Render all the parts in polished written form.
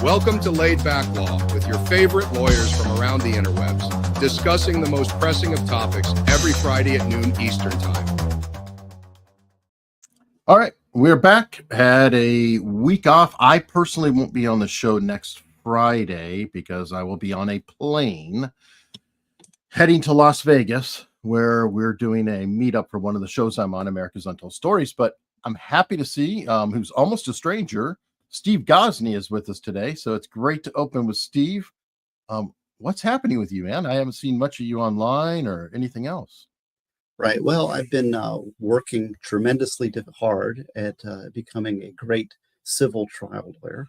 Welcome to Laid Back Law with your favorite lawyers from around the interwebs, discussing the most pressing of topics every Friday at noon Eastern Time. All right, we're back. Had a week off. I personally won't be on the show next Friday because I will be on a plane heading to Las Vegas, where we're doing a meetup for one of the shows I'm on, America's Untold Stories. But I'm happy to see who's almost a stranger. Steve Gosney is with us today, so it's great to open with Steve. What's happening with you, man? I haven't seen much of you online or anything else. Right. Well, I've been working tremendously hard at becoming a great civil trial lawyer,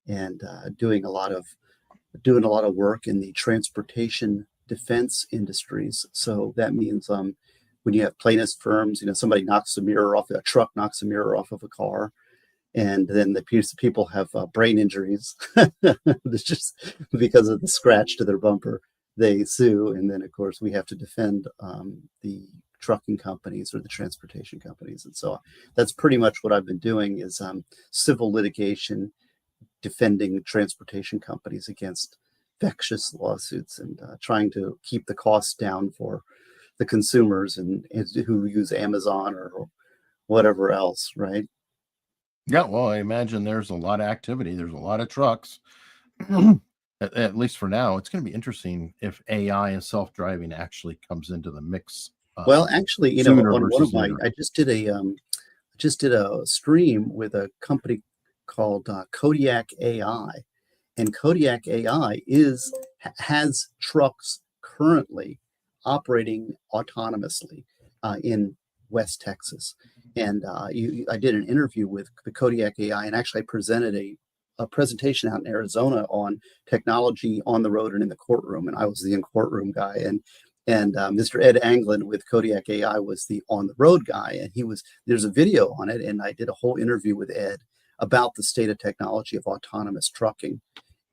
and doing a lot of work in the transportation defense industries. So that means when you have plaintiffs firms, somebody knocks a truck knocks a mirror off of a car, and then the people have brain injuries. It's just because of the scratch to their bumper, they sue. And then, of course, we have to defend the trucking companies or the transportation companies. And so that's pretty much what I've been doing is civil litigation, defending transportation companies against vexatious lawsuits, and trying to keep the costs down for the consumers and who use Amazon or whatever else, right? Yeah, well, I imagine there's a lot of activity. There's a lot of trucks. At least for now. It's going to be interesting if AI and self-driving actually comes into the mix. Well, actually, on one of my, I just did a stream with a company called Kodiak AI, and Kodiak AI has trucks currently operating autonomously in West Texas. And I did an interview with the Kodiak AI, and actually I presented a presentation out in Arizona on technology on the road and in the courtroom. And I was the in-courtroom guy. And Mr. Ed Anglin with Kodiak AI was the on-the-road guy. And there's a video on it. And I did a whole interview with Ed about the state of technology of autonomous trucking.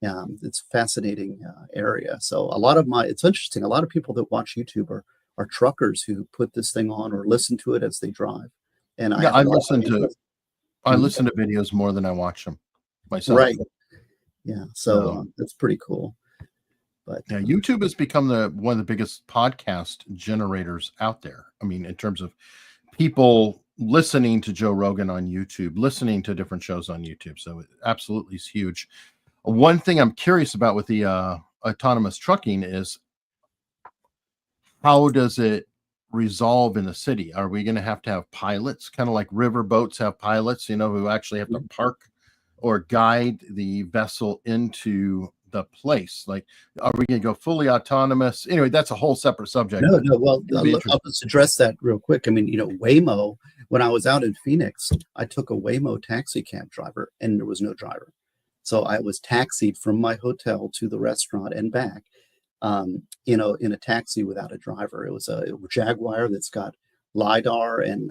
It's a fascinating area. So it's interesting. A lot of people that watch YouTube are truckers who put this thing on or listen to it as they drive. And I listen to videos more than I watch them myself. Right. Yeah. So that's pretty cool. But yeah, YouTube has become one of the biggest podcast generators out there. I mean, in terms of people listening to Joe Rogan on YouTube, listening to different shows on YouTube. So it absolutely is huge. One thing I'm curious about with the autonomous trucking is, how does it resolve in the city? Are we going to have pilots, kind of like river boats have pilots, who actually have to park or guide the vessel into the place? Like, are we going to go fully autonomous? Anyway, that's a whole separate subject. No. Well, I'll just address that real quick. I mean, Waymo, when I was out in Phoenix, I took a Waymo taxi cab driver and there was no driver. So I was taxied from my hotel to the restaurant and back, in a taxi without a driver. It was a Jaguar that's got LiDAR and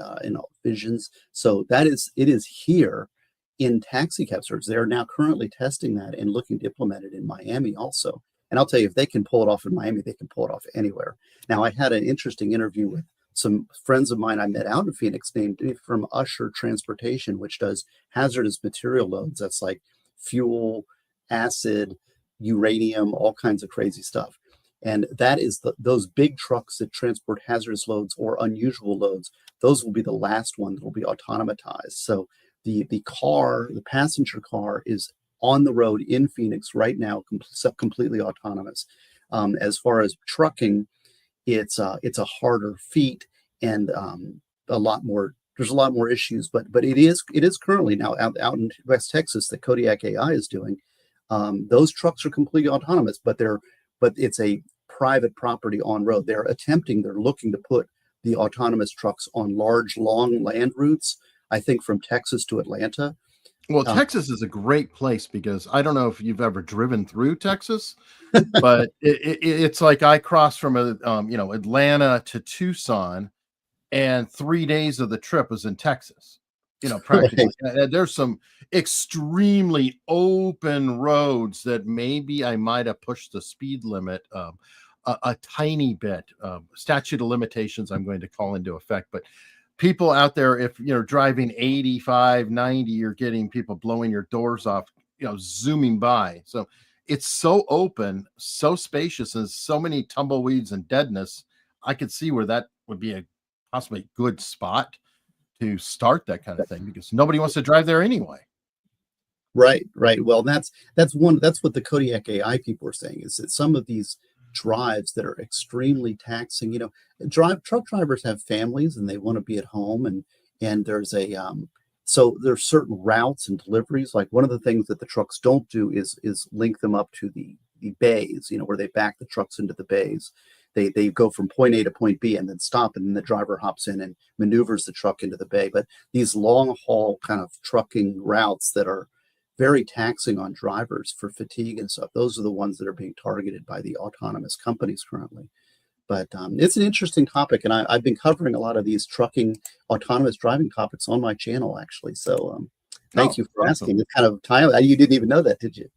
visions. So it is here in taxi cab service. They're now currently testing that and looking to implement it in Miami also. And I'll tell you, if they can pull it off in Miami, they can pull it off anywhere. Now, I had an interesting interview with some friends of mine I met out in Phoenix from Usher Transportation, which does hazardous material loads. That's like fuel, acid, uranium, all kinds of crazy stuff. And that is those big trucks that transport hazardous loads or unusual loads. Those will be the last one that will be autonomatized. So the passenger car is on the road in Phoenix right now, completely autonomous. As far as trucking, it's a harder feat and a lot more. There's a lot more issues, but it is currently now out in West Texas that Kodiak AI is doing. Those trucks are completely autonomous, but it's a private property on road. They're looking to put the autonomous trucks on large, long land routes, I think from Texas to Atlanta. Well, Texas is a great place because I don't know if you've ever driven through Texas, but it's like I crossed from Atlanta to Tucson, and 3 days of the trip was in Texas. Practically. Right. There's some extremely open roads that maybe I might have pushed the speed limit a tiny bit. Statute of limitations I'm going to call into effect, but people out there, if you're driving 85, 90, you're getting people blowing your doors off, zooming by. So it's so open, so spacious, and so many tumbleweeds and deadness. I could see where that would be a possibly good spot to start that kind of thing, because nobody wants to drive there anyway. Right. Well, that's what the Kodiak AI people are saying, is that some of these drives that are extremely taxing, truck drivers have families and they want to be at home, and there's so there's certain routes and deliveries. Like, one of the things that the trucks don't do is link them up to the bays, where they back the trucks into the bays. They go from point A to point B and then stop, and then the driver hops in and maneuvers the truck into the bay. But these long haul kind of trucking routes that are very taxing on drivers for fatigue and stuff, those are the ones that are being targeted by the autonomous companies currently. But it's an interesting topic, and I've been covering a lot of these trucking autonomous driving topics on my channel, actually. So thank you for asking. It's kind of time. You didn't even know that, did you?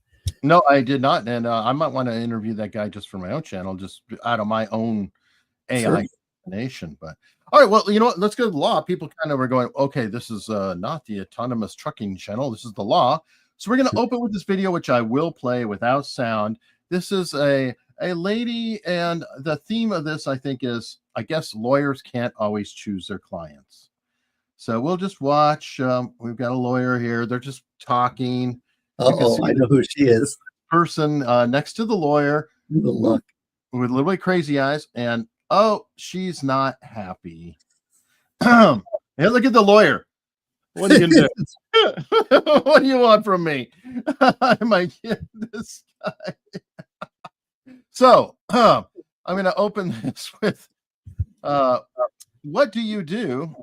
No, I did not. And I might want to interview that guy just for my own channel, just out of my own AI nation. But all right, well, you know what? Let's go to the law. People kind of were going, okay, this is not the autonomous trucking channel. This is the law. So we're going to open with this video, which I will play without sound. This is a lady, and the theme of this, I think, is, I guess, lawyers can't always choose their clients. So we'll just watch. We've got a lawyer here. They're just talking. Oh, I know who she is. Person next to the lawyer, look, with little bit crazy eyes, and she's not happy. Hey, look at the lawyer. What are you gonna do? What do you want from me? I might get this guy. So I'm gonna open this with what do you do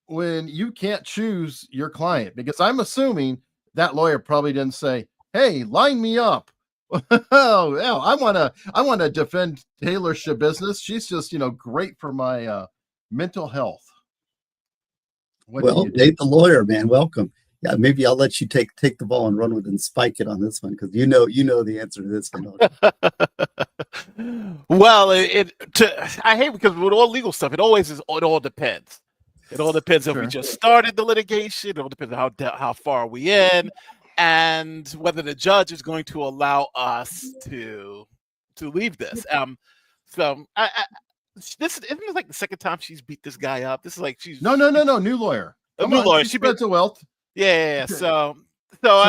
when you can't choose your client? Because I'm assuming that lawyer probably didn't say, hey, line me up. Oh, yeah, I want to defend Taylor Shabusiness. She's just, great for my mental health. Well, Nate the lawyer, man, welcome. Yeah, maybe I'll let you take the ball and run with it and spike it on this one, because you know the answer to this one. Well, I hate, because with all legal stuff, it all depends. It all depends if we just started the litigation. It all depends on how far we in, and whether the judge is going to allow us to leave this. So this isn't like the second time she's beat this guy up. This is like no, new lawyer. A new lawyer. She spreads the wealth. Yeah. So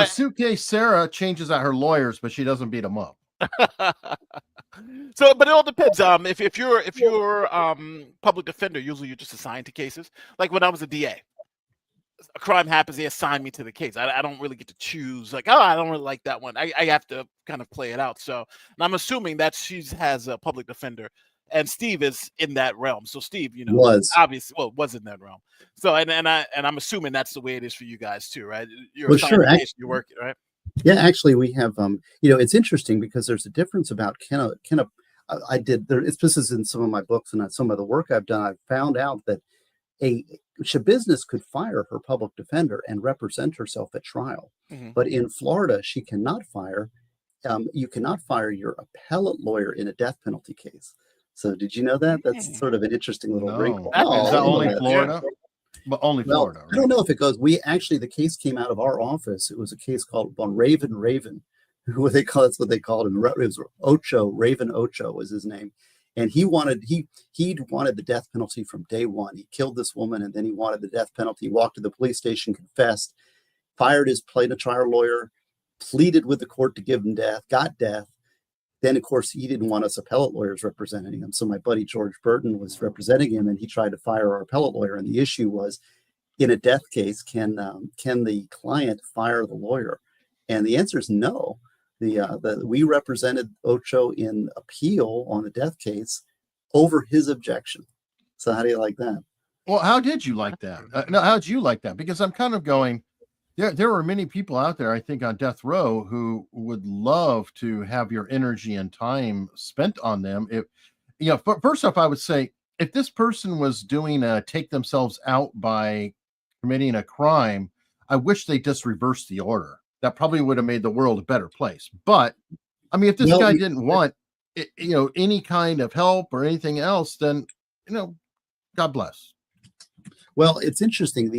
Suitcase Sarah changes out her lawyers, but she doesn't beat them up. So, but it all depends. If you're public defender, usually you're just assigned to cases. Like when I was a DA, a crime happens, they assign me to the case. I don't really get to choose. Like, I don't really like that one. I have to kind of play it out. So, and I'm assuming that she has a public defender, and Steve is in that realm. So Steve, was in that realm. So, and I'm assuming that's the way it is for you guys too, right? You're sure. You're working, right? Yeah, actually, we have. It's interesting because there's a difference about this is in some of my books and some of the work I've done. I've found out that a business could fire her public defender and represent herself at trial, but in Florida, she cannot fire. You cannot fire your appellate lawyer in a death penalty case. So, did you know that? That's sort of an interesting little wrinkle. Is that only Florida? But only Florida. Right? I don't know if it goes. The case came out of our office. It was a case called on Raven. That's what they called him. It was Raven Ocho was his name. And he'd wanted the death penalty from day one. He killed this woman, and then he wanted the death penalty. He walked to the police station, confessed, fired his trial lawyer, pleaded with the court to give him death, got death. Then, of course, he didn't want us appellate lawyers representing him. So my buddy George Burton was representing him, and he tried to fire our appellate lawyer. And the issue was, in a death case, can the client fire the lawyer? And the answer is no. We represented Ocho in appeal on the death case over his objection. So how do you like that? Well, how did you like that? How did you like that? Because I'm kind of going, there were many people out there, I think, on death row who would love to have your energy and time spent on them. First off, I would say, if this person was doing take themselves out by committing a crime, I wish they just reversed the order. That probably would have made the world a better place. But I mean, if this guy didn't want, any kind of help or anything else, then, God bless. Well, it's interesting.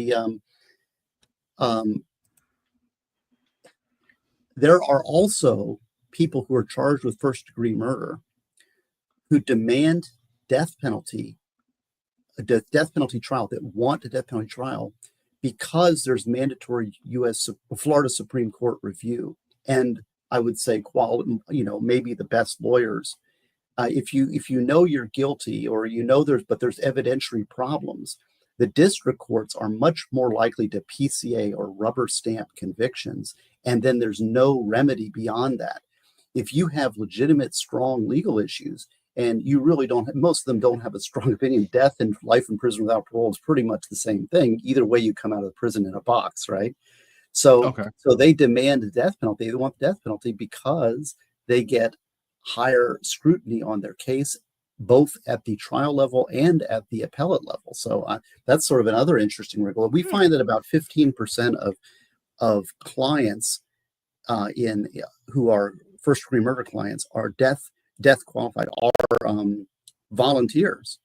There are also people who are charged with first-degree murder who demand death penalty, a death penalty trial, that want a death penalty trial because there's mandatory Florida Supreme Court review. And I would say, maybe the best lawyers, if you know you're guilty, or there's evidentiary problems, the district courts are much more likely to PCA or rubber stamp convictions, and then there's no remedy beyond that. If you have legitimate, strong legal issues, and you really don't, most of them don't have a strong opinion, death and life in prison without parole is pretty much the same thing. Either way, you come out of the prison in a box, right? So they demand the death penalty. They want the death penalty because they get higher scrutiny on their case, both at the trial level and at the appellate level. So that's sort of another interesting wrinkle. We find that about 15% of clients who are first-degree murder clients are death qualified, are volunteers.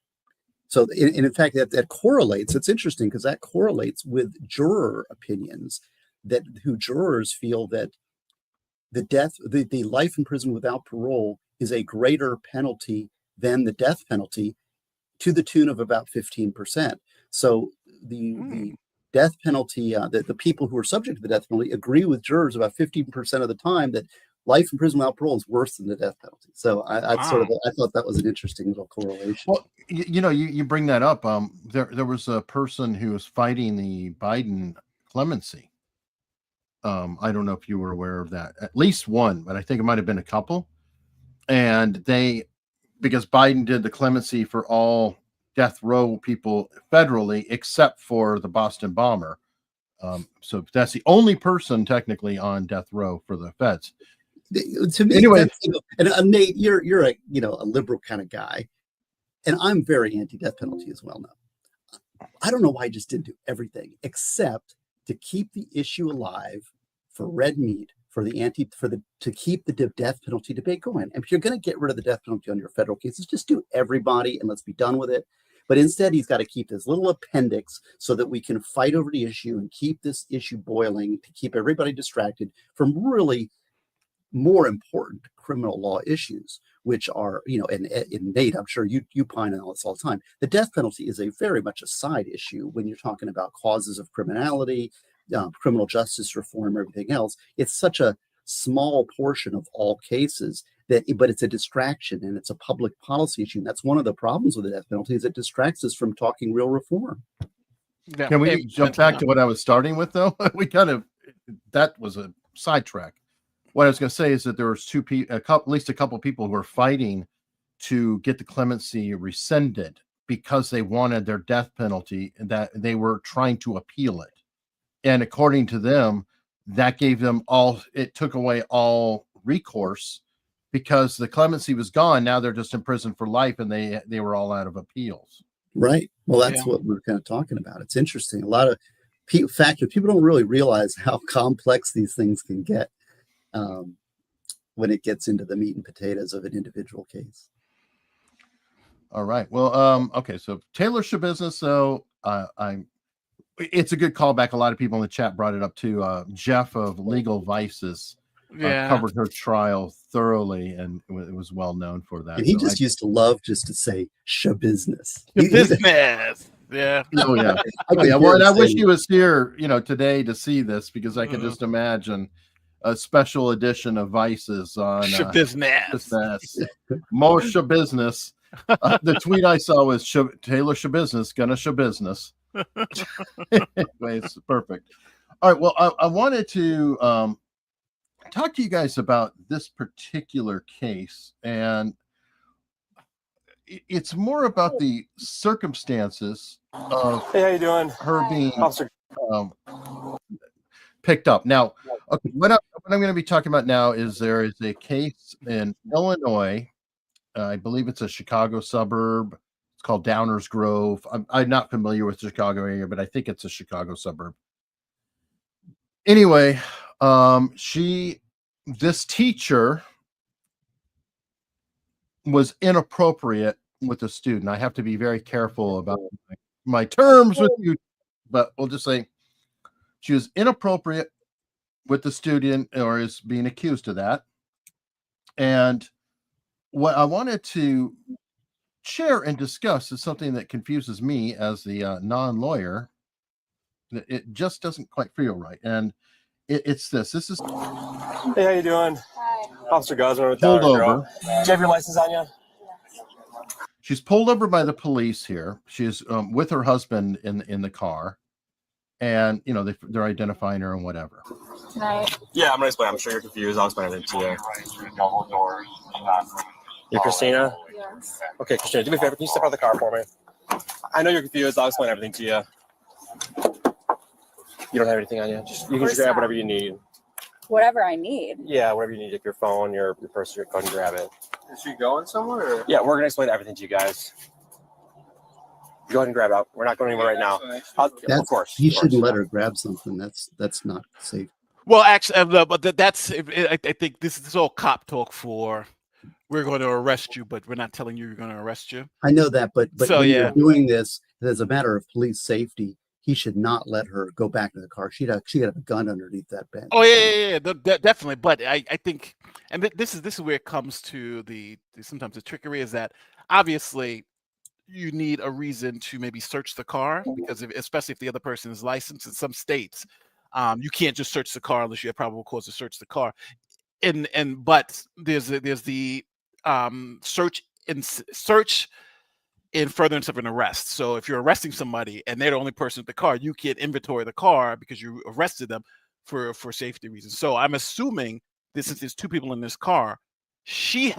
So in fact, that correlates. It's interesting because that correlates with juror opinions, who jurors feel that the life in prison without parole is a greater penalty than the death penalty, to the tune of about 15%. So the death penalty, the people who are subject to the death penalty agree with jurors about 15% of the time that life in prison without parole is worse than the death penalty. So I thought that was an interesting little correlation. Well, you bring that up. There was a person who was fighting the Biden clemency. I don't know if you were aware of that. At least one, but I think it might have been a couple. And because Biden did the clemency for all death row people federally, except for the Boston bomber. So that's the only person technically on death row for the feds. To me, anyway, and Nate, you're a liberal kind of guy, and I'm very anti-death penalty as well now. I don't know why I just didn't do everything except to keep the issue alive for red meat, to keep the death penalty debate going. And if you're going to get rid of the death penalty on your federal cases, just do everybody and let's be done with it. But instead, he's got to keep this little appendix so that we can fight over the issue and keep this issue boiling, to keep everybody distracted from really more important criminal law issues, which are, and Nate, I'm sure you pine on this all the time. The death penalty is very much a side issue when you're talking about causes of criminality, criminal justice reform, everything else. It's such a small portion of all cases but it's a distraction and it's a public policy issue. And that's one of the problems with the death penalty, is it distracts us from talking real reform. Yeah. Can we jump back to what I was starting with, though? That was a sidetrack. What I was going to say is that there was at least a couple people who were fighting to get the clemency rescinded because they wanted their death penalty, and that they were trying to appeal it. And according to them, that gave them it took away all recourse because the clemency was gone. Now they're just in prison for life, and they were all out of appeals. Right. Well, that's what we're kind of talking about. It's interesting. A lot of factors. People don't really realize how complex these things can get when it gets into the meat and potatoes of an individual case. All right. Well, okay. So Taylor Shabusiness, though, it's a good callback. A lot of people in the chat brought it up too. Jeff of Legal Vices covered her trial thoroughly, and it was well known for that. And he used to love just to say "shabusiness." Business. Yeah. Oh yeah. Well, and I wish he was here, today to see this, because I could just imagine a special edition of Vices on Shabusiness. More Shabusiness. The tweet I saw was Taylor Shabusiness gonna Shabusiness. Anyway, it's perfect. All right. Well, I wanted to talk to you guys about this particular case, and it's more about the circumstances of how you doing? Her being picked up. Now, okay, what I'm going to be talking about now is there is a case in Illinois. I believe it's a Chicago suburb. It's called Downers Grove. I'm not familiar with the Chicago area, but I think it's a Chicago suburb. Anyway, this teacher was inappropriate with a student. I have to be very careful about my terms with you, but we'll just say she was inappropriate with the student, or is being accused of that. And what I wanted to share and discuss is something that confuses me as the non-lawyer. It just doesn't quite feel right. And it's this. This is Hey, how you doing? Hi. Officer Gosney with pulled Dani Ahn over. Direct. Do you have your license on you? She's pulled over by the police here. She's with her husband in the car, and you know they're identifying her and whatever. Can I? Yeah, I'm gonna explain. I'm sure you're confused. I'll explain everything to you. You're Christina? Yes. Okay, Christina, do me a favor. Can you step out of the car for me? I know you're confused. I'll explain everything to you. You don't have anything on you? You can just grab whatever you need. Whatever I need. Yeah, whatever you need. Like your phone, your purse, go ahead and grab it. Is she going somewhere? Or? Yeah, we're gonna explain everything to you guys. Go ahead and grab it. We're not going anywhere right now. Of course. He shouldn't let her grab something. That's not safe. Well, actually, but that's. I think this is all cop talk for. We're going to arrest you, but we're not telling you we're going to arrest you. I know that, but So, when yeah. you're doing this as a matter of police safety, he should not let her go back to the car. She'd have a gun underneath that bench. Oh yeah, definitely. But I think, and this is where it comes to sometimes the trickery is that obviously you need a reason to maybe search the car, because especially if the other person is licensed in some states, you can't just search the car unless you have probable cause to search the car. But there's the search in furtherance of an arrest. So if you're arresting somebody and they're the only person with the car, you can't inventory the car because you arrested them for safety reasons. So I'm assuming this, since there's two people in this car, he's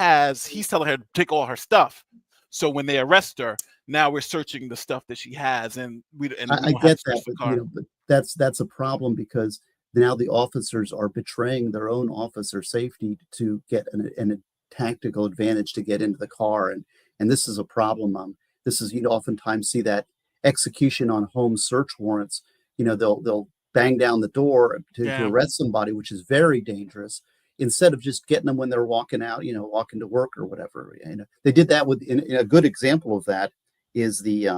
telling her to take all her stuff. So when they arrest her, now we're searching the stuff that she has, and I get that, but that's a problem, because now the officers are betraying their own officer safety to get a tactical advantage to get into the car, and this is a problem. This is, you oftentimes see that execution on home search warrants. They'll bang down the door to arrest somebody, which is very dangerous, instead of just getting them when they're walking out, walking to work or whatever. They did that in a good example of that is the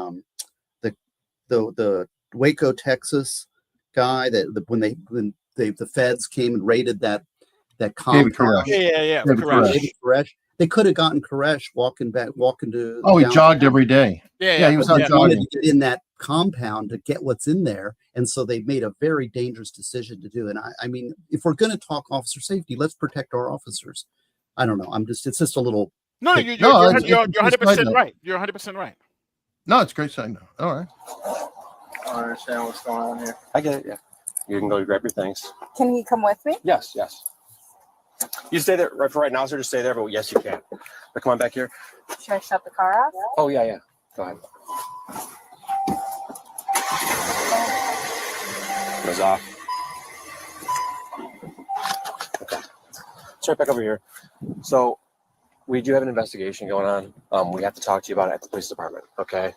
Waco, Texas guy that when the feds came and raided that compound. David Koresh. They could have gotten Koresh walking to. Oh, he jogged every day. Yeah, he was out jogging. Wanted to get in that compound to get what's in there, and so they made a very dangerous decision to do. And I mean, if we're going to talk officer safety, let's protect our officers. I don't know. It's just a little. No, you're 100% right. You're 100% right. No, it's great side note. All right. I don't understand what's going on here. I get it. Yeah. You can go grab your things. Can he come with me? Yes. You stay there for right now, sir. Just stay there. But yes, you can. But come on back here. Should I shut the car off? Oh yeah. Go ahead. Goes off. Okay. Let's right back over here. So we do have an investigation going on. We have to talk to you about it at the police department. Okay.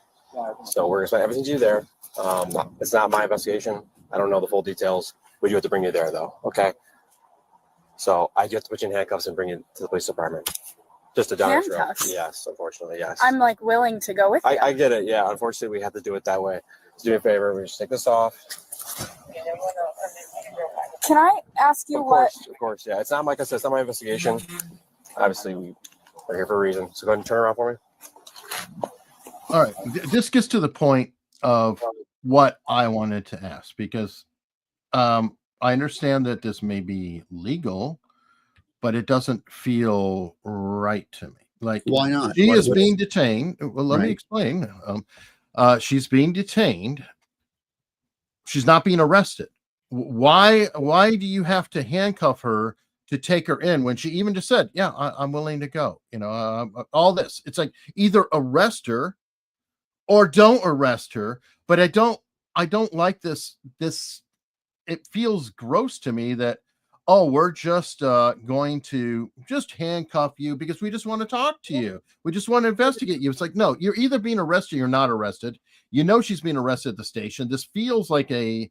So we're gonna explain everything to you there. It's not my investigation. I don't know the full details. We do have to bring you there, though. Okay. So I do have to put you in handcuffs and bring you to the police department. Just a demonstration. Handcuffs? Yes, unfortunately, yes. I'm willing to go with you. I get it. Yeah, unfortunately, we have to do it that way. So do me a favor. We just take this off. Can I ask you what? Of course. Yeah. It's not, like I said, it's not my investigation. Obviously, we're here for a reason. So go ahead and turn around for me. All right. This gets to the point of what I wanted to ask, because I understand that this may be legal, but it doesn't feel right to me. Like, why not? She is being detained. Well, let me explain. She's being detained. She's not being arrested. Why do you have to handcuff her to take her in when she even just said, yeah, I'm willing to go? All this. It's like either arrest her or don't arrest her. But I don't like this. It feels gross to me that, we're just going to just handcuff you because we just want to talk to you. We just want to investigate you. It's like, no, you're either being arrested or you're not arrested. She's being arrested at the station. This feels like a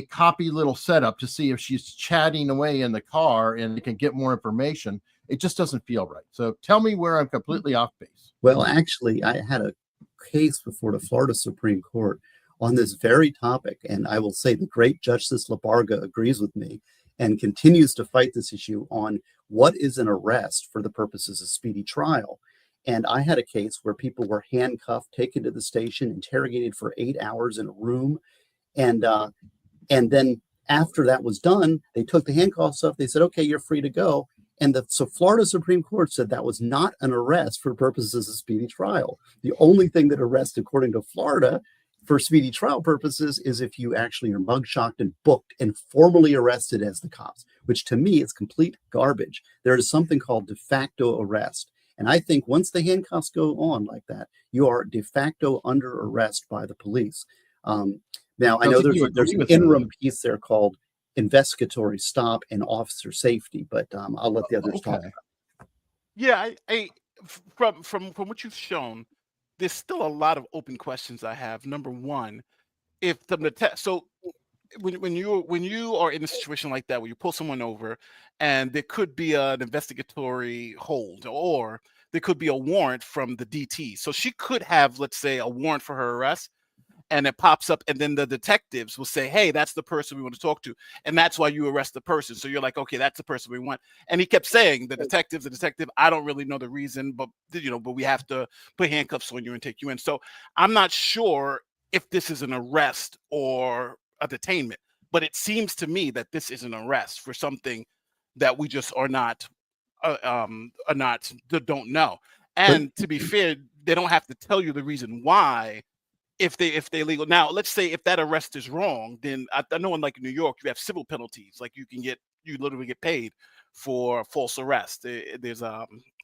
copy little setup to see if she's chatting away in the car and they can get more information. It just doesn't feel right. So tell me where I'm completely off base. Well, actually, I had a case before the Florida Supreme Court on this very topic, and I will say the great Justice Labarga agrees with me. and continues to fight this issue on what is an arrest for the purposes of speedy trial. And I had a case where people were handcuffed, taken to the station, interrogated for 8 hours in a room. And then after that was done, they took the handcuffs off. They said, okay, you're free to go. And so Florida Supreme Court said that was not an arrest for purposes of speedy trial. The only thing that arrests, according to Florida, for speedy trial purposes is if you actually are mugshocked and booked and formally arrested as the cops, which to me is complete garbage. There is something called de facto arrest. And I think once the handcuffs go on like that, you are de facto under arrest by the police. Now, I know there's an interim piece there called investigatory stop and officer safety, but I'll let the others talk. Yeah, from what you've shown, there's still a lot of open questions I have. Number one, if so when you are in a situation like that where you pull someone over and there could be an investigatory hold or there could be a warrant from the DT. So she could have, let's say, a warrant for her arrest, and it pops up, and then the detectives will say, hey, that's the person we want to talk to. And that's why you arrest the person. So you're like, okay, that's the person we want. And he kept saying, the detective, I don't really know the reason, but we have to put handcuffs on you and take you in. So I'm not sure if this is an arrest or a detainment, but it seems to me that this is an arrest for something that we just don't know. And to be fair, they don't have to tell you the reason why if they're legal. Now, let's say if that arrest is wrong, then I know in like New York, you have civil penalties. Like you literally get paid for false arrest. There's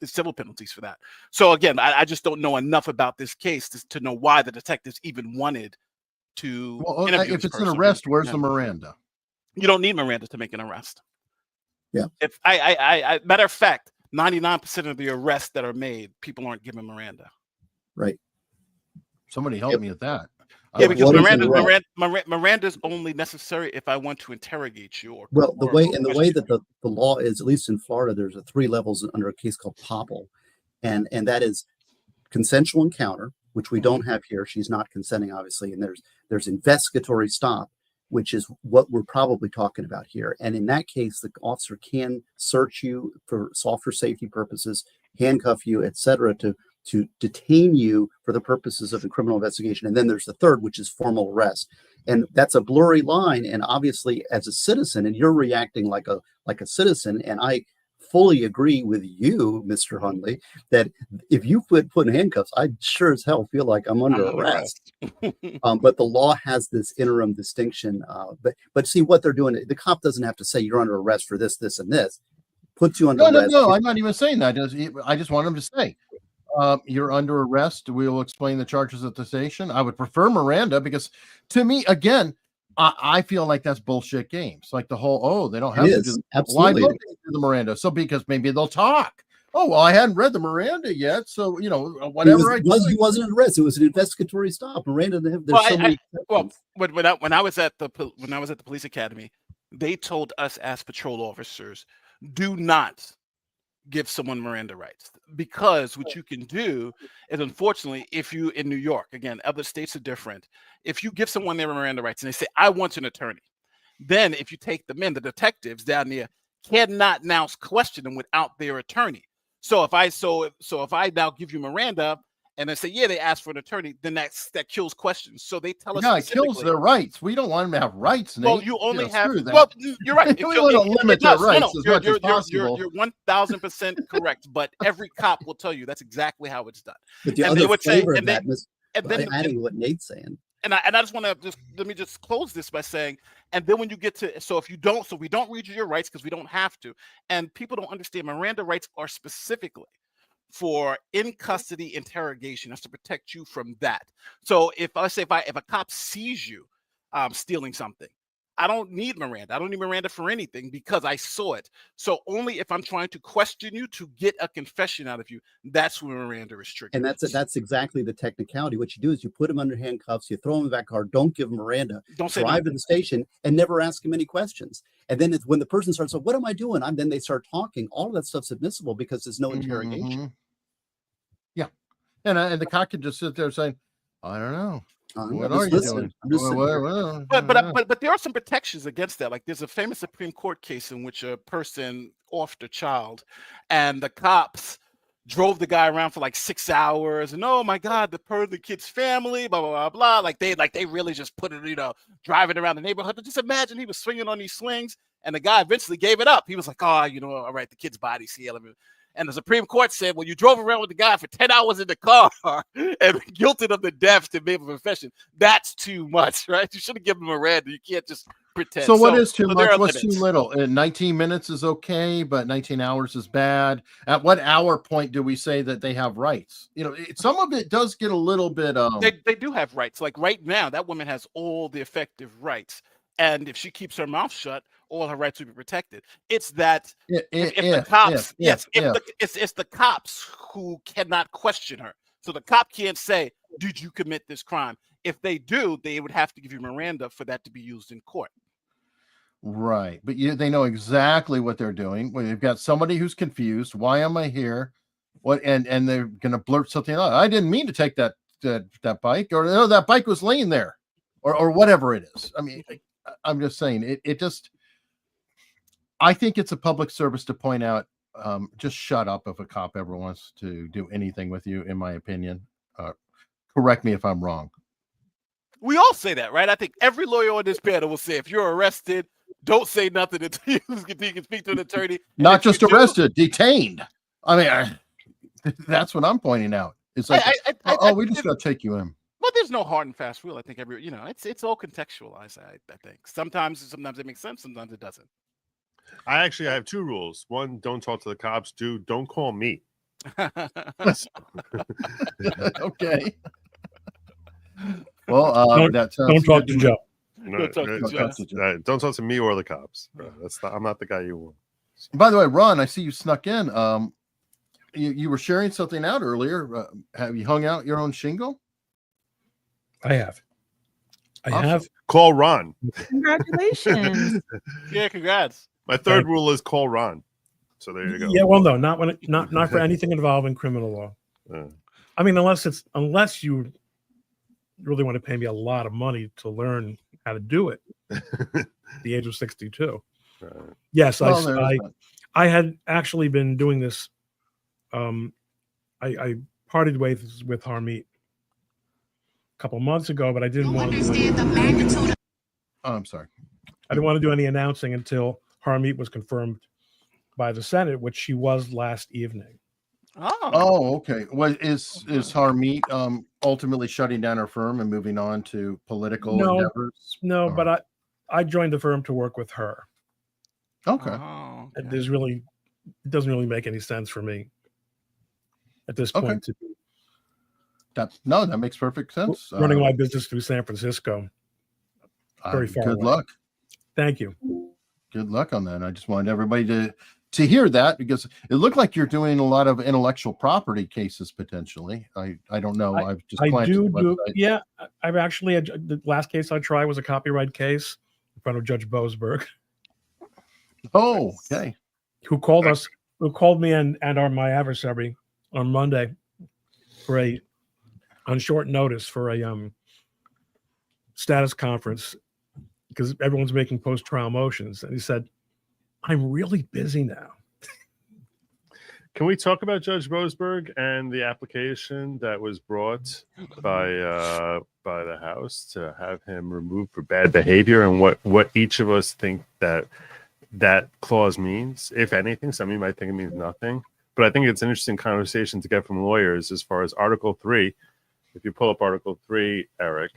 civil penalties for that. So again, I just don't know enough about this case to know why the detectives even wanted to. Well, if it's an arrest, where's the Miranda? You don't need Miranda to make an arrest. Yeah. If I matter of fact, 99% of the arrests that are made, people aren't given Miranda. Right. Somebody help me with that. Yeah, because Miranda's only necessary if I want to interrogate you. The way that the law is, at least in Florida, there's 3 levels under a case called Popple, and that is consensual encounter, which we don't have here. She's not consenting, obviously, and there's investigatory stop, which is what we're probably talking about here. And in that case, the officer can search you for safety purposes, handcuff you, etc., to detain you for the purposes of the criminal investigation. And then there's the third, which is formal arrest. And that's a blurry line. And obviously, as a citizen, and you're reacting like a citizen, and I fully agree with you, Mr. Hunley, that if you put in handcuffs, I sure as hell feel like I'm under arrest. But the law has this interim distinction. But see what they're doing. The cop doesn't have to say you're under arrest for this, this, and this. Puts you under arrest. No, I'm not even saying that. I just want him to say, you're under arrest. We'll explain the charges at the station. I would prefer Miranda because, to me, again, I feel like that's bullshit games. Like the whole, they don't have to do absolutely. Why don't they do the Miranda? So because maybe they'll talk. Oh, well, I hadn't read the Miranda yet, so whatever. He wasn't an arrest. It was an investigatory stop. Miranda, when I was at the police academy, they told us as patrol officers, do not give someone Miranda rights, because what you can do is, unfortunately, if you in New York, again, other states are different. If you give someone their Miranda rights and they say, I want an attorney, then if you take them in, the detectives down there cannot now question them without their attorney. So if I now give you Miranda and I say, yeah, they asked for an attorney, then that kills questions. So they tell us, it kills their rights. We don't want them to have rights, Nate. Well, you only have. Well, you're right. We want to limit their rights as much as possible. You're 1,000% correct. But every cop will tell you that's exactly how it's done. But the other flavor of that is adding what Nate's saying. And I just want to let me close this by saying, and then when you get to, so we don't read you your rights because we don't have to, and people don't understand Miranda rights are specifically for in custody interrogation. That's to protect you from that. So if a cop sees you stealing something, I don't need Miranda. I don't need Miranda for anything because I saw it. So only if I'm trying to question you to get a confession out of you, that's where Miranda is triggered. And that's exactly the technicality. What you do is you put him under handcuffs, you throw him in the back car, don't give him Miranda, drive to the station, and never ask him any questions. And then when the person starts, so what am I doing? Then they start talking. All of that stuff's admissible because there's no interrogation. Yeah. And the cop can just sit there saying, I don't know. What are you doing? But there are some protections against that. Like there's a famous Supreme Court case in which a person offed a child, and the cops drove the guy around for like 6 hours, and oh my God, the kid's family, blah blah blah blah. Like they really just put it, driving around the neighborhood. But just imagine he was swinging on these swings, and the guy eventually gave it up. He was like, oh, all right, the kid's body's here. And the Supreme Court said, well, you drove around with the guy for 10 hours in the car and guilted of the death to be of profession. That's too much, right? You should have given him a red. You can't just pretend. So what is too much? What's limits. too little? 19 minutes is okay, but 19 hours is bad. At what hour point do we say that they have rights? Some of it does get a little bit. They do have rights. Like right now, that woman has all the effective rights. And if she keeps her mouth shut, all her rights will be protected. It's that if the cops, it's the cops who cannot question her. So the cop can't say, "Did you commit this crime?" If they do, they would have to give you Miranda for that to be used in court. Right, but they know exactly what they're doing. When they've got somebody who's confused, why am I here? What and they're going to blurt something out. I didn't mean to take that bike, or no, that bike was laying there, or whatever it is. I mean, I'm just saying it just. I think it's a public service to point out, just shut up if a cop ever wants to do anything with you, in my opinion. Correct me if I'm wrong. We all say that, right? I think every lawyer on this panel will say, if you're arrested, don't say nothing until you can speak to an attorney. Not just arrested, detained. I mean, that's what I'm pointing out. It's like, we just got to take you in. Well, there's no hard and fast rule. I think it's all contextualized. I think sometimes it makes sense, sometimes it doesn't. I have two rules. One, don't talk to the cops. Two, don't call me. Okay. Well, don't talk to Joe. Don't talk to me or the cops. I'm not the guy you want. By the way, Ron, I see you snuck in. You were sharing something out earlier. Have you hung out your own shingle? I have. I have. Call Ron. Congratulations. Yeah, congrats. My third rule is call Ron. So there you go. Yeah, well, no, not for anything involving criminal law. I mean, unless you really want to pay me a lot of money to learn how to do it at the age of 62. Right. Yes, I had actually been doing this. I parted ways with Harmeet a couple months ago, but I didn't want to do I'm sorry. I didn't want to do any announcing until Harmeet was confirmed by the Senate, which she was last evening. Oh, okay. Well, is Harmeet ultimately shutting down her firm and moving on to political endeavors? No, but I joined the firm to work with her. Okay. It doesn't really make any sense for me at this point to be that makes perfect sense. Running my business through San Francisco. Very far good away. Luck. Thank you. Good luck on that. I just wanted everybody to hear that, because it looked like you're doing a lot of intellectual property cases potentially. I don't know. I've just yeah. I've actually the last case I tried was a copyright case in front of Judge Boasberg. Oh, okay. Who called me and my adversary on Monday on short notice for a status conference, because everyone's making post-trial motions. And he said, I'm really busy now. Can we talk about Judge Boasberg and the application that was brought by the House to have him removed for bad behavior, and what each of us think that clause means, if anything? Some of you might think it means nothing, but I think it's an interesting conversation to get from lawyers as far as Article 3. If you pull up Article 3, Eric,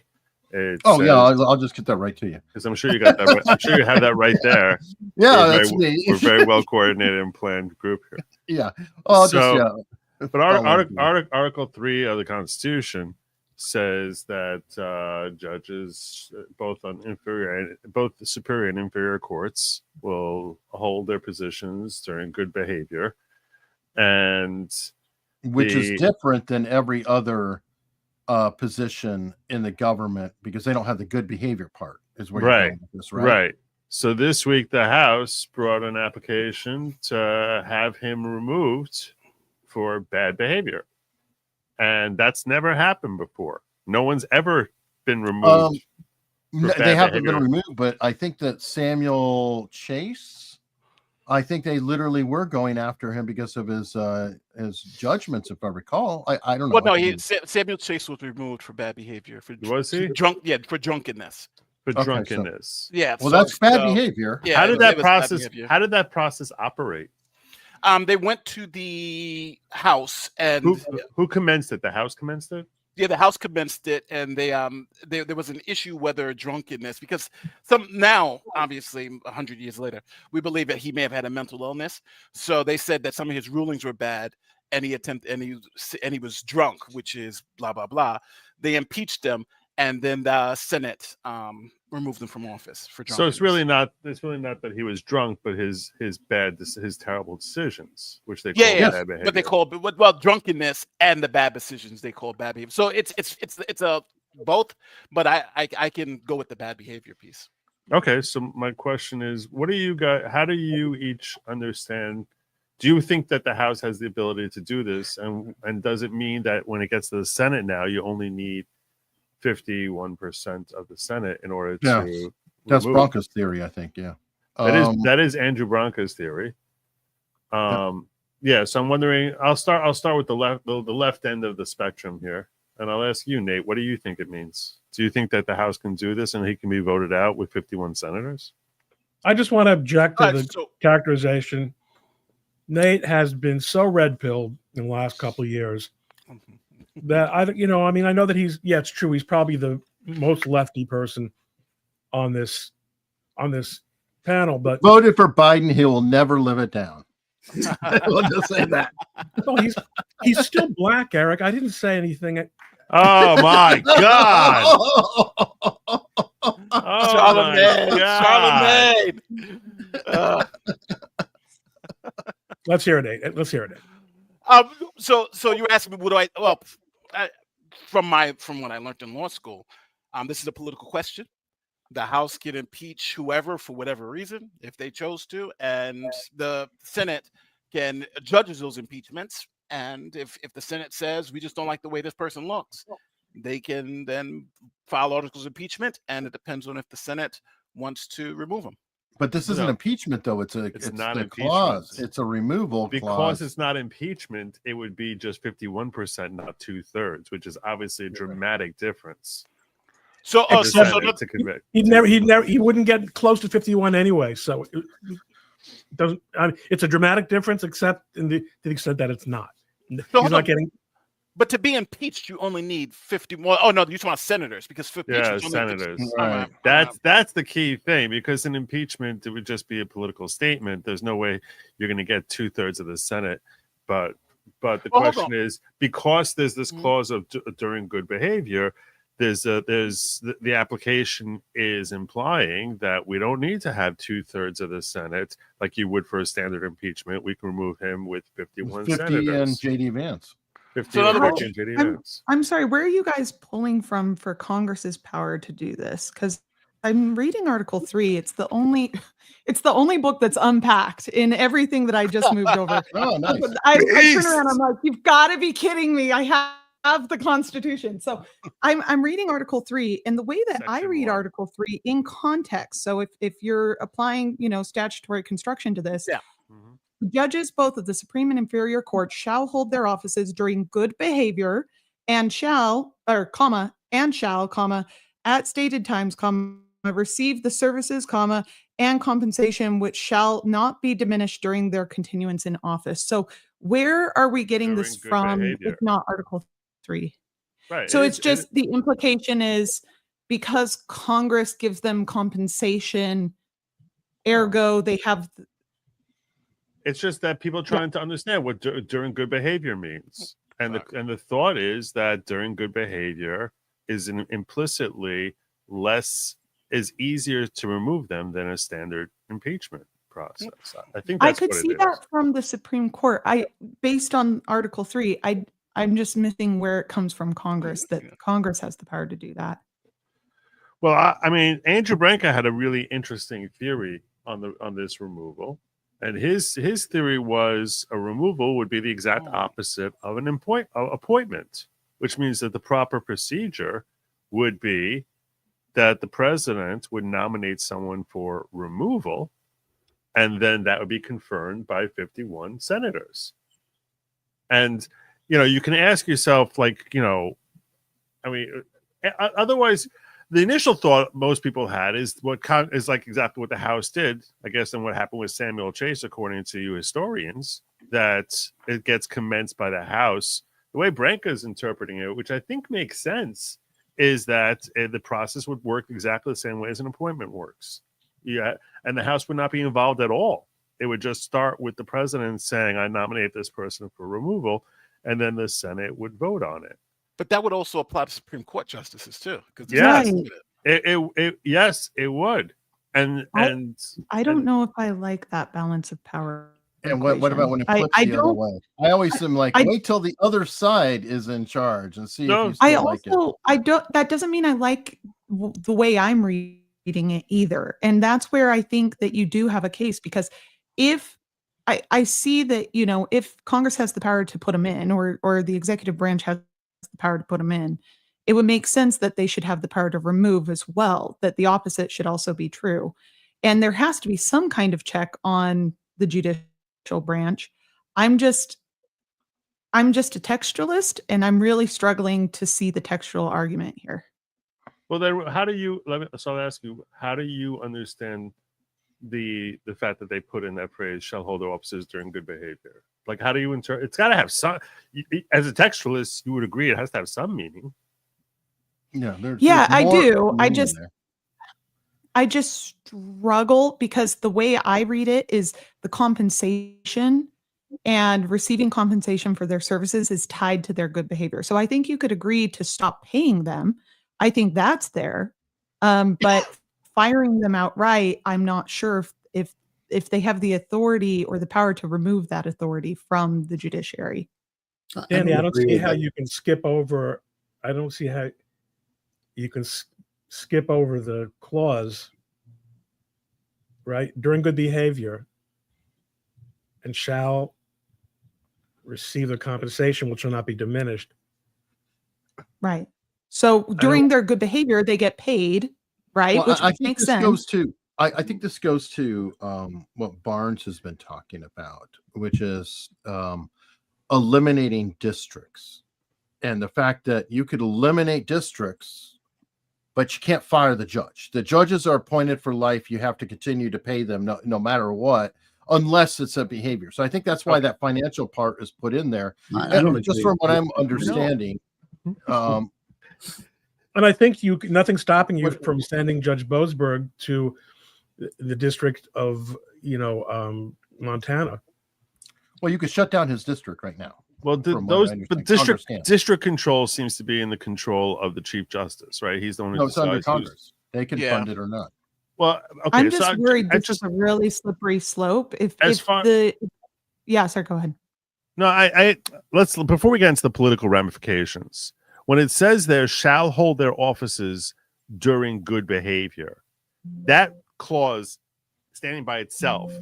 I'll just get that right to you, because I'm sure you got that. I'm sure you have that right there. Yeah, that's me. We're very well coordinated and planned group here. Yeah. But Article 3 of the Constitution says that judges, both the superior and inferior courts, will hold their positions during good behavior, and which is different than every other position in the government, because they don't have the good behavior part. Is where you're going with this, right? Right. So this week, the House brought an application to have him removed for bad behavior, and that's never happened before. No one's ever been removed. for They bad haven't been behavior. removed, but I think that Samuel Chase, I think they literally were going after him because of his judgments, if I recall. I don't know. Well, no, I could be- Samuel Chase was removed for bad behavior. Was he? For drunkenness. For Okay, so- drunkenness. Yeah. well, that's bad behavior. Yeah, How did it that was bad process? behavior. How did that process operate? They went to the house and Who commenced it? The house commenced it. yeah, the house commenced it, and there was an issue whether drunkenness, because now obviously 100 years later we believe that he may have had a mental illness. So they said that some of his rulings were bad, and he was drunk, which is blah blah blah. They impeached him, and then the Senate removed him from office for drunkenness. So it's really not that he was drunk, but his terrible decisions, which they call bad behavior. But they call drunkenness and the bad decisions they call bad behavior. So it's a both, but I can go with the bad behavior piece. Okay, so my question is, what do you guys? How do you each understand? Do you think that the House has the ability to do this, and does it mean that when it gets to the Senate now, you only need 51% of the Senate in order to? That's remove? Bronca's theory, I think. Yeah, That is Andrew Branca's theory. Yeah. So I'm wondering. I'll start with the left end of the spectrum here, and I'll ask you, Nate. What do you think it means? Do you think that the House can do this and he can be voted out with 51 senators? I just want to object to the So characterization. Nate has been so red-pilled in the last couple of years that I know that it's true. He's probably the most lefty person on this panel, but voted for Biden. He will never live it down. We'll just say that. no, he's still black, Eric. I didn't say anything. Oh my God! Oh Charlemagne, my God! Charlemagne. Let's hear it, Nate. Let's hear it, Nate. So you're asking me, what do I? Well, from what I learned in law school, this is a political question. The House can impeach whoever for whatever reason if they chose to, and the Senate can judge those impeachments. And if the Senate says we just don't like the way this person looks, they can then file articles of impeachment, and it depends on if the Senate wants to remove them. But this isn't impeachment, though. It's not the impeachment. clause. It's a removal Because clause. it's not impeachment, it would be just 51%, not 2/3, which is obviously a dramatic difference. So, to convict. He wouldn't get close to 51 anyway. So it doesn't. It's a dramatic difference, except to the extent that it's not. He's not getting. But to be impeached, you only need 50 more. Oh no, you talking about senators, because for impeachment, senators. Right. That's the key thing, because in impeachment it would just be a political statement. There's no way you're going to get 2/3 of the Senate. But the question is, because there's this clause of during good behavior, the application is implying that we don't need to have 2/3 of the Senate like you would for a standard impeachment. We can remove him with 51 50 senators. and JD Vance. 50 So in other and words, JD Vance. I'm sorry, where are you guys pulling from for Congress's power to do this? Because I'm reading Article 3. It's the only book that's unpacked in everything that I just moved over. Oh, nice. I turn around, I'm like, you've got to be kidding me. I have the Constitution. So I'm reading Article 3, and the way that I Section read 1. Article 3 in context. So if you're applying, statutory construction to this, Yeah. judges both of the Supreme and Inferior Court shall hold their offices during good behavior and shall, at stated times, receive the services, and compensation which shall not be diminished during their continuance in office. So where are we getting this During good from, behavior. if not Article 3? Right. So it's just the implication is because Congress gives them compensation, ergo they have. It's just that people trying to understand what during good behavior means, and the thought is that during good behavior is implicitly is easier to remove them than a standard impeachment process. I think that's I could what see it is. that from the Supreme Court. Based on Article 3, I'm just missing where it comes from Congress, that Congress has the power to do that. Well, I mean, Andrew Branca had a really interesting theory on this removal. And his theory was a removal would be the exact opposite of an appointment, which means that the proper procedure would be that the president would nominate someone for removal, and then that would be confirmed by 51 senators. And, you can ask yourself, otherwise, the initial thought most people had is is like exactly what the House did, I guess, and what happened with Samuel Chase, according to you historians, that it gets commenced by the House. The way Branca's interpreting it, which I think makes sense, is that the process would work exactly the same way as an appointment works. Yeah, and the House would not be involved at all. It would just start with the president saying, I nominate this person for removal, and then the Senate would vote on it. But that would also apply to Supreme Court justices too. Yes, yes, it would. And I don't know if I like that balance of power. And what about when it flips the other way? I always am like, wait till the other side is in charge and see if you still like it. That doesn't mean I like the way I'm reading it either. And that's where I think that you do have a case, because if I see that, if Congress has the power to put them in, or the executive branch has the power to put them in, it would make sense that they should have the power to remove as well, that the opposite should also be true. And there has to be some kind of check on the judicial branch. I'm just a textualist, and I'm really struggling to see the textual argument here. Well, then how do you, so I'll ask you, how do you understand the fact that they put in that phrase, shall hold their offices during good behavior? Like, how do you interpret? It's got to have some, as a textualist, you would agree it has to have some meaning. Yeah, I do. I just struggle, because the way I read it is the compensation and receiving compensation for their services is tied to their good behavior. So I think you could agree to stop paying them. I think that's there. But firing them outright, I'm not sure if they have the authority or the power to remove that authority from the judiciary. Danny, I don't see how you can skip over. I don't see how you can skip over the clause, right? During good behavior, and shall receive the compensation, which will not be diminished. Right. So during their good behavior, they get paid, right? Well, which I think makes this sense. goes to I think this goes to what Barnes has been talking about, which is eliminating districts, and the fact that you could eliminate districts, but you can't fire the judge. The judges are appointed for life. You have to continue to pay them no matter what, unless it's a behavior. So I think that's why that financial part is put in there. Just from what I'm understanding. And I think nothing's stopping you from sending Judge Boasberg to the district of Montana. Well, you could shut down his district right now. Well, district control seems to be in the control of the Chief Justice, right? He's the one who it's under Congress. They can fund it or not. Well, okay. I'm just worried this is a really slippery slope. Yeah, sir, go ahead. No, let's, before we get into the political ramifications, when it says there shall hold their offices during good behavior, that clause standing by itself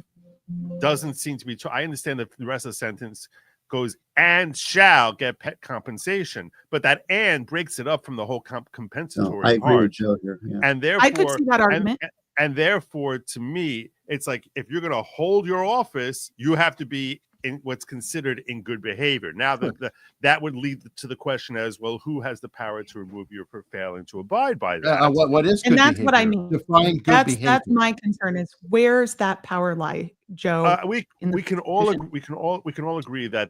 doesn't seem to be true. I understand that the rest of the sentence goes and shall get pet compensation, but that and breaks it up from the whole compensatory I agree part. with Joe here. Yeah. And therefore, I could see that argument. And therefore, to me, it's like, if you're going to hold your office, you have to be in what's considered in good behavior. Now, that would lead to the question as well: who has the power to remove you for failing to abide by that? What is good and that's behavior? what I mean. Define good behavior. That's my concern: is where's that power lie, Joe? We can all agree that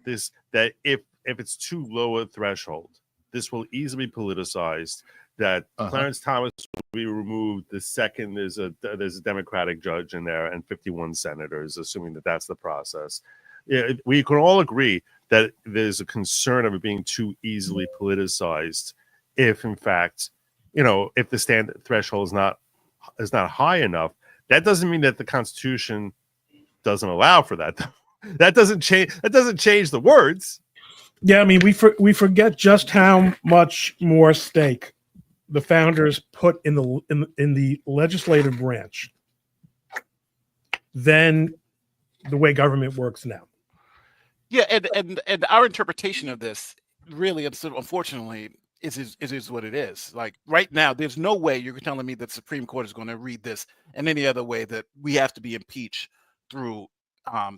if it's too low a threshold, this will easily be politicized. That Clarence Thomas will be removed the second there's a Democratic judge in there and 51 senators, assuming that that's the process. Yeah, we can all agree that there's a concern of it being too easily politicized. If in fact, if the standard threshold is not high enough, that doesn't mean that the Constitution doesn't allow for that. That doesn't change. That doesn't change the words. Yeah, I mean, we forget just how much more stake the founders put in the legislative branch than the way government works now. Yeah, and our interpretation of this really, unfortunately, is what it is. Like right now, there's no way you're telling me that the Supreme Court is going to read this in any other way that we have to be impeached through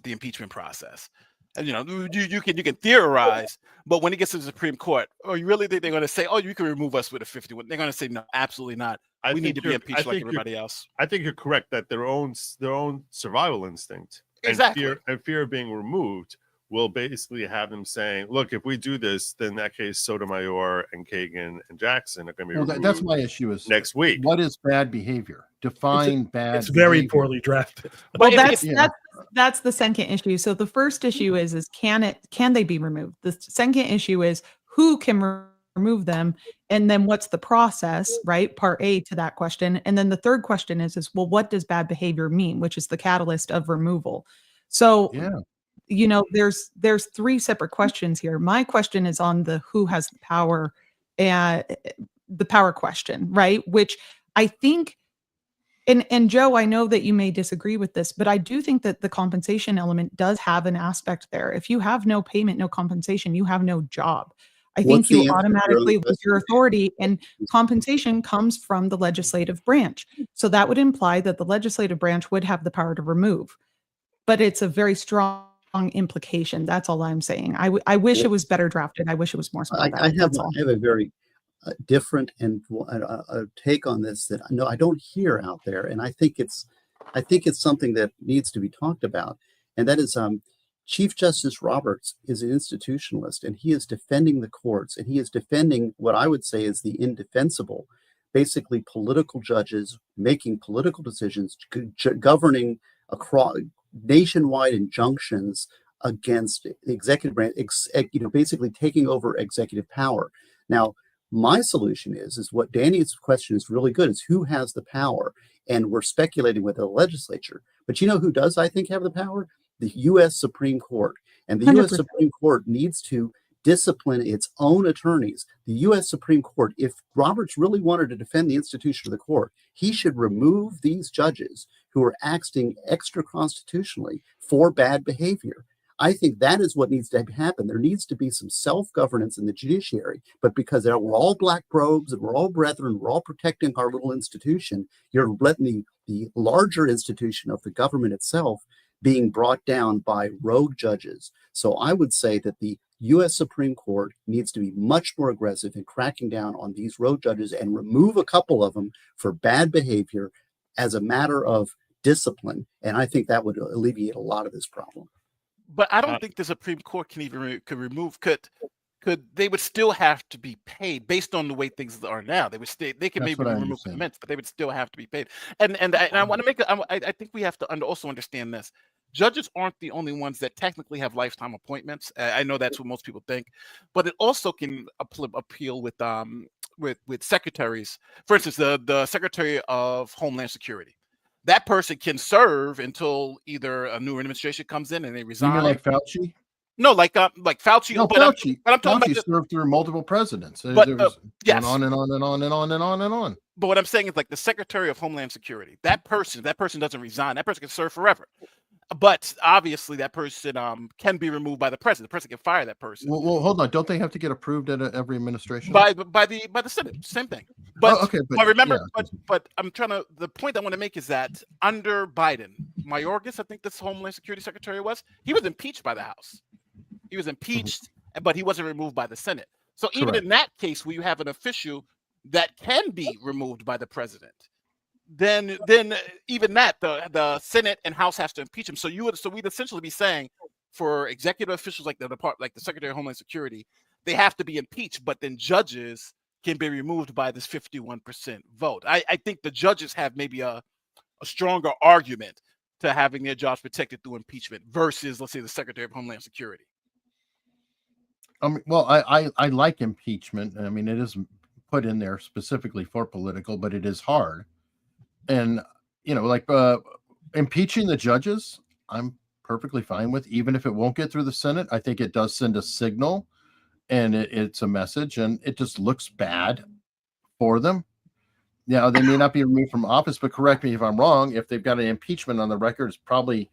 the impeachment process. And you can theorize, but when it gets to the Supreme Court, you really think they're going to say, "Oh, you can remove us with a 51"? They're going to say, "No, absolutely not. We need to be impeached like everybody else." I think you're correct that their own survival instinct Exactly. and fear of being removed will basically have them saying, "Look, if we do this, then in that case, Sotomayor and Kagan and Jackson are going to be removed." That's my issue. Is next week. What is bad behavior? Define bad. It's very behavior. poorly drafted. Well, that's the second issue. So the first issue is can they be removed? The second issue is who can remove them, and then what's the process, right? Part A to that question. And then the third question is well, what does bad behavior mean, which is the catalyst of removal? So there's three separate questions here. My question is on the who has the power, and the power question, right? Which I think, and Joe, I know that you may disagree with this, but I do think that the compensation element does have an aspect there. If you have no payment, no compensation, you have no job. I think you automatically lose your authority, and compensation comes from the legislative branch. So that would imply that the legislative branch would have the power to remove, but it's a very strong implication. That's all I'm saying. I wish it was better drafted. I wish it was more spelled out. I have a very different and a take on this that I don't hear out there, and I think it's something that needs to be talked about, and that is Chief Justice Roberts is an institutionalist, and he is defending the courts, and he is defending what I would say is the indefensible, basically political judges making political decisions, governing across nationwide injunctions against the executive branch, basically taking over executive power. Now, my solution is what Danny's question is really good, is who has the power? And we're speculating with the legislature. But you know who does, I think, have the power? The U.S. Supreme Court. And the 100%. U.S. Supreme Court needs to discipline its own attorneys. The U.S. Supreme Court, if Roberts really wanted to defend the institution of the court, he should remove these judges who are acting extra constitutionally for bad behavior. I think that is what needs to happen. There needs to be some self-governance in the judiciary, but because we're all black robes and we're all brethren, we're all protecting our little institution, you're letting the larger institution of the government itself being brought down by rogue judges. So I would say that the U.S. Supreme Court needs to be much more aggressive in cracking down on these rogue judges and remove a couple of them for bad behavior as a matter of discipline. And I think that would alleviate a lot of this problem. But I don't think the Supreme Court can even remove. Could they would still have to be paid based on the way things are now? They can maybe remove payments, but they would still have to be paid. And I want to make I think we have to also understand this. Judges aren't the only ones that technically have lifetime appointments. I know that's what most people think, but it also can appeal with secretaries. For instance, the Secretary of Homeland Security. That person can serve until either a new administration comes in and they resign. You mean like Fauci? No, like Fauci. No, but Fauci. I'm talking Fauci about served through multiple presidents. But yes, on and on and on and on and on and on. But what I'm saying is like the Secretary of Homeland Security. That person doesn't resign. That person can serve forever. But obviously, that person can be removed by the president. The president can fire that person. Well, hold on. Don't they have to get approved at every administration? By the Senate, same thing. But okay, but remember, but I'm trying to. The point I want to make is that under Biden, Mayorkas, I think this Homeland Security Secretary he was impeached by the House. He was impeached, but he wasn't removed by the Senate. So even in that case, where you have an official that can be removed by the president, then even that the Senate and House has to impeach him. So we'd essentially be saying for executive officials like the Secretary of Homeland Security, they have to be impeached, but then judges can be removed by this 51% vote. I think the judges have maybe a stronger argument to having their jobs protected through impeachment versus, let's say, the Secretary of Homeland Security. Well, I like impeachment. I mean, it is put in there specifically for political, but it is hard. And, like impeaching the judges, I'm perfectly fine with, even if it won't get through the Senate. I think it does send a signal, and it's a message, and it just looks bad for them. Yeah, they may not be removed from office, but correct me if I'm wrong. If they've got an impeachment on the record, it's probably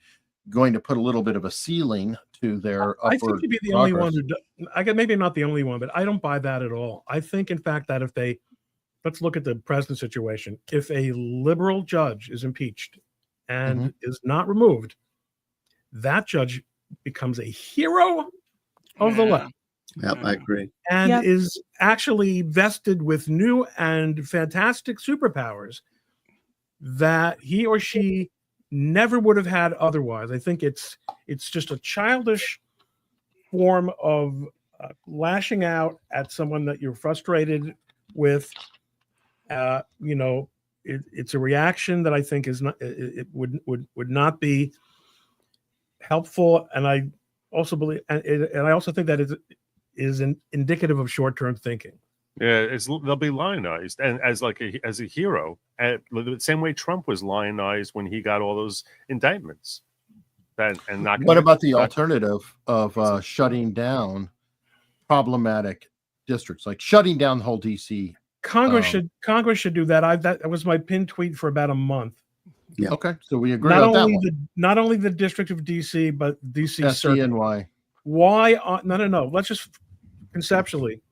going to put a little bit of a ceiling to their upward I think you'd be the only one progress. who. I get maybe not the only one, but I don't buy that at all. I think, in fact, that if they, let's look at the present situation. If a liberal judge is impeached and is not removed, that judge becomes a hero of the left. Yep, I agree. And Yep. is actually vested with new and fantastic superpowers that he or she never would have had otherwise. I think it's just a childish form of lashing out at someone that you're frustrated with. It's a reaction that I think is not. It would not be helpful, and I also believe, and I also think that it is indicative of short-term thinking. Yeah, they'll be lionized and as a hero, the same way Trump was lionized when he got all those indictments. What about the alternative of shutting down problematic districts, like shutting down the whole DC? Congress should do that. That was my pinned tweet for about a month. Yeah. Okay, so we agree on that one. Not only the District of DC, but DC Circuit. SDNY. Why? No. Let's just conceptually.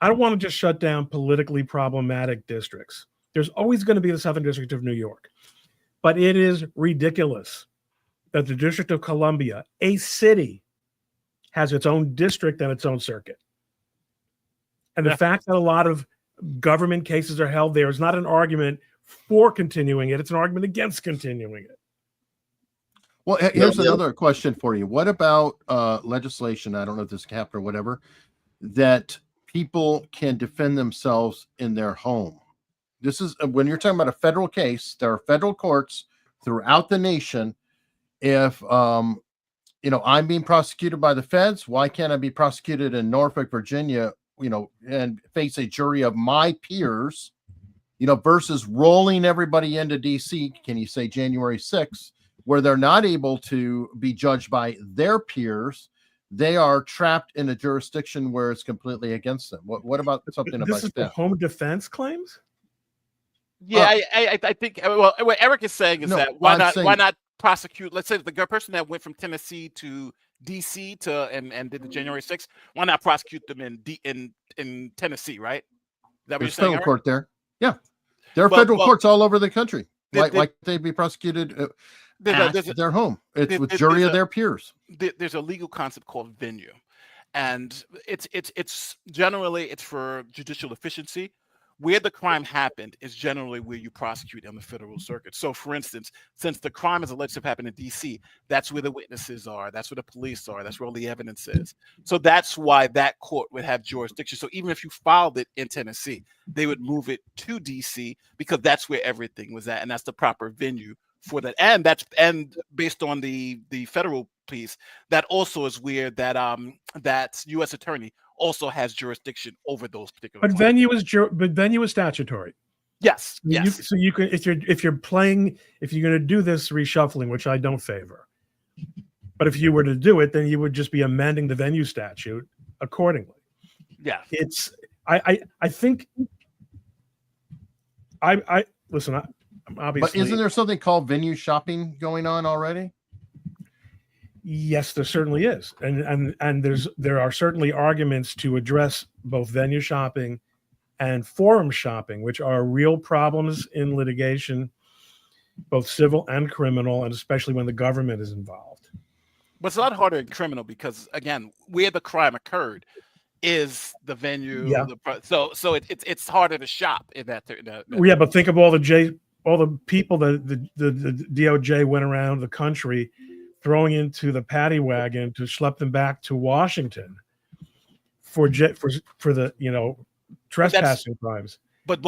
I don't want to just shut down politically problematic districts. There's always going to be the Southern District of New York, but it is ridiculous that the District of Columbia, a city, has its own district and its own circuit. And the fact that a lot of government cases are held there is not an argument for continuing it. It's an argument against continuing it. Well, here's another question for you. What about legislation? I don't know if this can happen or whatever, that people can defend themselves in their home. This is when you're talking about a federal case, there are federal courts throughout the nation. If I'm being prosecuted by the feds, why can't I be prosecuted in Norfolk, Virginia, and face a jury of my peers, versus rolling everybody into DC? Can you say January 6th, where they're not able to be judged by their peers? They are trapped in a jurisdiction where it's completely against them. What about something This about is the that? home defense claims? Yeah, I think what Eric is saying is that why not prosecute? Let's say the person that went from Tennessee to DC and did the January 6th, why not prosecute them in Tennessee, right? Is that what There's you're saying, federal Eric? court there. Yeah, there are federal courts all over the country. Why they be prosecuted at their home? It's with jury of their peers. There's a legal concept called venue, and it's generally for judicial efficiency. Where the crime happened is generally where you prosecute on the federal circuit. So, for instance, since the crime is alleged to have happened in D.C., that's where the witnesses are, that's where the police are, that's where all the evidence is. So that's why that court would have jurisdiction. So even if you filed it in Tennessee, they would move it to D.C. because that's where everything was at, and that's the proper venue for that. And based on the federal piece, that also is where that U.S. attorney also has jurisdiction over those particular. But venue is statutory. Yes. So you can, if you're going to do this reshuffling, which I don't favor, but if you were to do it, then you would just be amending the venue statute accordingly. Yeah. I think listen. I'm obviously. But isn't there something called venue shopping going on already? Yes, there certainly is, and there are certainly arguments to address both venue shopping and forum shopping, which are real problems in litigation, both civil and criminal, and especially when the government is involved. But it's a lot harder in criminal because, again, where the crime occurred is the venue. Yeah. So it's harder to shop in that. Yeah, but think of all the people that the DOJ went around the country throwing into the paddy wagon to schlep them back to Washington for the trespassing crimes. But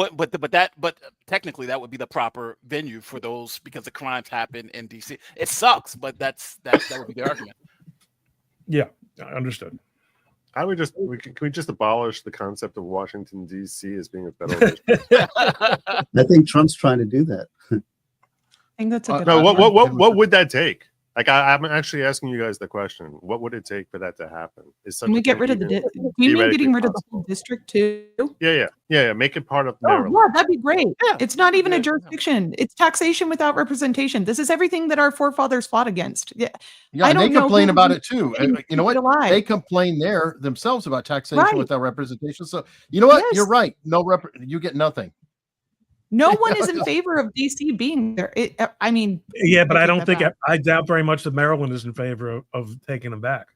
technically that would be the proper venue for those because the crimes happen in DC. It sucks, but that would be the argument. Yeah, understood. I would can we just abolish the concept of Washington D.C. as being a federal district? I think Trump's trying to do that. I think that's a good No, what would that take? Like I'm actually asking you guys the question: what would it take for that to happen? Can we get rid of the? Do you mean getting rid of the whole district too? Yeah. Make it part of Oh, Maryland. yeah, that'd be great. Yeah. It's not even a jurisdiction. It's taxation without representation. This is everything that our forefathers fought against. Yeah, I and they don't know complain who about would it too. keep You know what? it alive. They complain there themselves about taxation Right. without representation. So you know what? Yes. You're right. You get nothing. No one is in favor of DC being there. I mean, Yeah, but I don't that think back. I doubt very much that Maryland is in favor of taking them back.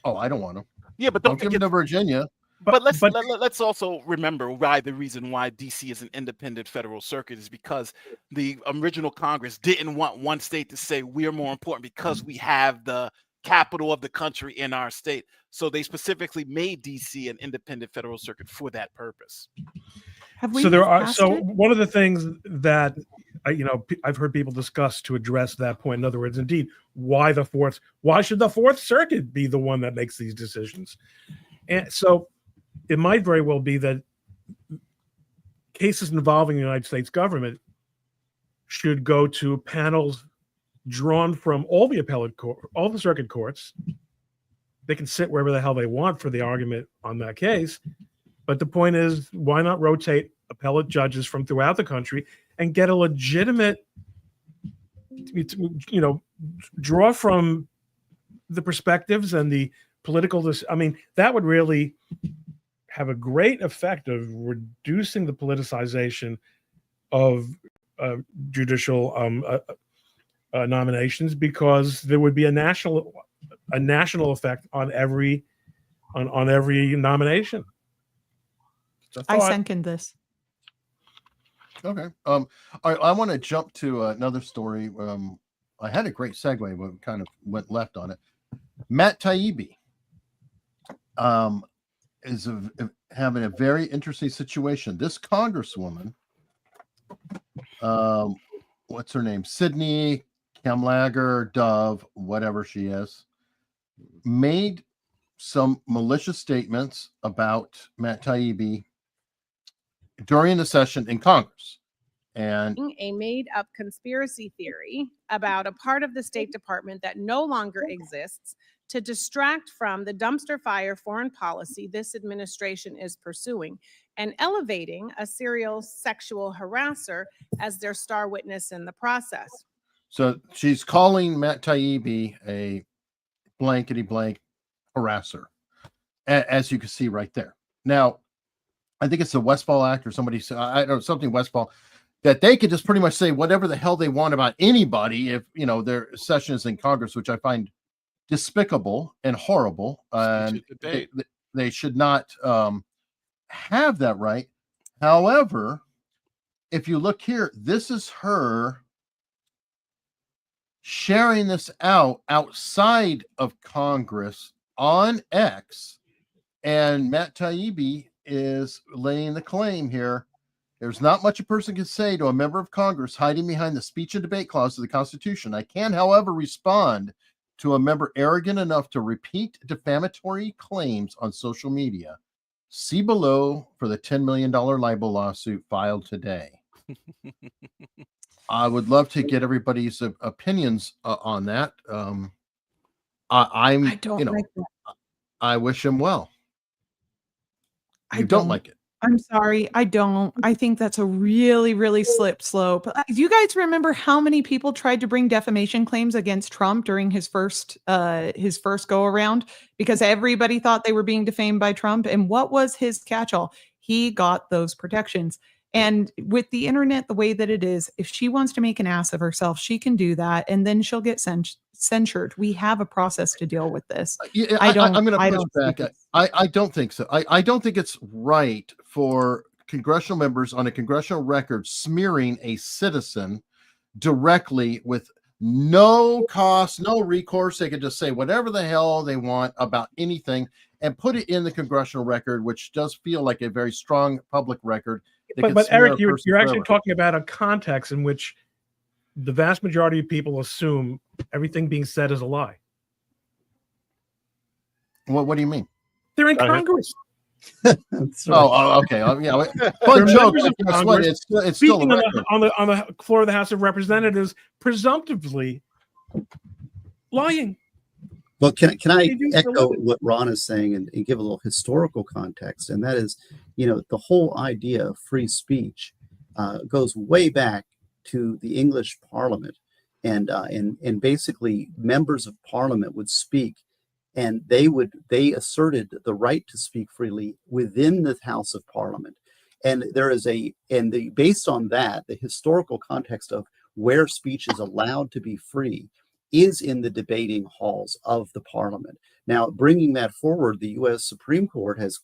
Oh, I don't want them. Yeah, but Don't don't give forget. them to Virginia. But let's also remember why the reason why DC is an independent federal circuit is because the original Congress didn't want one state to say we're more important because we have the capital of the country in our state. So they specifically made DC an independent federal circuit for that purpose. Have we So there moved are. past So it? one of the things that I've heard people discuss to address that point. In other words, indeed, why should the Fourth Circuit be the one that makes these decisions? And so it might very well be that cases involving the United States government should go to panels drawn from all the all the circuit courts. They can sit wherever the hell they want for the argument on that case. But the point is, why not rotate appellate judges from throughout the country and get a legitimate, draw from the perspectives and the political. I mean, that would really have a great effect of reducing the politicization of judicial nominations, because there would be a national effect on every nomination. I second this. Okay. I want to jump to another story. I had a great segue, but kind of went left on it. Matt Taibbi is having a very interesting situation. This congresswoman, what's her name? Sydney Kamlager Dove, whatever she is, made some malicious statements about Matt Taibbi during the session in Congress. And a made-up conspiracy theory about a part of the State Department that no longer exists to distract from the dumpster fire foreign policy this administration is pursuing, and elevating a serial sexual harasser as their star witness in the process. so she's calling Matt Taibbi a blankety blank harasser, as you can see right there. Now, I think it's the Westfall Act or somebody said, I don't know, something Westfall, that they could just pretty much say whatever the hell they want about anybody if, their session is in Congress, which I find despicable and horrible. They should not have that right. However, if you look here, this is her sharing this outside of Congress on X, and Matt Taibbi is laying the claim here. There's not much a person can say to a member of Congress hiding behind the speech and debate clause of the Constitution. I can, however, respond to a member arrogant enough to repeat defamatory claims on social media. See below for the $10 million libel lawsuit filed today. I would love to get everybody's opinions on that. I don't like that. I wish him well. I don't like it. I'm sorry. I don't. I think that's a really, really slip slope. Do you guys remember how many people tried to bring defamation claims against Trump during his first go around, because everybody thought they were being defamed by Trump? And what was his catch-all? He got those protections. And with the internet the way that it is, if she wants to make an ass of herself, she can do that, and then she'll get censured. We have a process to deal with this. I'm going to push back. I don't think so. I don't think it's right for congressional members on a congressional record smearing a citizen directly with no cost, no recourse. They can just say whatever the hell they want about anything and put it in the congressional record, which does feel like a very strong public record. But Eric, you're actually talking about a context in which the vast majority of people assume everything being said is a lie. What do you mean? They're in Congress. Oh, okay. Yeah, fun joke. It's still speaking on the floor of the House of Representatives, presumptively lying. Well, can I They do for a echo living. what Ron is saying and give a little historical context? And that is, the whole idea of free speech goes way back to the English Parliament, and basically members of Parliament would speak, and they asserted the right to speak freely within the House of Parliament. And there is based on that, the historical context of where speech is allowed to be free is in the debating halls of the Parliament. Now, bringing that forward, the U.S. Supreme Court has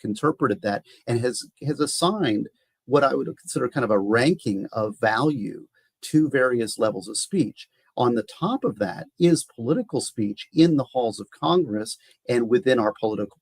interpreted that and has assigned what I would consider kind of a ranking of value to various levels of speech. On the top of that is political speech in the halls of Congress and within our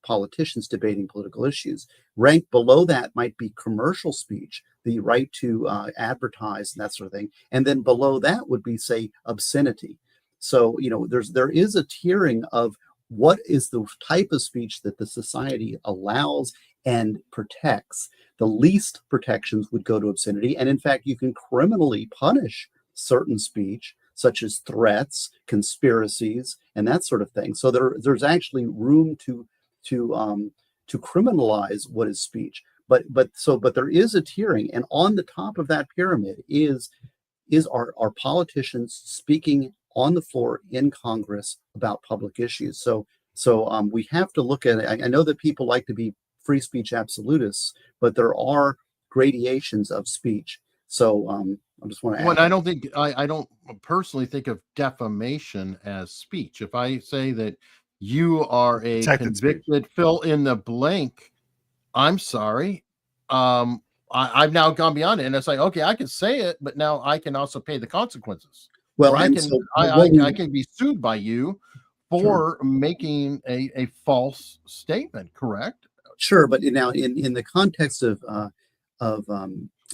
politicians debating political issues. Ranked below that might be commercial speech, the right to advertise and that sort of thing. And then below that would be, say, obscenity. So, there is a tiering of what is the type of speech that the society allows and protects. The least protections would go to obscenity. And in fact, you can criminally punish certain speech, such as threats, conspiracies, and that sort of thing. So there's actually room to criminalize what is speech. But there is a tiering, and on the top of that pyramid is our politicians speaking on the floor in Congress about public issues. So we have to look at it. I know that people like to be free speech absolutists, but there are gradations of speech. So I just want to add. I don't personally think of defamation as speech. If I say that you are a convicted fill in the blank, I'm sorry. I've now gone beyond it, and it's like, okay, I can say it, but now I can also pay the consequences. Well, I can be sued by you for making a false statement, correct? Sure, but now in the context of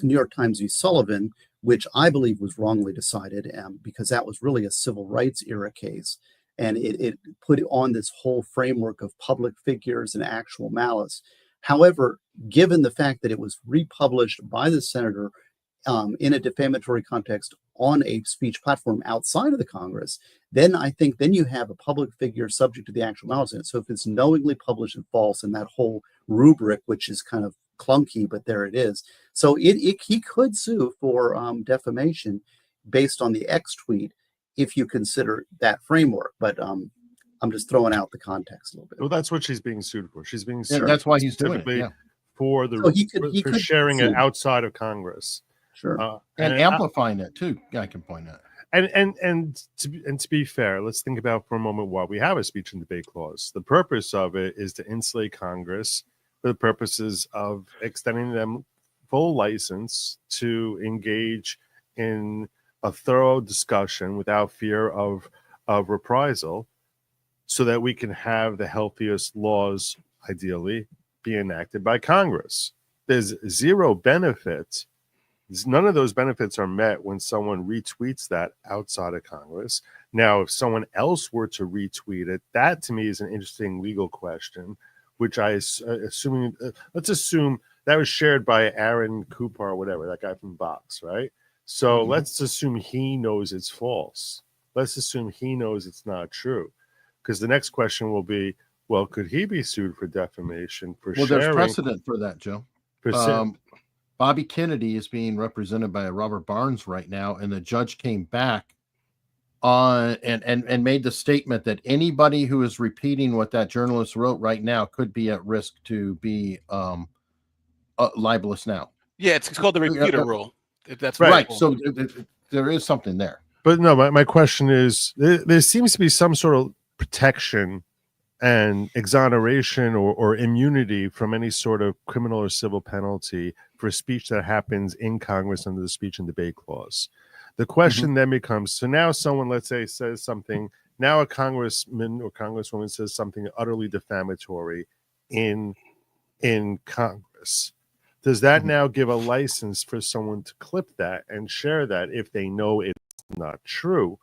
New York Times v. Sullivan, which I believe was wrongly decided, because that was really a civil rights era case, and it put on this whole framework of public figures and actual malice. However, given the fact that it was republished by the senator in a defamatory context on a speech platform outside of the Congress, then I think you have a public figure subject to the actual malice. So if it's knowingly published and false, and that whole rubric, which is kind of clunky, but there it is. So he could sue for defamation based on the X tweet if you consider that framework. But I'm just throwing out the context a little bit. Well, that's what she's being sued for. She's being sued. That's why he's doing it. Yeah. For for sharing it outside of Congress. Sure. And amplifying it too. I can point out. And to be fair, let's think about for a moment why we have a speech and debate clause. The purpose of it is to insulate Congress for the purposes of extending them full license to engage in a thorough discussion without fear of reprisal, so that we can have the healthiest laws, ideally, be enacted by Congress. There's zero benefit. None of those benefits are met when someone retweets that outside of Congress. Now, if someone else were to retweet it, that to me is an interesting legal question, which let's assume that was shared by Aaron Cooper or whatever, that guy from Vox, right? So let's assume he knows it's false. Let's assume he knows it's not true. Because the next question will be, well, could he be sued for defamation for sharing? Well, there's precedent for that, Joe. Bobby Kennedy is being represented by Robert Barnes right now, and the judge came back on and made the statement that anybody who is repeating what that journalist wrote right now could be at risk to be libelous now. Yeah, it's called the repeater rule. That's right. So there is something there. But no, my question is, there seems to be some sort of protection and exoneration or immunity from any sort of criminal or civil penalty for speech that happens in Congress under the speech and debate clause. The question then becomes, so now someone, let's say, says something, now a congressman or congresswoman says something utterly defamatory in Congress. Does that now give a license for someone to clip that and share that if they know it's not true?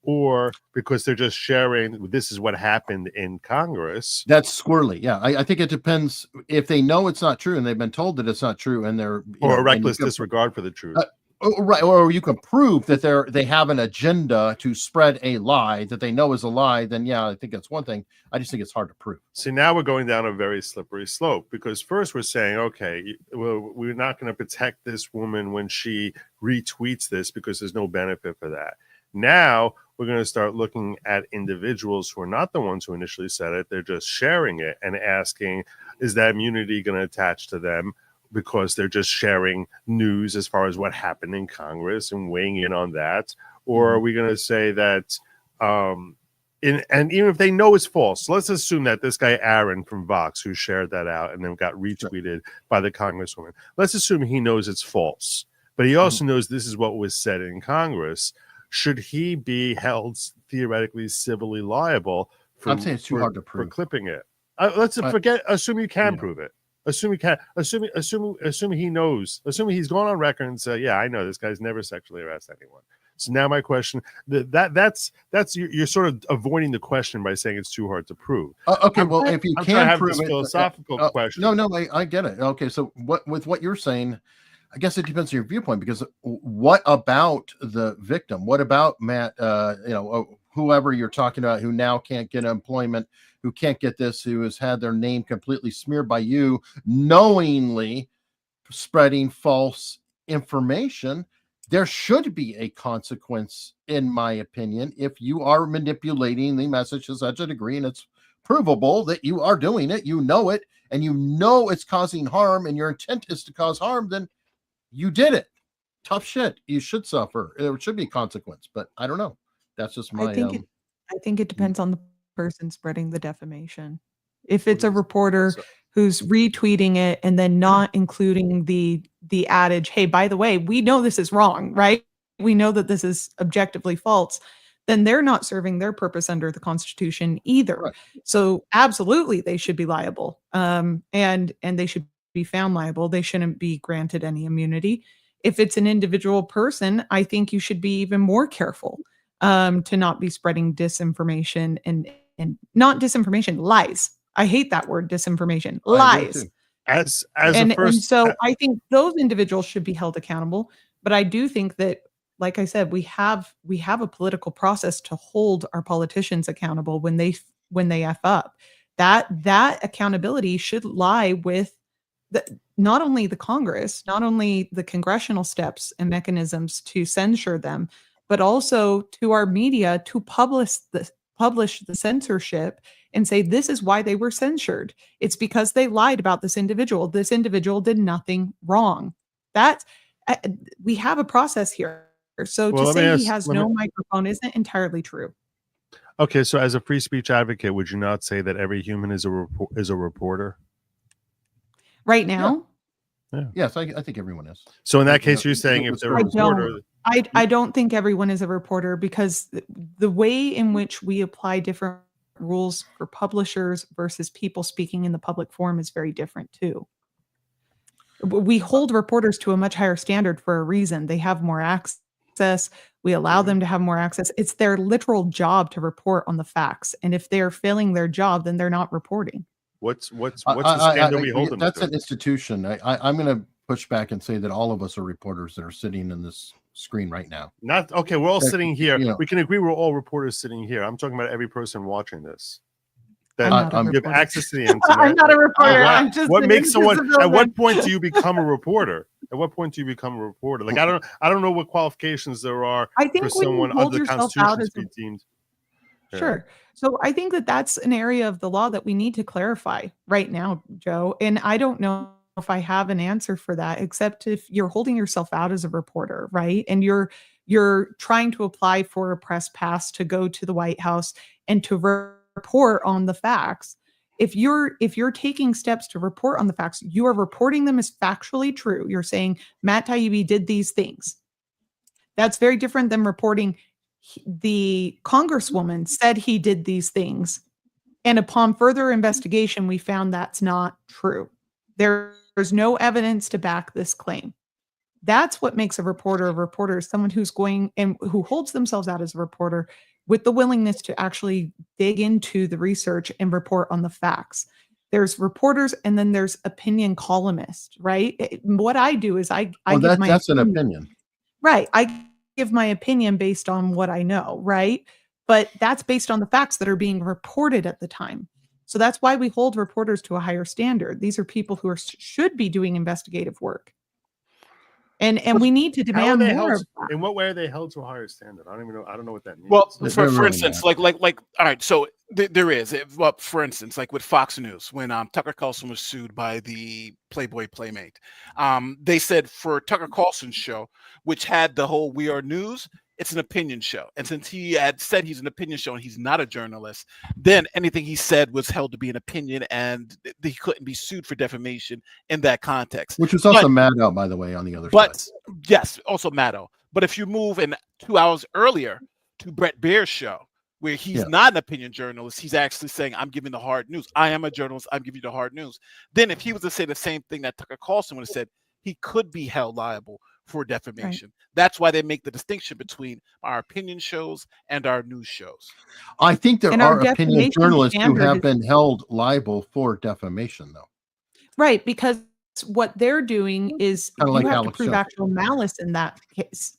Or because they're just sharing, this is what happened in Congress. That's squirrely. Yeah, I think it depends if they know it's not true and they've been told that it's not true, and they're or a reckless disregard for the truth. Right, or you can prove that they have an agenda to spread a lie that they know is a lie. Then yeah, I think that's one thing. I just think it's hard to prove. See, now we're going down a very slippery slope, because first we're saying, okay, well, we're not going to protect this woman when she retweets this because there's no benefit for that. Now we're going to start looking at individuals who are not the ones who initially said it. They're just sharing it and asking, is that immunity going to attach to them because they're just sharing news as far as what happened in Congress and weighing in on that? Or are we going to say that, and even if they know it's false, let's assume that this guy Aaron from Vox, who shared that out and then got retweeted by the Congresswoman, let's assume he knows it's false, but he also knows this is what was said in Congress. Should he be held theoretically civilly liable for, I'm saying it's too hard to for prove. clipping it? Let's assume you can prove it. Assume he knows, assuming he's gone on record and said, yeah, I know this guy's never sexually harassed anyone. So now my question, that's you're sort of avoiding the question by saying it's too hard to prove. Okay, well, if you can prove this it, philosophical question. No, I get it. Okay, so what you're saying, I guess it depends on your viewpoint, because what about the victim? What about Matt? Whoever you're talking about who now can't get employment, who can't get this, who has had their name completely smeared by you, knowingly spreading false information. There should be a consequence, in my opinion, if you are manipulating the message to such a degree, and it's provable that you are doing it, you know it, and you know it's causing harm, and your intent is to cause harm, then you did it. Tough shit. You should suffer. There should be consequence, but I don't know. That's just my. I think it depends on the person spreading the defamation. If it's a reporter who's retweeting it and then not including the adage, hey, by the way, we know this is wrong, right? We know that this is objectively false, then they're not serving their purpose under the Constitution either. Right. So absolutely they should be liable. And they should be found liable. They shouldn't be granted any immunity. If it's an individual person, I think you should be even more careful to not be spreading disinformation and not disinformation, lies. I hate that word, disinformation, lies. And so I think those individuals should be held accountable. But I do think that, like I said, we have a political process to hold our politicians accountable when they F up. That accountability should lie with not only the Congress, not only the congressional steps and mechanisms to censure them, but also to our media to publish the censorship and say, this is why they were censured. It's because they lied about this individual. This individual did nothing wrong. We have a process here. So to say he has no microphone isn't entirely true. Okay, so as a free speech advocate, would you not say that every human is a reporter? Right now? Yeah. Yes, I think everyone is. So in that case, you're saying if they're a reporter... I don't think everyone is a reporter, because the way in which we apply different rules for publishers versus people speaking in the public forum is very different too. We hold reporters to a much higher standard for a reason. They have more access. We allow them to have more access. It's their literal job to report on the facts. And if they're failing their job, then they're not reporting. What's the standard we hold them That's to? an institution. I'm going to push back and say that all of us are reporters that are sitting in this screen right now. Not okay. We're all sitting here. We can agree we're all reporters sitting here. I'm talking about every person watching this. That you have access to the internet. I'm not a reporter. I'm just what makes someone? At what point do you become a reporter? At what point do you become a reporter? Like I don't know what qualifications there are for someone under the Constitution to be deemed. Sure. So I think that that's an area of the law that we need to clarify right now, Joe. And I don't know if I have an answer for that, except if you're holding yourself out as a reporter, right? And you're trying to apply for a press pass to go to the White House and to report on the facts. If you're taking steps to report on the facts, you are reporting them as factually true. You're saying Matt Taibbi did these things. That's very different than reporting the Congresswoman said he did these things, and upon further investigation, we found that's not true. There's no evidence to back this claim. That's what makes a reporter, someone who's going and who holds themselves out as a reporter with the willingness to actually dig into the research and report on the facts. There's reporters, and then there's opinion columnists, right? What I do is I give my that's an opinion. Right. I give my opinion based on what I know, right? But that's based on the facts that are being reported at the time. So that's why we hold reporters to a higher standard. These are people who should be doing investigative work. And we need to How are demand they more held? of that. In what way are they held to a higher standard? I don't even know. I don't know what that means. Well, They're for really instance, not. like, all right, so there is, well, for instance, like with Fox News, when Tucker Carlson was sued by the Playboy Playmate, they said for Tucker Carlson's show, which had the whole "We Are News," it's an opinion show, and since he had said he's an opinion show and he's not a journalist, then anything he said was held to be an opinion, and he couldn't be sued for defamation in that context. Which was also Maddow, by the way, on the other But side. yes, also Maddow. But if you move in 2 hours earlier to Brett Baer's show, where he's not an opinion journalist, he's actually saying, I'm giving the hard news. I am a journalist. I'm giving you the hard news. Then if he was to say the same thing that Tucker Carlson would have said, he could be held liable for defamation. Right. That's why they make the distinction between our opinion shows and our news shows. I think there are opinion journalists who have been held liable for defamation, though. Right, because what they're doing is Kinda you like have Alex to prove Jones. actual malice in that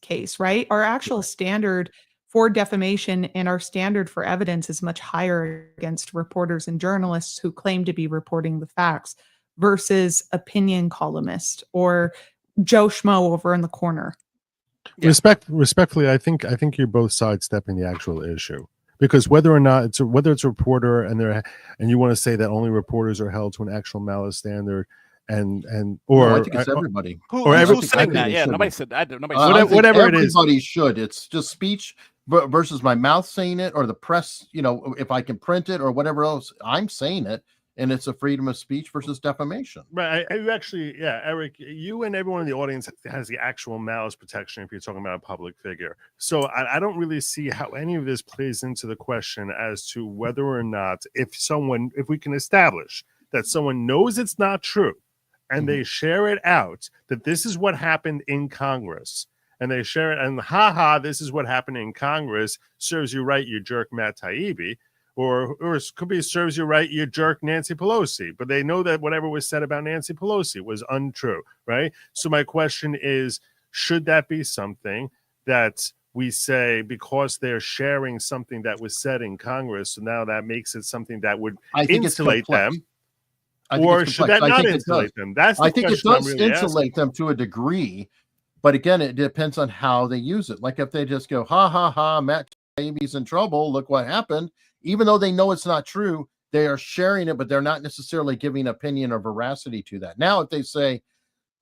case, right? Our actual standard for defamation and our standard for evidence is much higher against reporters and journalists who claim to be reporting the facts versus opinion columnist or Joe Schmo over in the corner. Respectfully, I think you're both sidestepping the actual issue, because whether it's a reporter and you want to say that only reporters are held to an actual malice standard, or I think it's everybody. Who's saying that? Yeah, nobody said that. Whatever it is, everybody should. It's just speech versus my mouth saying it, or the press. You know, if I can print it or whatever else, I'm saying it, and it's a freedom of speech versus defamation. Right. Eric, you and everyone in the audience has the actual malice protection if you're talking about a public figure. So I don't really see how any of this plays into the question as to whether or not if we can establish that someone knows it's not true and they share it out, that this is what happened in Congress, and they share it, and this is what happened in Congress, serves you right, you jerk Matt Taibbi. Or it could be serves you right, you jerk Nancy Pelosi. But they know that whatever was said about Nancy Pelosi was untrue, right? So my question is, should that be something that we say because they're sharing something that was said in Congress, so now that makes it something that would insulate them? Or should that not insulate them? That's the I think it question I'm does really insulate them to a degree. But again, it depends on how they use it. Like if they just go, Matt Taibbi's in trouble, look what happened. Even though they know it's not true, they are sharing it, but they're not necessarily giving opinion or veracity to that. Now, if they say,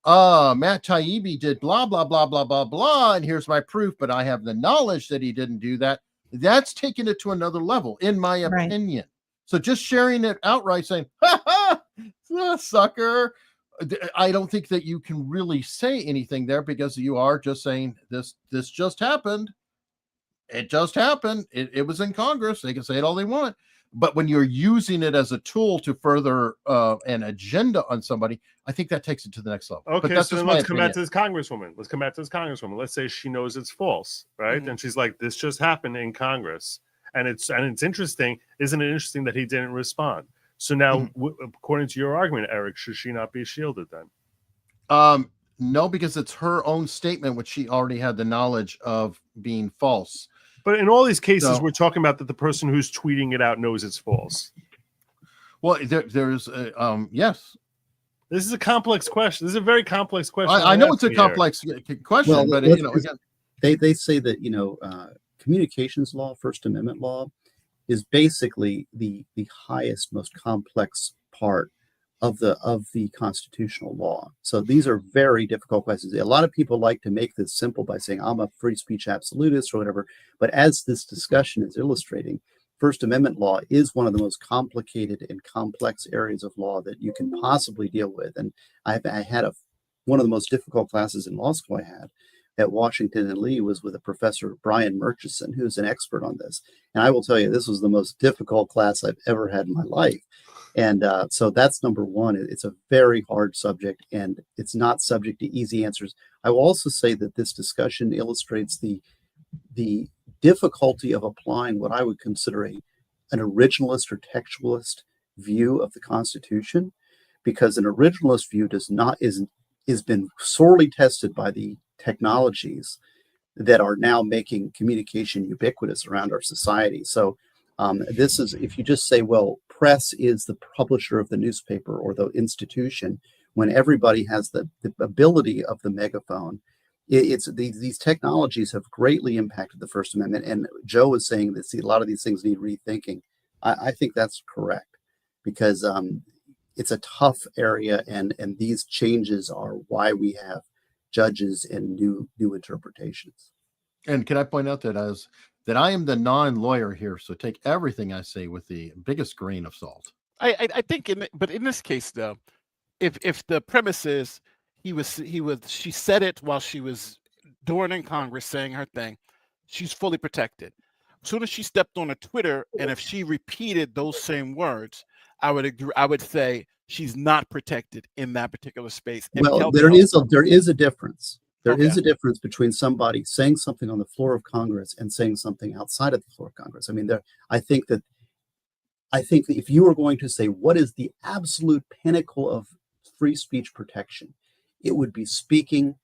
Matt Taibbi did blah, blah, blah, blah, blah, blah, and here's my proof, but I have the knowledge that he didn't do that, that's taking it to another level, in my opinion. So just sharing it outright, saying, sucker, I don't think that you can really say anything there, because you are just saying this just happened. It just happened. It was in Congress. They can say it all they want. But when you're using it as a tool to further an agenda on somebody, I think that takes it to the next level. Okay, but that's so then let's come back to this Congresswoman. Let's say she knows it's false, right? And she's like, this just happened in Congress. And it's interesting. Isn't it interesting that he didn't respond? So now, according to your argument, Eric, should she not be shielded then? No, because it's her own statement, which she already had the knowledge of being false. But in all these cases, we're talking about that the person who's tweeting it out knows it's false. Well, there's yes. This is a complex question. This is a very complex question. I know it's a complex question, but again, they say that communications law, First Amendment law, is basically the highest, most complex part of the constitutional law. So these are very difficult questions. A lot of people like to make this simple by saying I'm a free speech absolutist or whatever. But as this discussion is illustrating, First Amendment law is one of the most complicated and complex areas of law that you can possibly deal with. And I had one of the most difficult classes in law school I had at Washington and Lee was with a professor, Brian Murchison, who's an expert on this. And I will tell you, this was the most difficult class I've ever had in my life. And so that's number one. It's a very hard subject, and it's not subject to easy answers. I will also say that this discussion illustrates the difficulty of applying what I would consider an originalist or textualist view of the Constitution, because an originalist view has been sorely tested by the technologies that are now making communication ubiquitous around our society. So this is, if you just say, well, press is the publisher of the newspaper or the institution, when everybody has the ability of the megaphone, it's these technologies have greatly impacted the First Amendment. And Joe was saying that, see, a lot of these things need rethinking. I think that's correct, because it's a tough area, and these changes are why we have judges and new interpretations. And can I point out that I am the non-lawyer here, so take everything I say with the biggest grain of salt. I think but in this case though, if the premise is she said it while she was doing in Congress saying her thing, she's fully protected. As soon as she stepped on a Twitter, and if she repeated those same words, I would agree. I would say she's not protected in that particular space. And well, there is a difference. There is a difference between somebody saying something on the floor of Congress and saying something outside of the floor of Congress. I mean, I think that if you were going to say what is the absolute pinnacle of free speech protection, it would be speaking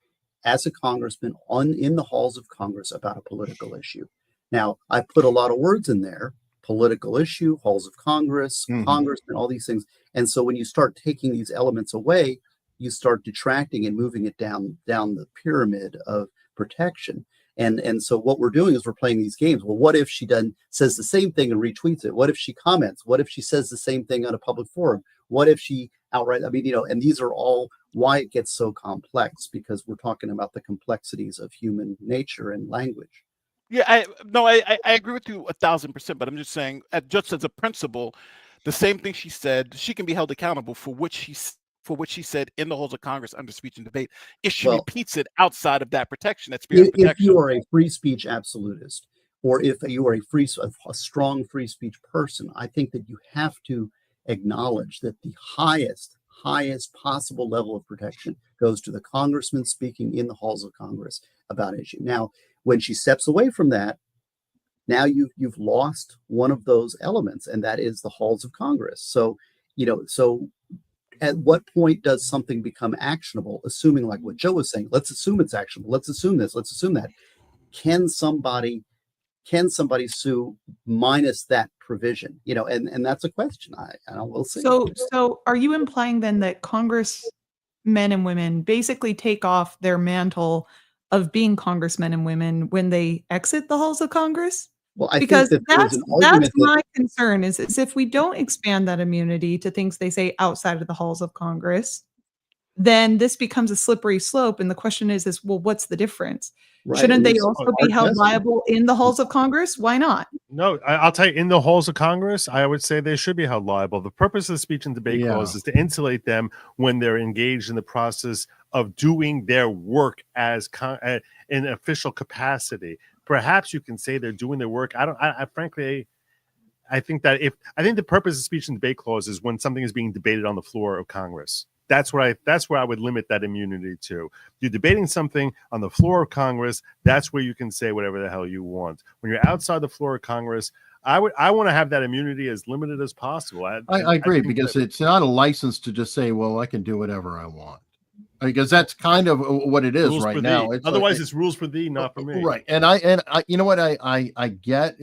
as a congressman in the halls of Congress about a political issue. Now, I put a lot of words in there: political issue, halls of Congress, congressman, all these things. And so when you start taking these elements away, you start detracting and moving it down the pyramid of protection. And so what we're doing is we're playing these games. Well, what if she says the same thing and retweets it? What if she comments? What if she says the same thing on a public forum? What if she outright, I mean, and these are all why it gets so complex, because we're talking about the complexities of human nature and language. Yeah, I agree with you 1,000%, but I'm just saying, just as a principle, the same thing she said, she can be held accountable for what she said in the halls of Congress under speech and debate. If she repeats it outside of that protection, that's spirit protection. If you are a free speech absolutist, or if you are a strong free speech person, I think that you have to acknowledge that the highest possible level of protection goes to the congressman speaking in the halls of Congress about an issue. Now, when she steps away from that, now you've lost one of those elements, and that is the halls of Congress. So, at what point does something become actionable? Assuming, like what Joe was saying, let's assume it's actionable. Let's assume this. Let's assume that. Can somebody sue minus that provision? And that's a question. I will say. So are you implying then that congressmen and women basically take off their mantle of being congressmen and women when they exit the halls of Congress? Well, I because think that's my concern is if we don't expand that immunity to things they say outside of the halls of Congress, then this becomes a slippery slope. And the question is well, what's the difference? Right. Shouldn't they also be held liable in the halls of Congress? Why not? No, I'll tell you, in the halls of Congress, I would say they should be held liable. The purpose of the speech and debate clause is to insulate them when they're engaged in the process of doing their work as in official capacity. Perhaps you can say they're doing their work. Frankly, I think the purpose of speech and debate clause is when something is being debated on the floor of Congress. That's where I would limit that immunity to. You're debating something on the floor of Congress. That's where you can say whatever the hell you want. When you're outside the floor of Congress, I want to have that immunity as limited as possible. I agree, because it's not a license to just say, well, I can do whatever I want. Because that's kind of what it is rules right now. Otherwise, it's rules for thee, not for me. Right. And I you know what, I get,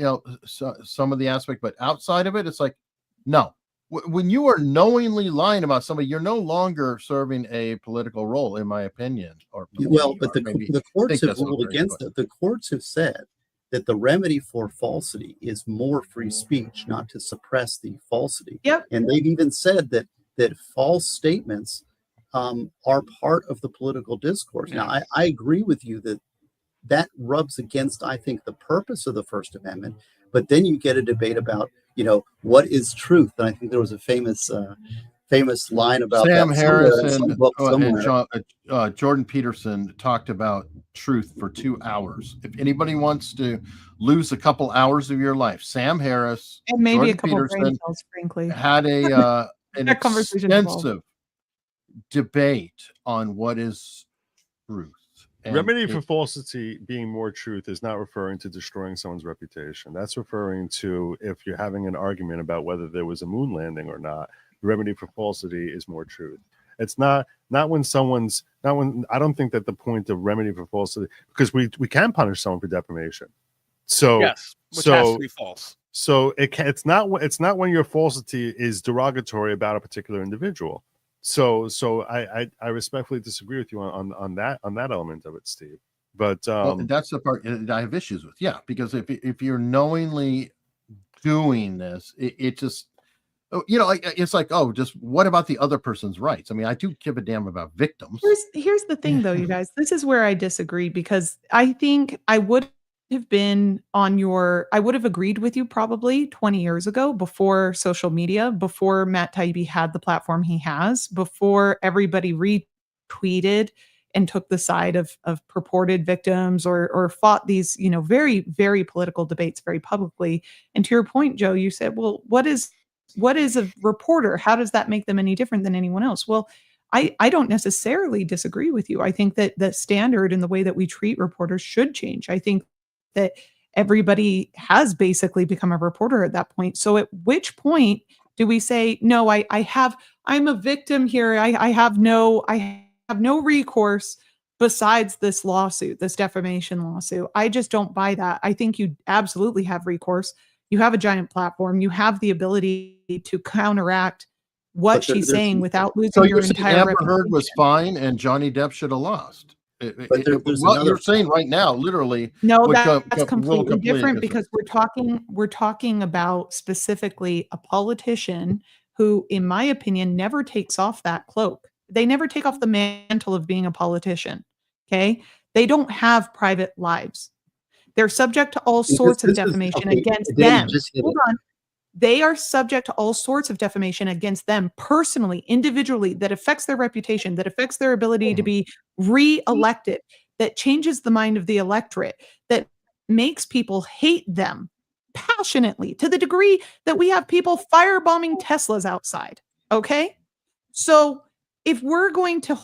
some of the aspect, but outside of it, it's like, no. When you are knowingly lying about somebody, you're no longer serving a political role, in my opinion. But the courts have ruled against it. The courts have said that the remedy for falsity is more free speech, not to suppress the falsity. Yep. And they've even said that false statements are part of the political discourse. Now, I agree with you that rubs against, I think, the purpose of the First Amendment. But then you get a debate about, what is truth? And I think there was a famous line about Sam that Harris and Jordan Peterson talked about truth for 2 hours. If anybody wants to lose a couple hours of your life, Sam Harris and maybe Jordan a couple Peterson brain cells, frankly, had an extensive debate on what is truth. And remedy for falsity being more truth is not referring to destroying someone's reputation. That's referring to if you're having an argument about whether there was a moon landing or not. The remedy for falsity is more truth. It's not when someone's not when I don't think that the point of remedy for falsity, because we can punish someone for defamation. So yes, which has to be false. So it's not when your falsity is derogatory about a particular individual. So I respectfully disagree with you on that element of it, Steve. But well, that's the part that I have issues with. Yeah, because if you're knowingly doing this, it just, you know, it's like, oh, just what about the other person's rights? I mean, I do give a damn about victims. Here's the thing, though, you guys. This is where I disagree, because I think I would have agreed with you probably 20 years ago, before social media, before Matt Taibbi had the platform he has, before everybody retweeted and took the side of purported victims or fought these, you know, very, very political debates very publicly. And to your point, Joe, you said, well, what is a reporter? How does that make them any different than anyone else? Well, I don't necessarily disagree with you. I think that the standard and the way that we treat reporters should change. I think that everybody has basically become a reporter at that point. So at which point do we say, no, I'm a victim here. I have no recourse besides this lawsuit, this defamation lawsuit. I just don't buy that. I think you absolutely have recourse. You have a giant platform. You have the ability to counteract what she's saying without losing your entire Amber reputation. Heard was fine and Johnny Depp should have lost. But What you're saying right now, literally, No, would that's completely different, because we're talking about specifically a politician who, in my opinion, never takes off that cloak. They never take off the mantle of being a politician. Okay. They don't have private lives. They're subject to all sorts of defamation against them. Hold on. They are subject to all sorts of defamation against them personally, individually, that affects their reputation, that affects their ability to be re-elected, that changes the mind of the electorate, that makes people hate them passionately, to the degree that we have people firebombing Teslas outside. Okay? So if we're going to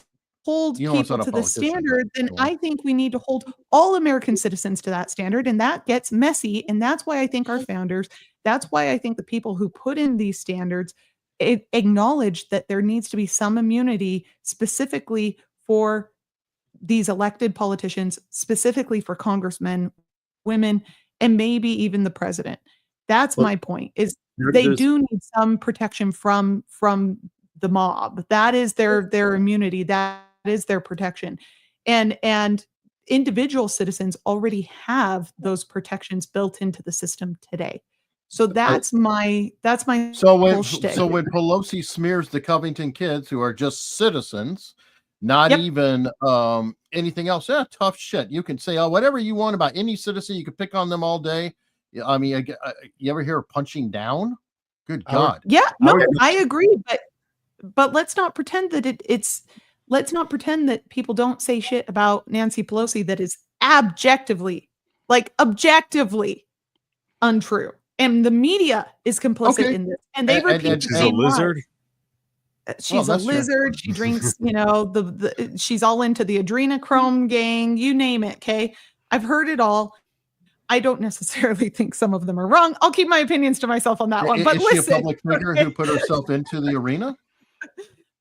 hold people to the standard, then I think we need to hold all American citizens to that standard. And that gets messy. And that's why I think our founders, that's why I think the people who put in these standards acknowledge that there needs to be some immunity specifically for these elected politicians, specifically for congressmen, women, and maybe even the president. That's my point, is they do need some protection from the mob. That is their immunity. That is their protection. And individual citizens already have those protections built into the system today. So that's my so when Pelosi smears the Covington kids, who are just citizens, not even anything else, tough shit. You can say whatever you want about any citizen. You can pick on them all day. I mean, you ever hear of punching down? Good God. I agree, but let's not pretend that let's not pretend that people don't say shit about Nancy Pelosi that is objectively untrue. And the media is complicit in this. And they repeat she's a lizard. She's a lizard. True. She drinks, she's all into the adrenochrome gang, you name it. Okay. I've heard it all. I don't necessarily think some of them are wrong. I'll keep my opinions to myself on that one. But is she a public figure who put herself into the arena?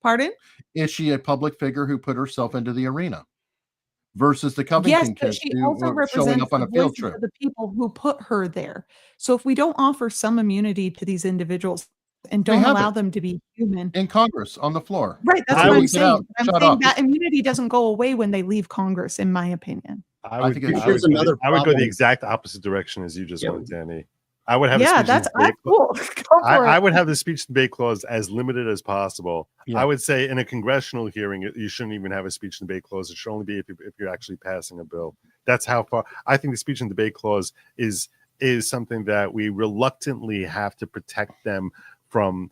Pardon? Is she a public figure who put herself into the arena versus the Covington kids she who also were showing up on a field trip? The people who put her there. So if we don't offer some immunity to these individuals and don't allow them to be human in Congress on the floor, right? That's what I'm saying. I'm saying that immunity doesn't go away when they leave Congress, in my opinion. I would go the exact opposite direction as you just went, Danny. I would have I would have the speech and debate clause as limited as possible. I would say in a congressional hearing, you shouldn't even have a speech and debate clause. It should only be if you're actually passing a bill. That's how far I think the speech and debate clause is something that we reluctantly have to protect them from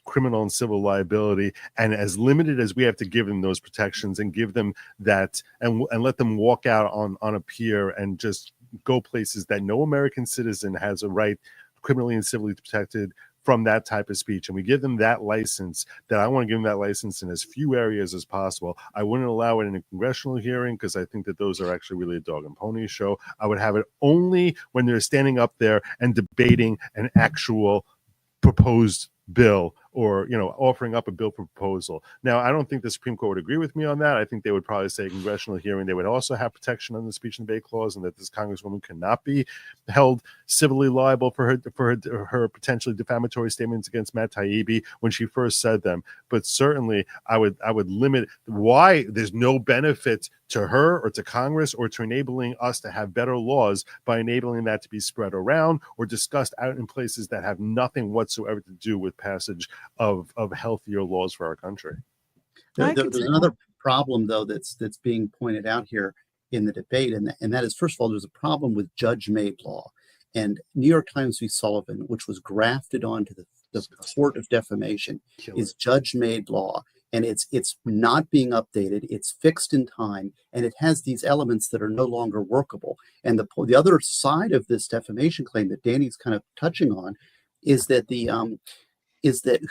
criminal and civil liability, and as limited as we have to give them those protections and give them that and let them walk out on a pier and just go places that no American citizen has a right, criminally and civilly protected from that type of speech. And we give them that license, that I want to give them that license in as few areas as possible. I wouldn't allow it in a congressional hearing because I think that those are actually really a dog and pony show. I would have it only when they're standing up there and debating an actual proposed bill or offering up a bill proposal. Now, I don't think the Supreme Court would agree with me on that. I think they would probably say congressional hearing, they would also have protection under the speech and debate clause, and that this Congresswoman cannot be held civilly liable for her potentially defamatory statements against Matt Taibbi when she first said them. But certainly I would limit why there's no benefit to her or to Congress or to enabling us to have better laws by enabling that to be spread around or discussed out in places that have nothing whatsoever to do with passage of healthier laws for our country. There's another problem, though, that's being pointed out here in the debate, and that is, first of all, there's a problem with judge-made law. And New York Times v. Sullivan, which was grafted onto the court of defamation, is judge-made law. And it's not being updated. It's fixed in time, and it has these elements that are no longer workable. And the other side of this defamation claim that Danny's kind of touching on is that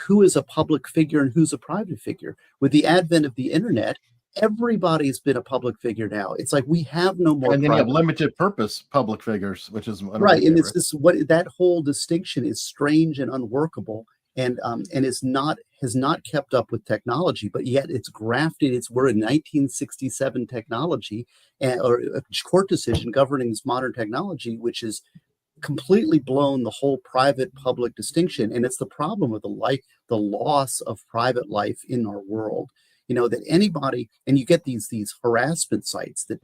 who is a public figure and who's a private figure. With the advent of the internet, everybody's been a public figure now. It's like we have no more. And then you have limited purpose public figures, which is right. And it's this that whole distinction is strange and unworkable. And has not kept up with technology, but yet it's grafted. We're in 1967 technology, or a court decision governing this modern technology, which has completely blown the whole private-public distinction. And it's the problem of the loss of private life in our world. That anybody, and you get these harassment sites that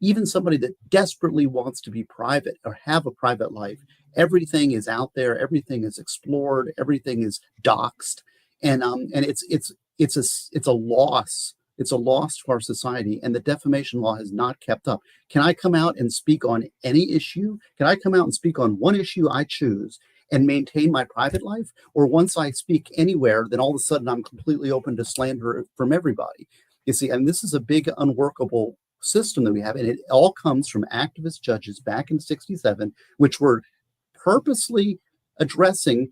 even somebody that desperately wants to be private or have a private life, everything is out there, everything is explored, everything is doxed, and it's a loss. It's a loss to our society, and the defamation law has not kept up. Can I come out and speak on any issue? Can I come out and speak on one issue I choose and maintain my private life? Or once I speak anywhere, then all of a sudden I'm completely open to slander from everybody? You see, and this is a big unworkable system that we have, and it all comes from activist judges back in '67, which were purposely addressing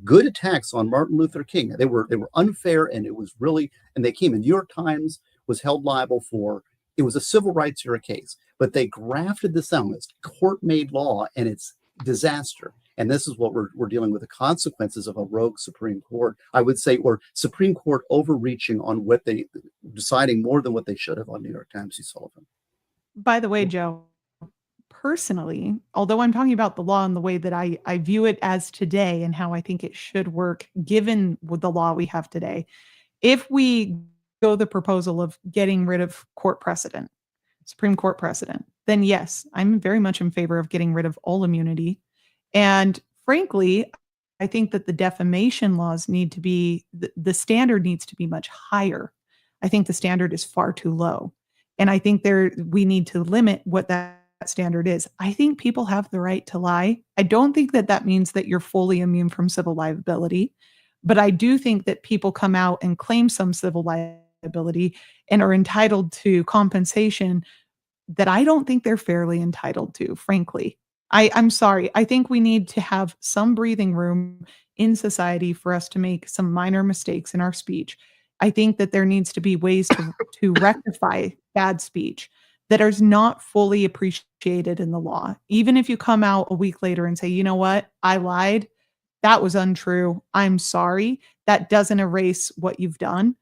good attacks on Martin Luther King. They were unfair, and it was really, and they came in. New York Times was held liable for, it was a civil rights era case, but they grafted this out. It's court-made law, and it's disaster. And this is what we're dealing with, the consequences of a rogue Supreme Court, I would say, or Supreme Court overreaching on deciding more than what they should have on New York Times v. Sullivan. By the way, Joe, personally, although I'm talking about the law and the way that I view it as today and how I think it should work, given the law we have today, if we go the proposal of getting rid of court precedent, Supreme Court precedent, then yes, I'm very much in favor of getting rid of all immunity. And frankly, I think that the defamation laws need to be, the standard needs to be much higher. I think the standard is far too low. And I think we need to limit what that standard is. I think people have the right to lie. I don't think that means that you're fully immune from civil liability, but I do think that people come out and claim some civil liability and are entitled to compensation that I don't think they're fairly entitled to, frankly. I'm sorry. I think we need to have some breathing room in society for us to make some minor mistakes in our speech. I think that there needs to be ways to rectify bad speech that is not fully appreciated in the law. Even if you come out a week later and say, you know what, I lied, that was untrue, I'm sorry, that doesn't erase what you've done.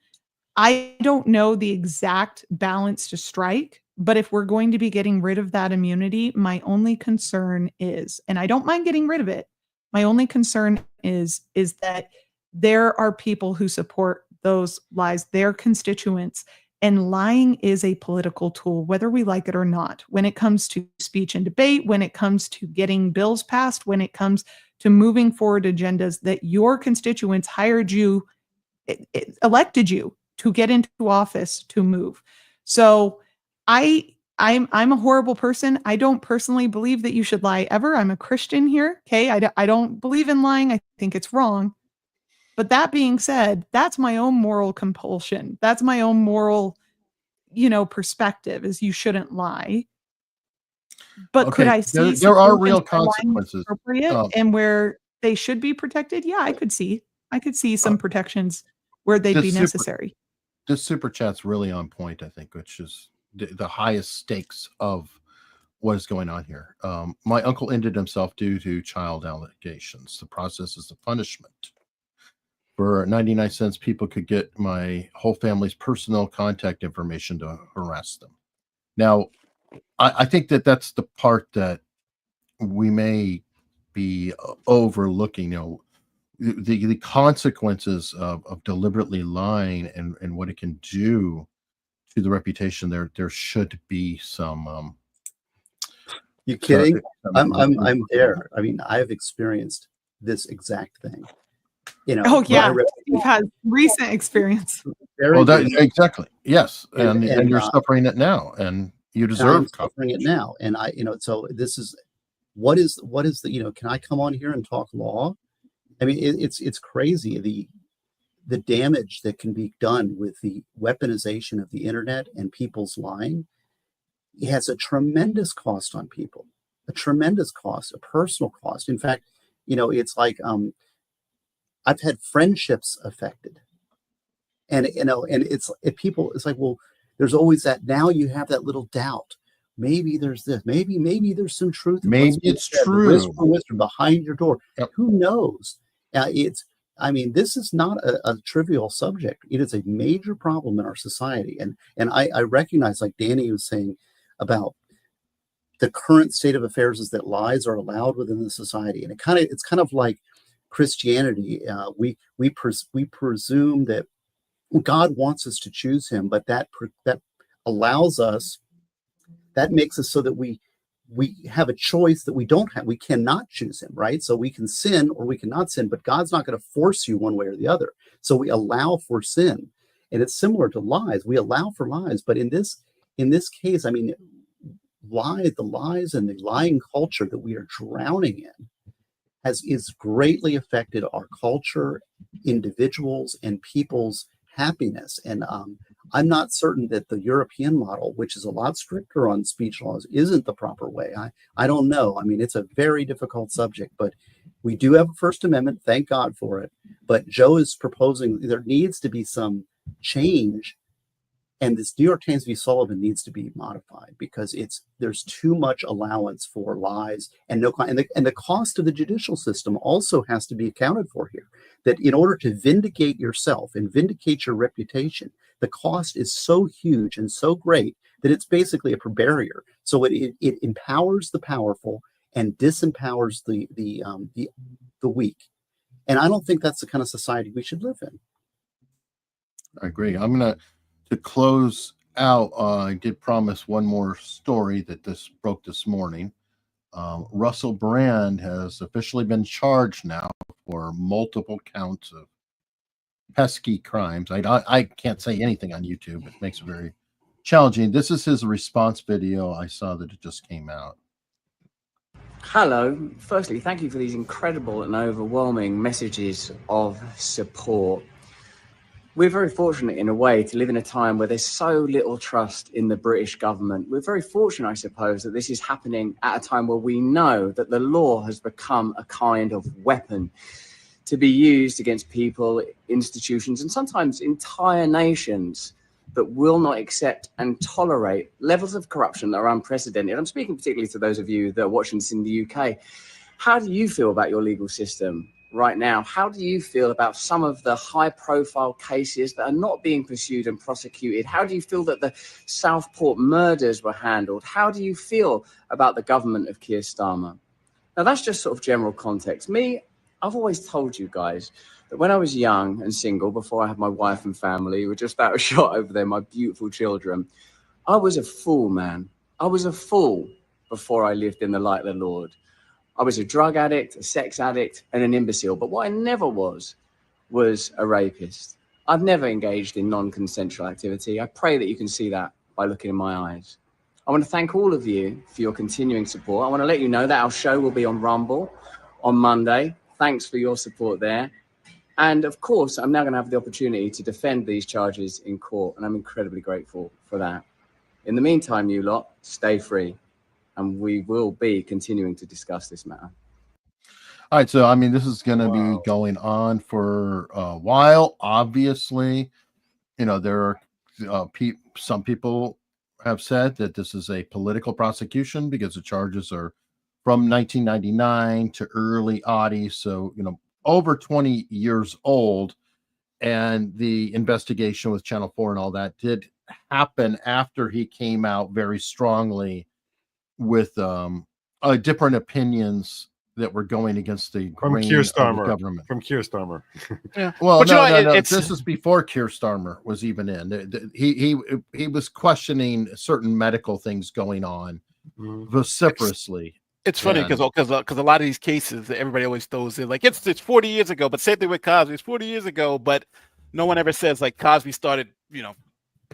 I don't know the exact balance to strike, but if we're going to be getting rid of that immunity, my only concern is, and I don't mind getting rid of it, my only concern is that there are people who support those lies, their constituents, and lying is a political tool, whether we like it or not. When it comes to speech and debate, when it comes to getting bills passed, when it comes to moving forward agendas that your constituents hired you, elected you to get into office to move. So I'm a horrible person. I don't personally believe that you should lie ever. I'm a Christian here. Okay. I don't believe in lying. I think it's wrong. But that being said, that's my own moral compulsion. That's my own moral, perspective, is you shouldn't lie. But Okay, could I see there are real situations where lying is consequences. appropriate and where they should be protected? Yeah, I could see some protections where they'd be necessary. This super chat's really on point, I think, which is the highest stakes of what is going on here. My uncle ended himself due to child allegations. The process is a punishment. For 99 cents, people could get my whole family's personal contact information to harass them. Now, I think that that's the part that we may be overlooking. The consequences of deliberately lying and what it can do to the reputation. There should be some. You kidding? I'm there. I mean, I've experienced this exact thing. Oh yeah, you've had recent experience. Exactly. Yes, and you're suffering it now, and you deserve suffering it now. And so this is what is the can I come on here and talk law? I mean, it's crazy the damage that can be done with the weaponization of the internet and people's lying. It has a tremendous cost on people, a tremendous cost, a personal cost. In fact, it's like I've had friendships affected, and it's like, well, there's always that. Now you have that little doubt. Maybe there's this. Maybe there's some truth. Maybe it's true. Whisper behind your door. Yep. Who knows? This is not a trivial subject. It is a major problem in our society, and I recognize, like Dani was saying about the current state of affairs, is that lies are allowed within the society, and it's kind of like Christianity. We presume that God wants us to choose Him, but that allows us. That makes us so that we have a choice that we don't have. We cannot choose Him, right? So we can sin or we cannot sin, but God's not going to force you one way or the other. So we allow for sin, and it's similar to lies. We allow for lies, but in this case, I mean, the lies and the lying culture that we are drowning in is greatly affected our culture, individuals, and people's happiness. And I'm not certain that the European model, which is a lot stricter on speech laws, isn't the proper way. I don't know. I mean, it's a very difficult subject, but we do have a First Amendment. Thank God for it. But Joe is proposing there needs to be some change, and this New York Times v. Sullivan needs to be modified because there's too much allowance for lies and the cost of the judicial system also has to be accounted for here. That in order to vindicate yourself and vindicate your reputation, the cost is so huge and so great that it's basically a barrier. So it empowers the powerful and disempowers the weak. And I don't think that's the kind of society we should live in. I agree. I'm gonna to close out. I did promise one more story that this broke this morning. Russell Brand has officially been charged now for multiple counts of pesky crimes. I can't say anything on YouTube. It makes it very challenging. This is his response video. I saw that it just came out. Hello. Firstly, thank you for these incredible and overwhelming messages of support. We're very fortunate in a way to live in a time where there's so little trust in the British government. We're very fortunate, I suppose, that this is happening at a time where we know that the law has become a kind of weapon to be used against people, institutions, and sometimes entire nations that will not accept and tolerate levels of corruption that are unprecedented. I'm speaking particularly to those of you that are watching this in the UK. How do you feel about your legal system right now? How do you feel about some of the high-profile cases that are not being pursued and prosecuted? How do you feel that the Southport murders were handled? How do you feel about the government of Keir Starmer? Now, that's just sort of general context. I've always told you guys that when I was young and single, before I had my wife and family, we're just out of shot over there, my beautiful children, I was a fool, man. I was a fool before I lived in the light of the Lord. I was a drug addict, a sex addict, and an imbecile. But what I never was a rapist. I've never engaged in non-consensual activity. I pray that you can see that by looking in my eyes. I want to thank all of you for your continuing support. I want to let you know that our show will be on Rumble on Monday. Thanks for your support there. And of course, I'm now going to have the opportunity to defend these charges in court, and I'm incredibly grateful for that. In the meantime, you lot, stay free, and we will be continuing to discuss this matter. All right, so I mean, this is going to be going on for a while. Obviously, there are some people have said that this is a political prosecution because the charges are from 1999 to early '80s, so over 20 years old. and the investigation with Channel 4 and all that did happen after he came out very strongly with different opinions that were going against the From grain Keir of the Starmer. government. From Keir Starmer. Yeah. Well, But you no, know, no, it- no. it's- This is before Keir Starmer was even in. He was questioning certain medical things going on vociferously. It's funny And- because a lot of these cases that everybody always throws in like it's 40 years ago, but same thing with Cosby. It's 40 years ago, but no one ever says like Cosby started, you know,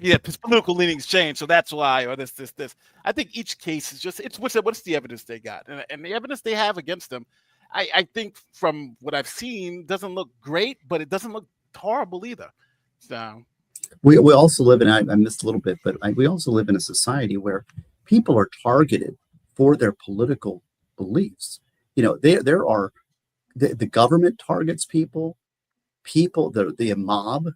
his political leanings changed, so that's why, or this. I think each case is just what's the evidence they got, and the evidence they have against them, I think from what I've seen doesn't look great, but it doesn't look horrible either. So We also live in, I missed a little bit, but we also live in a society where people are targeted for their political beliefs. You know, there are, the government targets people, the mob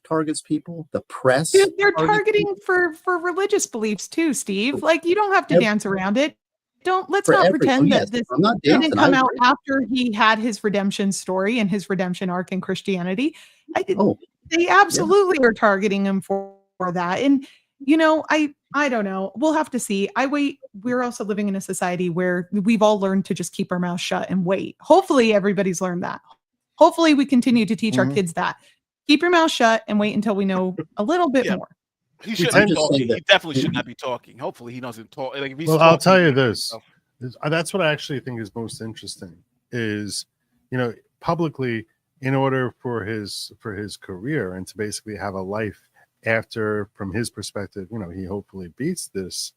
targets people, the press. Dude, they're targets targeting for religious beliefs too, Steve. Like you don't have to Every- dance around it. Let's For not every- pretend yes, that this I'm not didn't dancing, come I out agree. after he had his redemption story and his redemption arc in Christianity. Oh, They absolutely are targeting him for that. And you know, I don't know. We'll have to see. We're also living in a society where we've all learned to just keep our mouth shut and wait. Hopefully everybody's learned that. Hopefully we continue to teach our kids that. Keep your mouth shut and wait until we know a little bit more. he shouldn't be talking. He definitely should not be talking. Hopefully he doesn't talk. Like if he's Well, I'll talking, tell you he can this. That's what I actually think is most interesting is, you know, publicly, in order for his career and to basically have a life after, from his perspective, you know, he hopefully beats these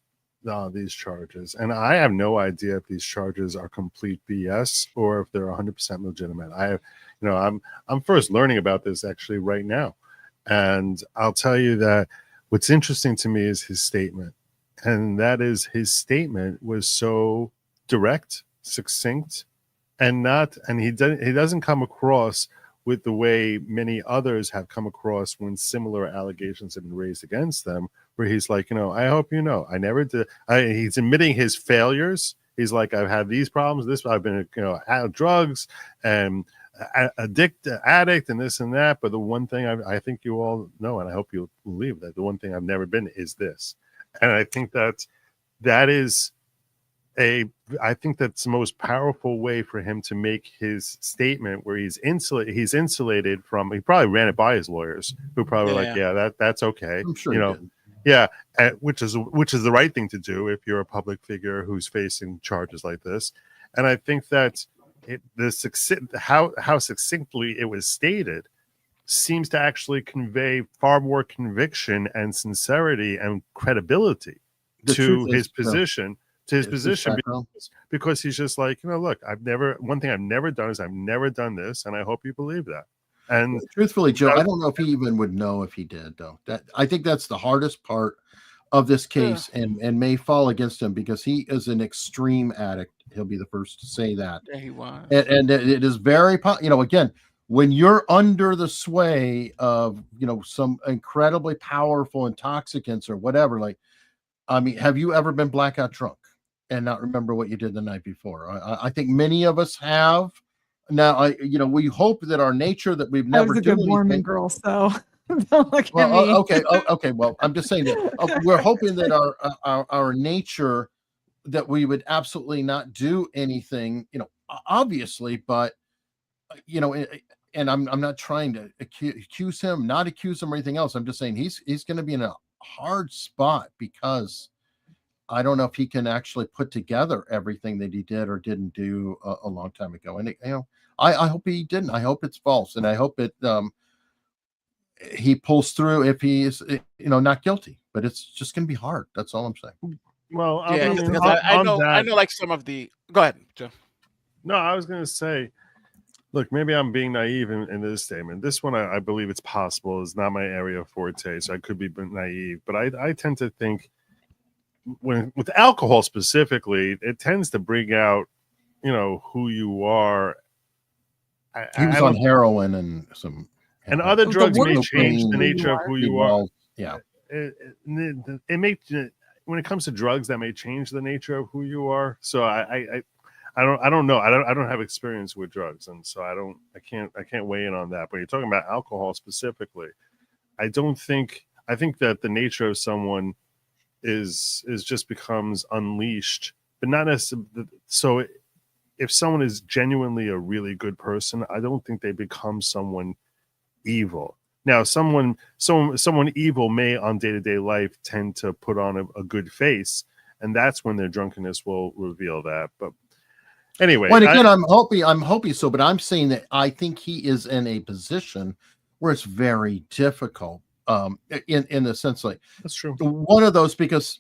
charges. And I have no idea if these charges are complete BS or if they're 100% legitimate. I'm first learning about this actually right now. And I'll tell you that what's interesting to me is his statement. And that is, his statement was so direct, succinct, and he doesn't come across with the way many others have come across when similar allegations have been raised against them, where he's like, you know, I hope you know, I never did. He's admitting his failures. He's like, I've had these problems. I've been, you know, out of drugs and addict, and this and that. But the one thing I think you all know, and I hope you'll believe that the one thing I've never been is this. And I think that is I think that's the most powerful way for him to make his statement, where he's insulated from. He probably ran it by his lawyers, who probably were like, "Yeah, that's okay." I'm sure you he know, did. yeah, which is the right thing to do if you're a public figure who's facing charges like this. And I think that how succinctly it was stated seems to actually convey far more conviction and sincerity and credibility to his position. To his position, because he's just like, you know, look, one thing I've never done is I've never done this, and I hope you believe that. And truthfully, Joe, I don't know if he even would know if he did, though. I think that's the hardest part of this case, and may fall against him because he is an extreme addict. He'll be the first to say that. Yeah, he was. And it is very, you know, again, when you're under the sway of, you know, some incredibly powerful intoxicants or whatever, like, I mean, have you ever been blackout drunk and not remember what you did the night before? I think many of us have. Now, we hope that our nature, that we've I never was a done good Mormon anything. girl, so don't look at me. Okay. Well, I'm just saying that we're hoping that our nature, that we would absolutely not do anything, you know, obviously, but you know, and I'm not trying to accuse him or anything else. I'm just saying he's going to be in a hard spot because I don't know if he can actually put together everything that he did or didn't do a long time ago. And I hope he didn't. I hope it's false, and I hope it he pulls through if he is, not guilty. But it's just going to be hard. That's all I'm saying. Well, yeah, because I know like some of the. Go ahead, Joe. No, I was going to say, look, maybe I'm being naive in this statement. This one, I believe it's possible. It's not my area of forte, so I could be naive. But I tend to think, with alcohol specifically, it tends to bring out, who you are. He was on heroin and some. And other drugs may change the nature of who you are. Yeah. It may, when it comes to drugs, that may change the nature of who you are. So I don't know. I don't have experience with drugs, and so I can't weigh in on that. But you're talking about alcohol specifically. I think that the nature of someone is just becomes unleashed, but not necessarily. So if someone is genuinely a really good person, I don't think they become someone evil. Now, someone evil may on day-to-day life tend to put on a good face, and that's when their drunkenness will reveal that. But anyway, well, again, I'm hoping so, but I'm saying that I think he is in a position where it's very difficult. In the sense, like, that's true. One of those, because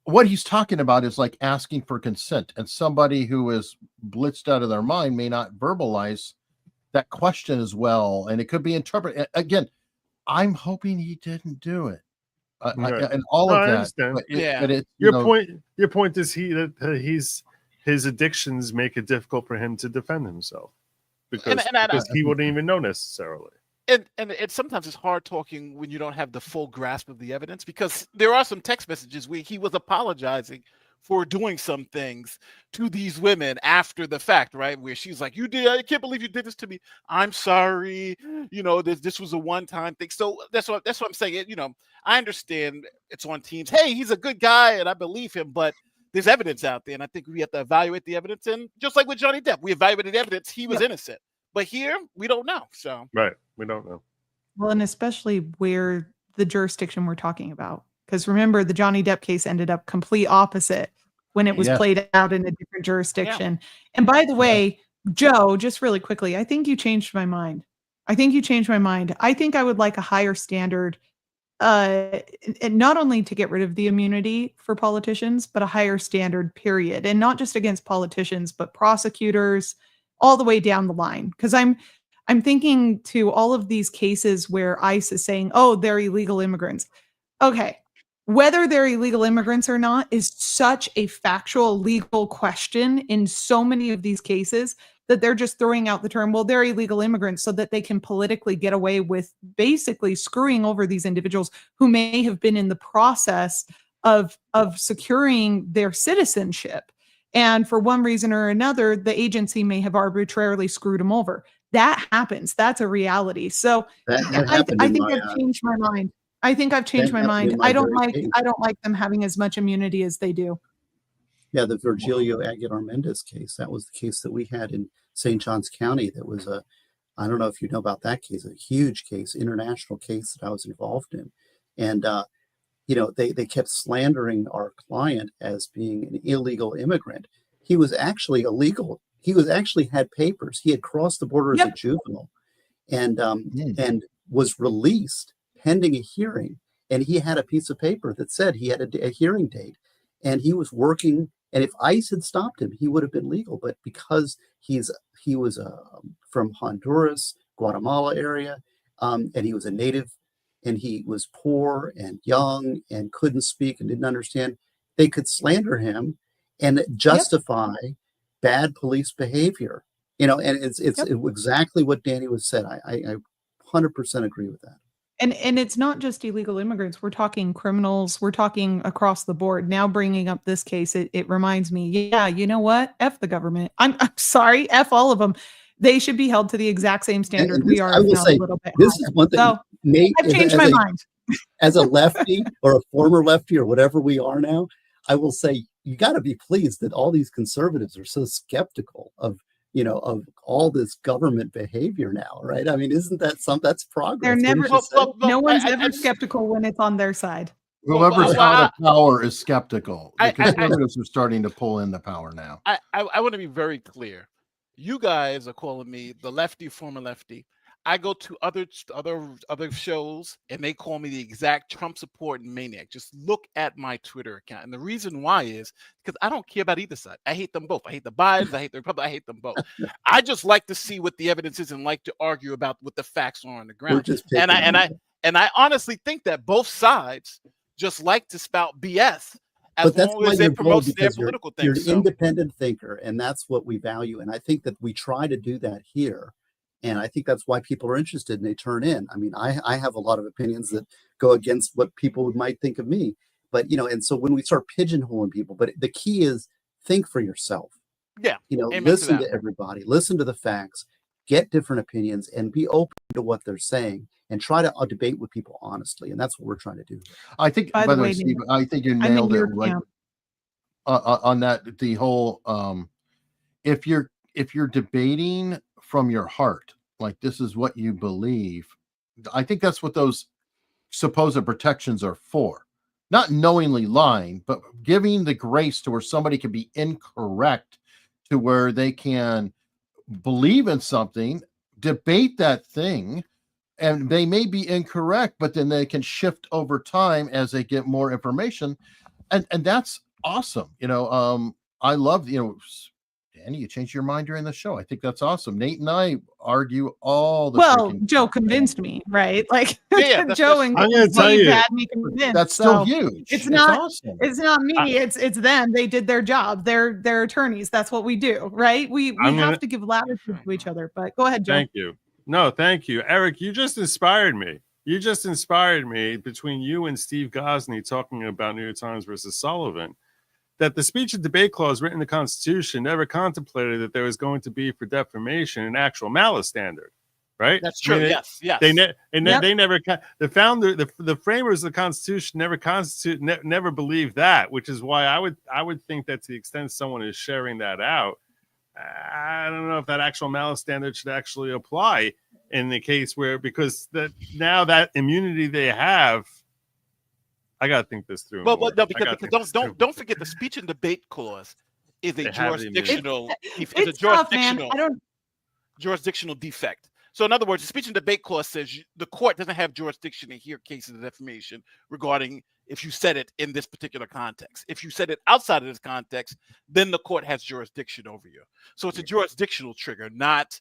what he's talking about is like asking for consent, and somebody who is blitzed out of their mind may not verbalize that question as well, and it could be interpreted. Again, I'm hoping he didn't do it, and all of that. But your point is his addictions make it difficult for him to defend himself because he wouldn't even know necessarily. And sometimes it's hard talking when you don't have the full grasp of the evidence, because there are some text messages where he was apologizing for doing some things to these women after the fact, right? Where she's like, I can't believe you did this to me. I'm sorry. This was a one-time thing. So that's what I'm saying. I understand it's on teams. Hey, he's a good guy and I believe him, but there's evidence out there. And I think we have to evaluate the evidence. And just like with Johnny Depp, we evaluated the evidence. He was innocent. But here, we don't know. So right, we don't know. Well, and especially where the jurisdiction we're talking about, because remember, the Johnny Depp case ended up complete opposite when it was played out in a different jurisdiction. Yeah. And by the way, Joe, just really quickly, I think you changed my mind. I think I would like a higher standard, and not only to get rid of the immunity for politicians, but a higher standard, period, and not just against politicians, but prosecutors, all the way down the line. Because I'm thinking to all of these cases where ICE is saying, oh, they're illegal immigrants. Okay, whether they're illegal immigrants or not is such a factual legal question in so many of these cases that they're just throwing out the term, well, they're illegal immigrants, so that they can politically get away with basically screwing over these individuals who may have been in the process of securing their citizenship. And for one reason or another, the agency may have arbitrarily screwed them over. That happens. That's a reality. So I think I've changed my mind. I don't like them having as much immunity as they do. Yeah, the Virgilio Aguilar Mendez case, that was the case that we had in St. Johns County. That was I don't know if you know about that case, a huge case, international case that I was involved in. And they kept slandering our client as being an illegal immigrant. He was actually illegal. He had papers. He had crossed the border as a juvenile, and was released pending a hearing. And he had a piece of paper that said he had a hearing date, and he was working. And if ICE had stopped him, he would have been legal. But because he was from Honduras, Guatemala area, and he was a native, and he was poor and young and couldn't speak and didn't understand, they could slander him and justify bad police behavior. And it's exactly what Danny was said. I 100% agree with that. And it's not just illegal immigrants. We're talking criminals. We're talking across the board. Now bringing up this case, it reminds me, you know what? F the government. I'm sorry. F all of them. They should be held to the exact same standard we are. I will say, this is one thing. So, Nate, I've changed my mind. As a lefty or a former lefty or whatever we are now, I will say you got to be pleased that all these conservatives are so skeptical of all this government behavior now, right? I mean, isn't that that's progress? They're never. No one's ever skeptical when it's on their side. Whoever's out of power is skeptical. The conservatives are starting to pull in the power now. I want to be very clear. You guys are calling me the lefty, former lefty. I go to other shows and they call me the exact Trump supporting maniac. Just look at my Twitter account. And the reason why is because I don't care about either side. I hate them both. I hate the Bidens. I hate the Republicans. I hate them both. I just like to see what the evidence is and like to argue about what the facts are on the ground. And I honestly think that both sides just like to spout BS. But that's why they promote their political things. You're an independent thinker, and that's what we value. And I think that we try to do that here. And I think that's why people are interested and they turn in. I mean, I have a lot of opinions that go against what people might think of me. But, and so when we start pigeonholing people, but the key is think for yourself. Yeah. You know, Amen to listen that. to everybody, listen to the facts, get different opinions, and be open to what they're saying, and try to debate with people honestly. And that's what we're trying to do. I think, By by the the way, way, Steve, Nate, I think you I'm in nailed it. your Like camp. on that, the whole if you're debating from your heart, like this is what you believe, I think that's what those supposed protections are for. Not knowingly lying, but giving the grace to where somebody can be incorrect, to where they can believe in something, debate that thing, and they may be incorrect, but then they can shift over time as they get more information. And that's awesome. I love, Danny, you changed your mind during the show. I think that's awesome. Nate and I argue all the Well, freaking Joe convinced me, right? Like Yeah, Joe and I'm gonna tell Steve you, had me convinced. that's still so huge. It's not. awesome. It's not me. It's them. They did their job. They're attorneys. That's what we do, right? We I'm have gonna- to give latitude to each other. But go ahead, Joe. Thank you. No, thank you. Eric, you just inspired me. You just inspired me between you and Steve Gosney talking about New York Times versus Sullivan, that the speech and debate clause written in the Constitution never contemplated that there was going to be for defamation an actual malice standard, right? That's true. Yes. They Yep. never the founder the framers of the Constitution never believed that, which is why I would think that to the extent someone is sharing that out, I don't know if that actual malice standard should actually apply in the case where, because now that immunity they have, I gotta think this through. Well, more. no, I gotta think this through. don't forget the speech and debate clause is a They have the immunity. jurisdictional It's tough, man. I don't. jurisdictional defect. So in other words, the speech and debate clause says the court doesn't have jurisdiction to hear cases of defamation regarding if you said it in this particular context. If you said it outside of this context, then the court has jurisdiction over you. So it's a jurisdictional trigger, not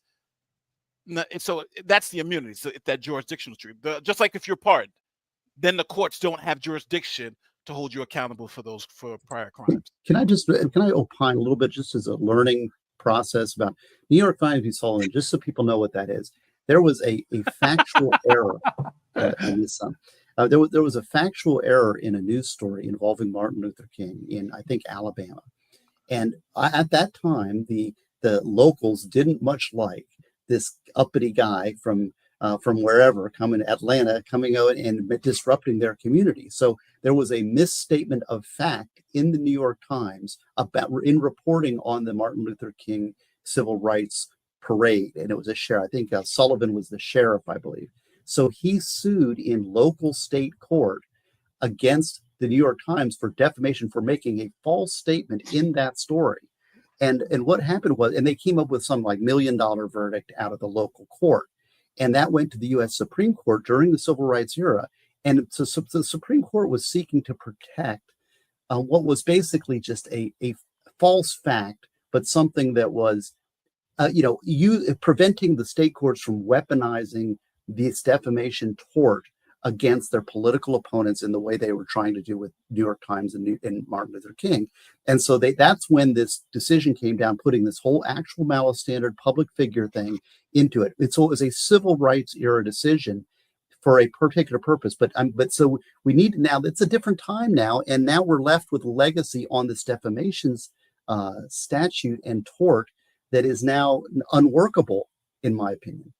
so that's the immunity. So it's that jurisdictional trigger. Just like if you're pardoned, then the courts don't have jurisdiction to hold you accountable for prior crimes. Can I opine a little bit, just as a learning process about New York Times v. Sullivan, just so people know what that is? There was a factual error in this. There was a factual error in a news story involving Martin Luther King in, I think, Alabama, and at that time the locals didn't much like this uppity guy from wherever, coming to Atlanta, coming out and disrupting their community. So there was a misstatement of fact in the New York Times in reporting on the Martin Luther King civil rights parade. And it was a sheriff. I think Sullivan was the sheriff, I believe. So he sued in local state court against the New York Times for defamation, for making a false statement in that story. And what happened was, and they came up with some like $1 million verdict out of the local court. And that went to the U.S. Supreme Court during the Civil Rights era. And so the Supreme Court was seeking to protect what was basically just a false fact, but something that was, preventing the state courts from weaponizing this defamation tort against their political opponents in the way they were trying to do with New York Times and Martin Luther King. And so that's when this decision came down, putting this whole actual malice standard public figure thing into it. So it was a civil rights era decision for a particular purpose. But so we need now, it's a different time now. And now we're left with legacy on this defamation statute and tort that is now unworkable, in my opinion.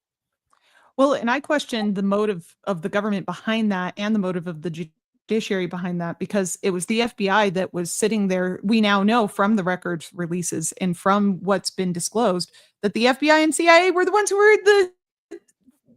Well, and I question the motive of the government behind that and the motive of the judiciary behind that, because it was the FBI that was sitting there. We now know from the records releases and from what's been disclosed that the FBI and CIA were the ones who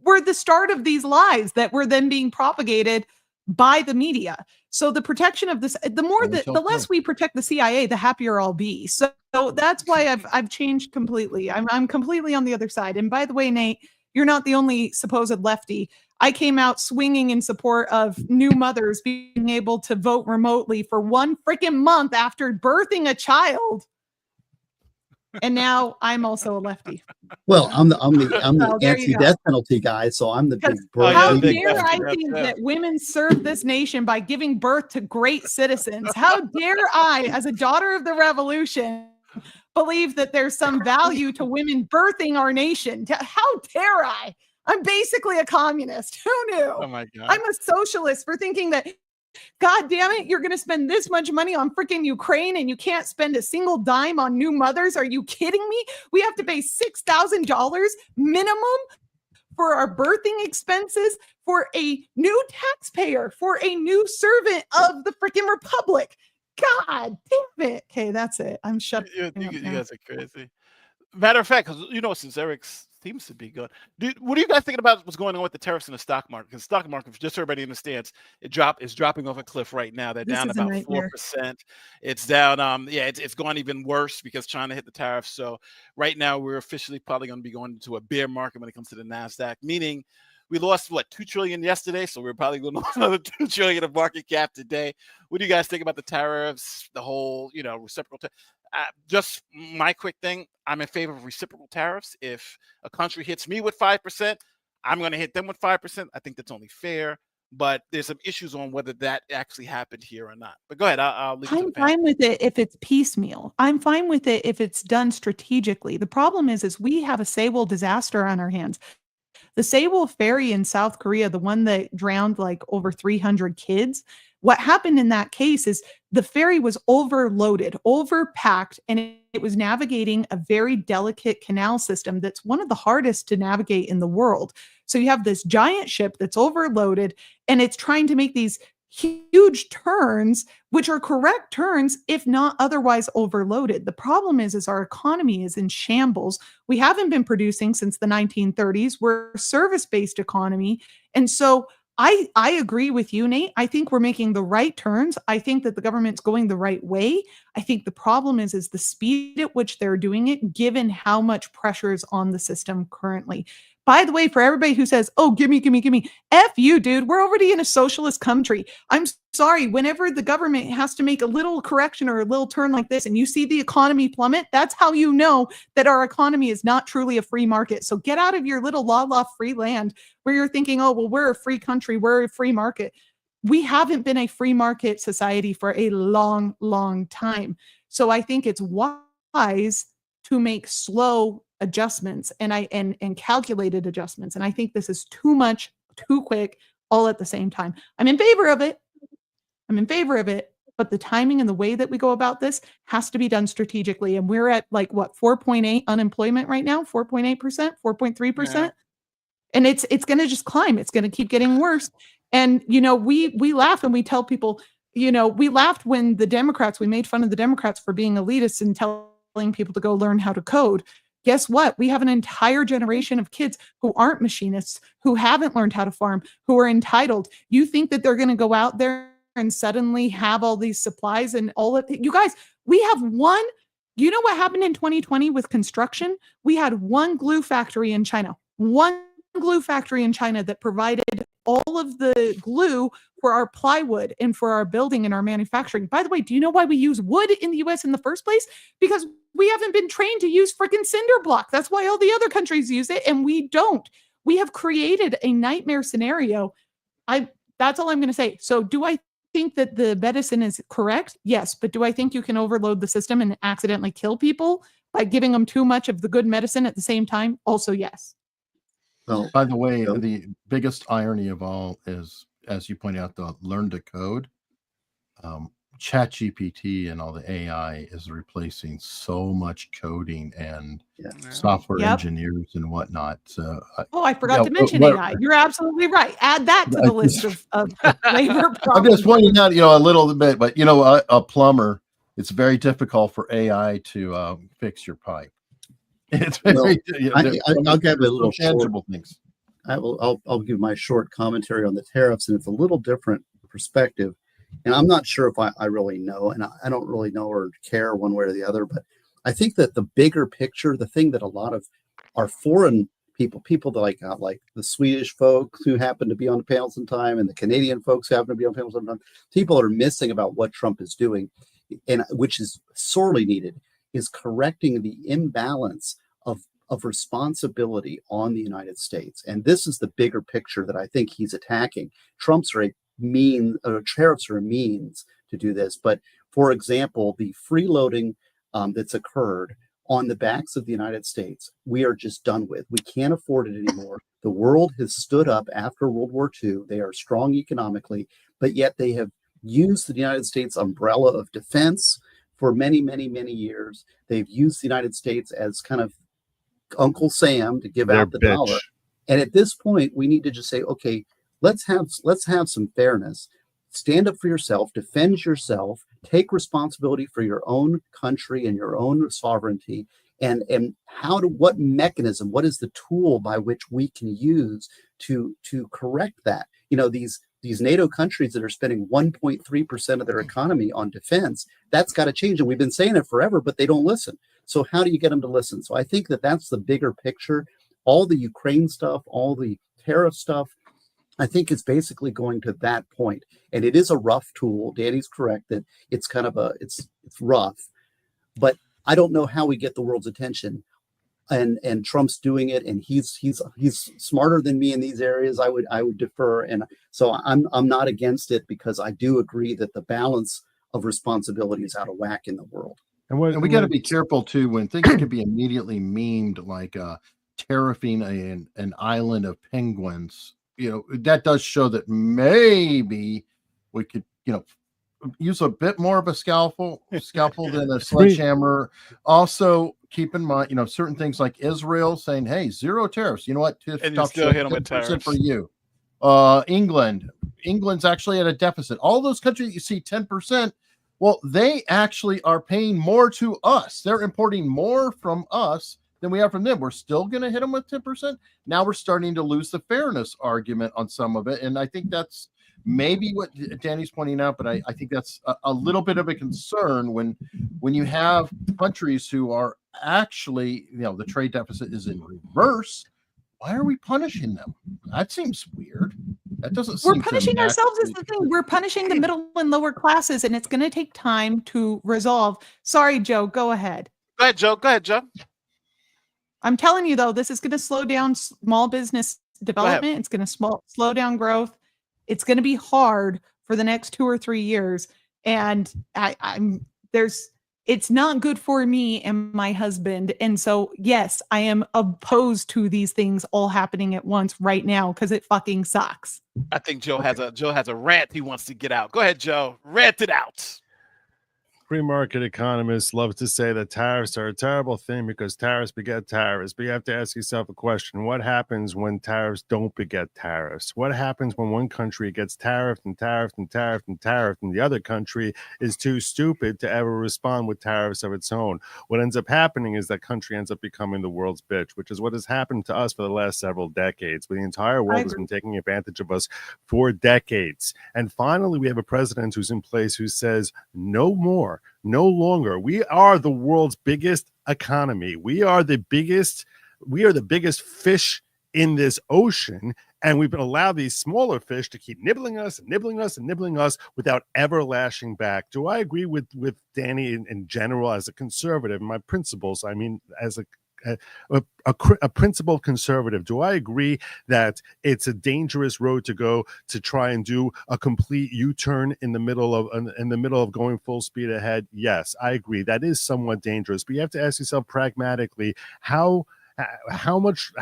were the start of these lies that were then being propagated by the media. So the protection of this, the less we protect the CIA, the happier I'll be. So that's why I've changed completely. I'm completely on the other side. And by the way, Nate, you're not the only supposed lefty. I came out swinging in support of new mothers being able to vote remotely for 1 freaking month after birthing a child. And now I'm also a lefty. Well, I'm the anti-death penalty guy, so I'm the big birth. How dare I think that women serve this nation by giving birth to great citizens? How dare I, as a daughter of the revolution, believe that there's some value to women birthing our nation? How dare I? I'm basically a communist. Who knew? Oh my God. I'm a socialist for thinking that God damn it, you're going to spend this much money on freaking Ukraine and you can't spend a single dime on new mothers? Are you kidding me? We have to pay $6,000 minimum for our birthing expenses for a new taxpayer, for a new servant of the freaking republic. God damn it. Okay, that's it. I'm shutting You up now. guys are crazy. Matter of fact, because since Eric seems to be good, what are you guys thinking about what's going on with the tariffs in the stock market? Because the stock market, just so everybody understands, is dropping off a cliff right now. They're This down is a about nightmare. 4%. It's down. It's gone even worse because China hit the tariffs. So right now we're officially probably going to be going into a bear market when it comes to the Nasdaq. Meaning, we lost what, $2 trillion yesterday, so we're probably going to lose another $2 trillion of market cap today. What do you guys think about the tariffs? The whole, reciprocal. Just my quick thing, I'm in favor of reciprocal tariffs. If a country hits me with 5%, I'm going to hit them with 5%. I think that's only fair, but there's some issues on whether that actually happened here or not. But go ahead, I'll leave it to the I'm panel. fine with it if it's piecemeal. I'm fine with it if it's done strategically. The problem is we have a Sewol disaster on our hands. The Sewol ferry in South Korea, the one that drowned like over 300 kids, what happened in that case is the ferry was overloaded, overpacked, and it was navigating a very delicate canal system that's one of the hardest to navigate in the world. So you have this giant ship that's overloaded, and it's trying to make these huge turns, which are correct turns, if not otherwise overloaded. The problem is our economy is in shambles. We haven't been producing since the 1930s. We're a service-based economy. And so I agree with you, Nate. I think we're making the right turns. I think that the government's going the right way. I think the problem is the speed at which they're doing it, given how much pressure is on the system currently. By the way, for everybody who says, oh, gimme, F you, dude. We're already in a socialist country. I'm sorry. Whenever the government has to make a little correction or a little turn like this and you see the economy plummet, that's how you know that our economy is not truly a free market. So get out of your little la free land where you're thinking, oh, well, we're a free country. We're a free market. We haven't been a free market society for a long, long time. So I think it's wise to make slow adjustments and calculated adjustments. And I think this is too much, too quick, all at the same time. I'm in favor of it. But the timing and the way that we go about this has to be done strategically. And we're at 4.8 unemployment right now, 4.8%, 4.3%. Yeah. And it's going to just climb. It's going to keep getting worse. And, we laugh and we tell people, we laughed when we made fun of the Democrats for being elitists and telling people to go learn how to code. Guess what? We have an entire generation of kids who aren't machinists, who haven't learned how to farm, who are entitled. You think that they're going to go out there and suddenly have all these supplies and all of it? You guys, we have one. You know what happened in 2020 with construction? We had one glue factory in China, that provided all of the glue for our plywood and for our building and our manufacturing. By the way, do you know why we use wood in the US in the first place? Because we haven't been trained to use freaking cinder block. That's why all the other countries use it and we don't. We have created a nightmare scenario. That's all I'm going to say. So do I think that the medicine is correct? Yes. But do I think you can overload the system and accidentally kill people by giving them too much of the good medicine at the same time? Also, yes. Well, by the way, the biggest irony of all is, as you pointed out, the learn to code. ChatGPT and all the AI is replacing so much coding and software engineers and whatnot. So, I forgot to mention AI. You're absolutely right. Add that to the list of labor problems. I'm just pointing out, a little bit, but a plumber, it's very difficult for AI to fix your pipe. It's very, I'll give a little tangible things. I'll give my short commentary on the tariffs, and it's a little different perspective. And I'm not sure if I really know, and I don't really know or care one way or the other, but I think that the bigger picture, the thing that a lot of our foreign people that like the Swedish folks who happen to be on the panel sometime and the Canadian folks who happen to be on panel sometime, people are missing about what Trump is doing, and which is sorely needed, is correcting the imbalance of responsibility on the United States. And this is the bigger picture that I think he's attacking. Tariffs are a means to do this. But for example, the freeloading that's occurred on the backs of the United States, we are just done with. We can't afford it anymore. The world has stood up after World War II. They are strong economically, but yet they have used the United States umbrella of defense for many, many, many years. They've used the United States as kind of Uncle Sam to give Their out the bitch. dollar. And at this point, we need to just say, okay, let's have some fairness. Stand up for yourself, defend yourself, take responsibility for your own country and your own sovereignty. And what mechanism, what is the tool by which we can use to correct that? You know, these NATO countries that are spending 1.3% of their economy on defense, that's got to change. And we've been saying it forever, but they don't listen. So how do you get them to listen? So I think that that's the bigger picture. All the Ukraine stuff, all the tariff stuff, I think it's basically going to that point. And it is a rough tool. Danny's correct that it's kind of it's rough, but I don't know how we get the world's attention. And Trump's doing it, and he's smarter than me in these areas. I would defer, and so I'm not against it, because I do agree that the balance of responsibility is out of whack in the world. And we got to be careful too when things can be immediately memed, like tariffing an island of penguins. You know, that does show that maybe we could, use a bit more of a scalpel than a sledgehammer. Also, keep in mind, certain things like Israel saying, "Hey, 0 tariffs." You know what? And you still hit them with tariffs for you. England's actually at a deficit. All those countries you see 10%. Well, they actually are paying more to us. They're importing more from us than we are from them. We're still going to hit them with 10%. Now we're starting to lose the fairness argument on some of it. And I think that's maybe what Danny's pointing out, but I think that's a little bit of a concern when you have countries who are actually, the trade deficit is in reverse. Why are we punishing them? That seems weird. That doesn't seem. We're punishing ourselves is the thing. We're punishing the middle and lower classes, and it's going to take time to resolve. Sorry, Joe. Go ahead. Go ahead, Joe. I'm telling you, though, this is going to slow down small business development. It's going to slow down growth. It's going to be hard for the next 2 or 3 years. And it's not good for me and my husband. And so, yes, I am opposed to these things all happening at once right now, because it fucking sucks. I think Joe has a rant he wants to get out. Go ahead, Joe. Rant it out. Free market economists love to say that tariffs are a terrible thing because tariffs beget tariffs. But you have to ask yourself a question. What happens when tariffs don't beget tariffs? What happens when one country gets tariffed and tariffed and tariffed and tariffed, and the other country is too stupid to ever respond with tariffs of its own? What ends up happening is that country ends up becoming the world's bitch, which is what has happened to us for the last several decades. But the entire world has been taking advantage of us for decades. And finally, we have a president who's in place who says, no more. No longer. We are the world's biggest economy. We are the biggest fish in this ocean, and we've been allowed these smaller fish to keep nibbling us and nibbling us and nibbling us without ever lashing back. Do I agree with Danny in general as a conservative? My principles, I mean, as a principled conservative, do I agree that it's a dangerous road to go to try and do a complete U-turn in the middle of going full speed ahead? Yes, I agree. That is somewhat dangerous, but you have to ask yourself pragmatically, how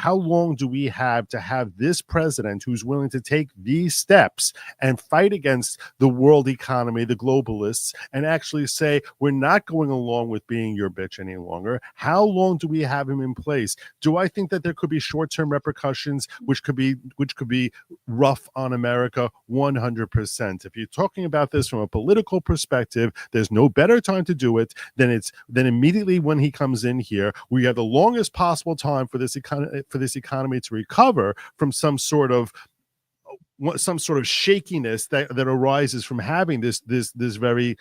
long do we have to have this president who's willing to take these steps and fight against the world economy, the globalists, and actually say, we're not going along with being your bitch any longer? How long do we have him in place? Do I think that there could be short-term repercussions, which could be rough on America? 100%. If you're talking about this from a political perspective, there's no better time to do it than immediately when he comes in here. We have the longest possible time for this economy to recover from some sort of shakiness that arises from having this very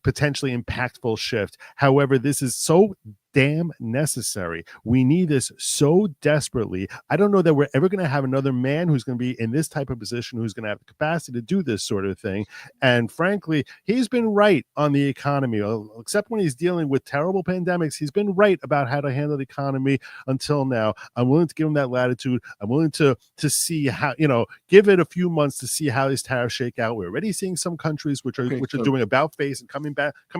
potentially impactful shift. However, this is so damn necessary. We need this so desperately. I don't know that we're ever going to have another man who's going to be in this type of position who's going to have the capacity to do this sort of thing. And frankly, he's been right on the economy, except when he's dealing with terrible pandemics. He's been right about how to handle the economy until now. I'm willing to give him that latitude. I'm willing to see how, give it a few months to see how these tariffs shake out. We're already seeing some countries which are doing about face and coming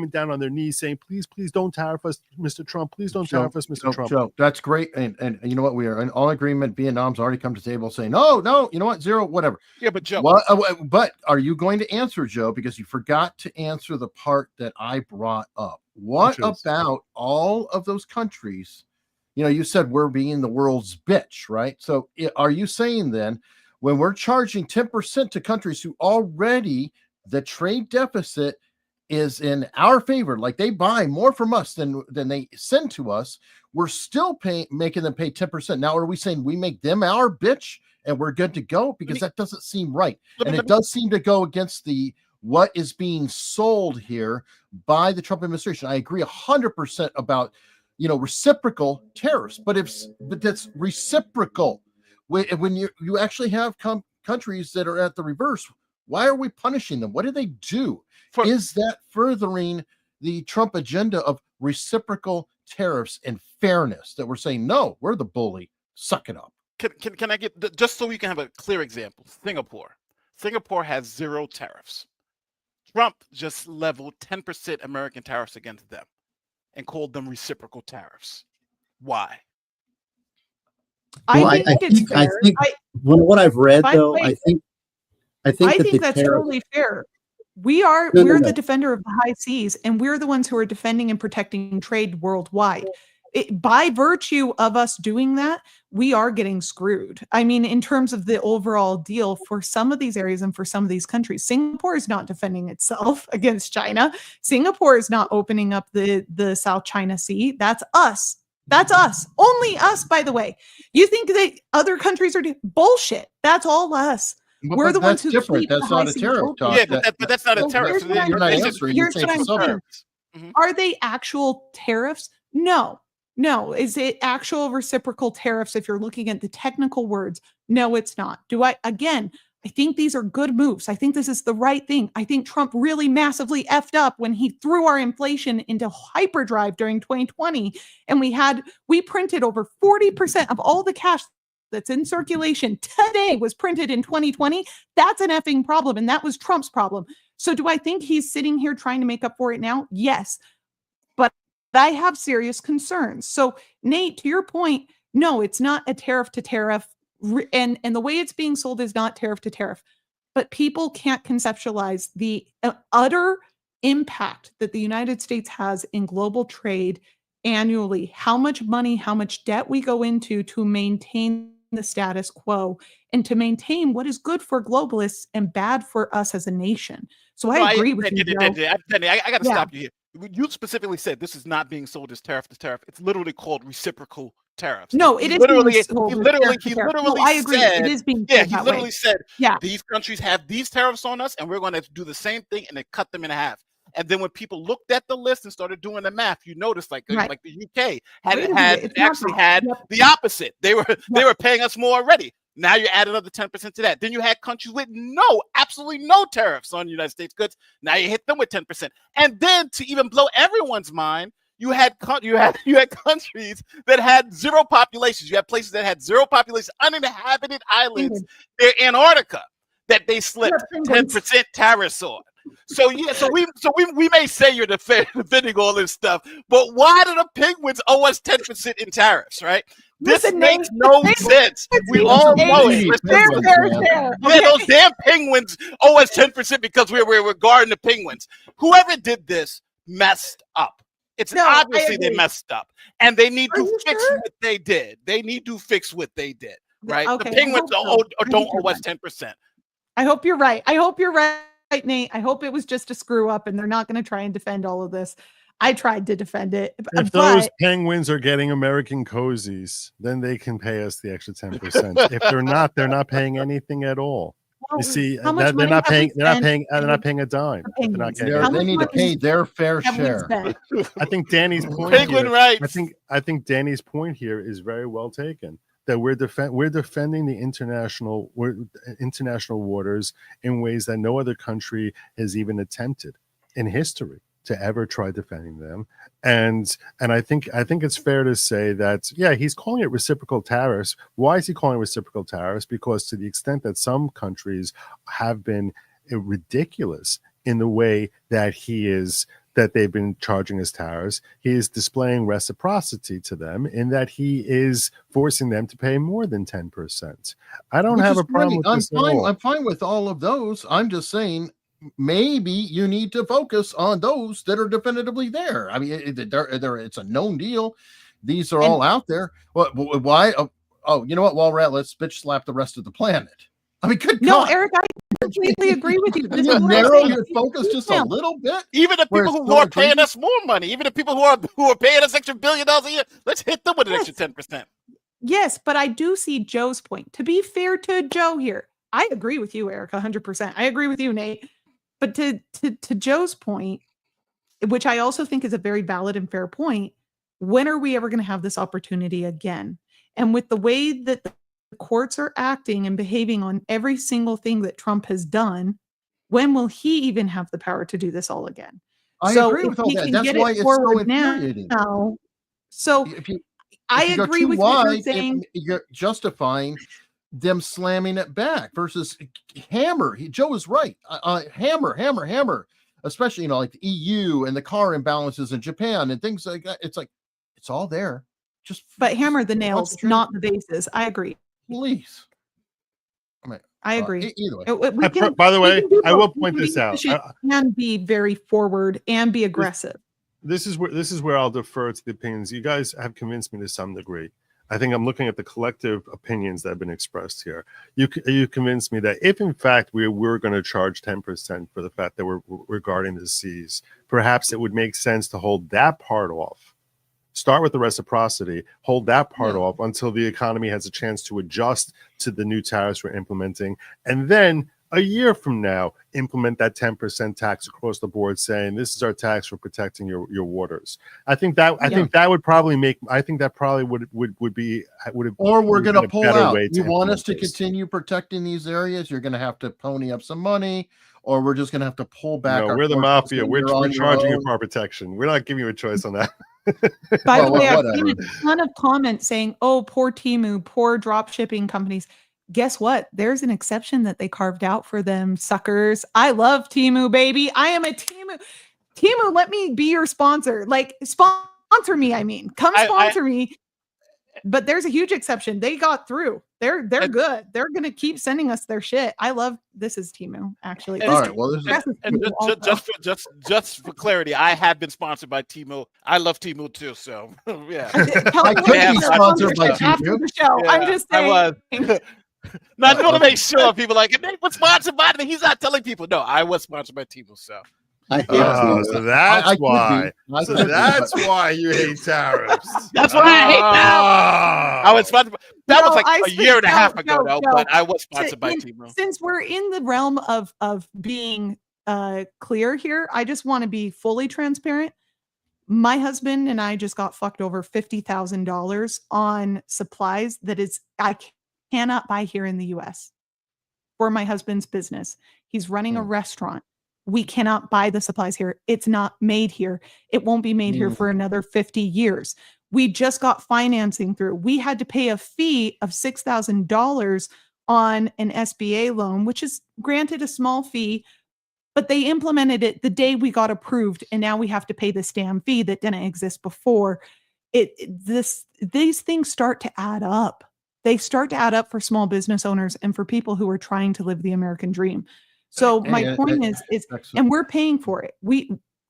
down on their knees saying, please don't tariff us, Mr. Trump. Trump. Please don't Joe, tariff us, Mr. Trump. Joe, that's great. And you know what? We are in all agreement. Vietnam's already come to the table saying, no, you know what? Zero, whatever. Yeah, but Joe. But are you going to answer, Joe? Because you forgot to answer the part that I brought up. What about all of those countries? You know, you said we're being the world's bitch, right? So are you saying then when we're charging 10% to countries who already the trade deficit is in our favor, like they buy more from us than they send to us, we're still making them pay 10%. Now, are we saying we make them our bitch and we're good to go? Because that doesn't seem right. And it does seem to go against what is being sold here by the Trump administration. I agree 100% about, reciprocal tariffs, but that's reciprocal. When you actually have countries that are at the reverse, why are we punishing them? What do they do? Is that furthering the Trump agenda of reciprocal tariffs and fairness that we're saying, no, we're the bully, suck it up? Can I get, just so we can have a clear example, Singapore has 0 tariffs. Trump just leveled 10% American tariffs against them and called them reciprocal tariffs. Why? I think what I've read, though, I think that's totally fair. We're the defender of the high seas, and we're the ones who are defending and protecting trade worldwide. By virtue of us doing that, we are getting screwed. I mean, in terms of the overall deal for some of these areas and for some of these countries, Singapore is not defending itself against China. Singapore is not opening up the South China Sea. That's us. That's us. Only us, by the way. You think that other countries are bullshit. That's all us. We're the ones who different. That's not a tariff talk. Yeah, but that's not a tariff. You're not answering. You're saying Are they actual tariffs? No. Is it actual reciprocal tariffs if you're looking at the technical words? No, it's not. I think these are good moves. I think this is the right thing. I think Trump really massively effed up when he threw our inflation into hyperdrive during 2020. And we printed over 40% of all the cash that's in circulation today was printed in 2020. That's an effing problem. And that was Trump's problem. So do I think he's sitting here trying to make up for it now? Yes. But I have serious concerns. So Nate, to your point, no, it's not a tariff to tariff. And the way it's being sold is not tariff to tariff. But people can't conceptualize the utter impact that the United States has in global trade annually, how much money, how much debt we go into to maintain the status quo and to maintain what is good for globalists and bad for us as a nation. So I agree with you, Joe. Dani, I got to stop you here. You specifically said this is not being sold as tariff to tariff. It's literally called reciprocal tariffs. No, it is literally. He literally I agree. Said, it is being. Yeah, he literally said, these countries have these tariffs on us, and we're going to do the same thing and then cut them in half. And then when people looked at the list and started doing the math, you noticed like the UK had the opposite. They were paying us more already. Now you add another 10% to that. Then you had countries with absolutely no tariffs on United States goods. Now you hit them with 10%. And then to even blow everyone's mind, you had countries that had 0 populations. You had places that had 0 population, uninhabited islands near Antarctica that they slipped 10% tariffs on. So we may say you're defending all this stuff, but why do the penguins owe us 10% in tariffs, right? This makes no sense. We all know it. Yeah, those damn penguins owe us 10% because we're guarding the penguins. Whoever did this messed up. It's obviously they messed up, and they need to fix what they did. They need to fix what they did, right? Okay, the penguins don't owe us 10%. I hope you're right. Nate. I hope it was just a screw up and they're not going to try and defend all of this. I tried to defend it. If those penguins are getting American cozies, then they can pay us the extra 10%. If they're not paying anything at all. You see, they're not paying a dime. They need to pay their fair share. I think Danny's point Penguin rights. I think Danny's point here is very well taken. That we're defending the international waters in ways that no other country has even attempted in history to ever try defending them. And I think it's fair to say that, he's calling it reciprocal tariffs. Why is he calling it reciprocal tariffs? Because to the extent that some countries have been ridiculous in the way that he is that they've been charging as tariffs, he is displaying reciprocity to them in that he is forcing them to pay more than 10%. I don't have a problem with this at all. I'm fine with all of those. I'm just saying maybe you need to focus on those that are definitively there. I mean, it's a known deal. These are all out there. Why? Oh, you know what? While we're at, let's bitch slap the rest of the planet. I mean, good No, God. Eric, I completely agree with you. Can you narrow your focus just a little bit? Even the Where people it's who are so paying egregious? us more money, even the people who are paying us extra $1 billion a year, let's hit them with an extra 10%. Yes, but I do see Joe's point. To be fair to Joe here, I agree with you, Eric, 100%. I agree with you, Nate. But to Joe's point, which I also think is a very valid and fair point, when are we ever going to have this opportunity again? And with the way that the courts are acting and behaving on every single thing that Trump has done, when will he even have the power to do this all again? I agree with all that. That's why it's so infuriating. So I agree with what you're saying. You're justifying them slamming it back versus hammer. Joe is right. Hammer. Especially, like the EU and the car imbalances in Japan and things like that. It's like, it's all there. But hammer the nails, not the bases. I agree. Please. I agree. Either way. By the way, I will point this out. And be very forward and be aggressive. This is where I'll defer to the opinions. You guys have convinced me to some degree. I think I'm looking at the collective opinions that have been expressed here. You convinced me that if in fact we were going to charge 10% for the fact that we're regarding the C's, perhaps it would make sense to hold that part off. Start with the reciprocity, hold that part off until the economy has a chance to adjust to the new tariffs we're implementing. And then a year from now, implement that 10% tax across the board, saying this is our tax for protecting your waters. I think that would probably make. I think that probably would be. Or we're going to pull out. You want us to continue protecting these areas? You're going to have to pony up some money, or we're just going to have to pull back. No, we're the mafia. We're charging you for our protection. We're not giving you a choice on that. By the way, I've seen a ton of comments saying, "Oh, poor Temu, poor drop shipping companies." Guess what? There's an exception that they carved out for them, suckers. I love Temu, baby. I am a Temu. Temu, let me be your sponsor. Like, sponsor me. I mean, come sponsor me. But there's a huge exception. They got through. They're good. They're gonna keep sending us their shit. I love this is Temu, actually. All right. Well, just for clarity, I have been sponsored by Temu. I love Temu too. So yeah, I could be sponsored by Temu. I'm just saying. I was. No, I just want to make sure people like Nate was sponsored by me. He's not telling people. No, I was sponsored by Temu. So. So that's why. So that's why you hate tariffs. That's why I hate tariffs. I was sponsored. That was like a year and a half ago, though. But I was sponsored by Temu. Since we're in the realm of being clear here, I just want to be fully transparent. My husband and I just got fucked over $50,000 on supplies that I cannot buy here in the U.S. for my husband's business. He's running a restaurant. We cannot buy the supplies here. It's not made here. It won't be made here for another 50 years. We just got financing through. We had to pay a fee of $6,000 on an SBA loan, which is granted a small fee, but they implemented it the day we got approved. And now we have to pay this damn fee that didn't exist before. These things start to add up. They start to add up for small business owners and for people who are trying to live the American dream. So my point is, and we're paying for it.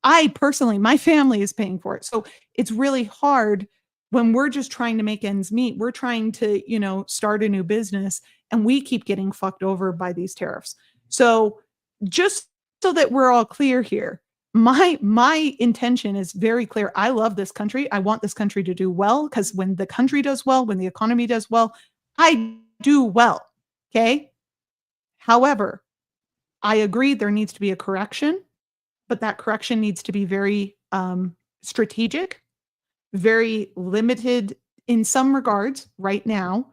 I personally, my family is paying for it. So it's really hard when we're just trying to make ends meet. We're trying to, start a new business and we keep getting fucked over by these tariffs. So just so that we're all clear here, my intention is very clear. I love this country. I want this country to do well, because when the country does well, when the economy does well, I do well. Okay. However, I agree there needs to be a correction, but that correction needs to be very strategic, very limited in some regards right now,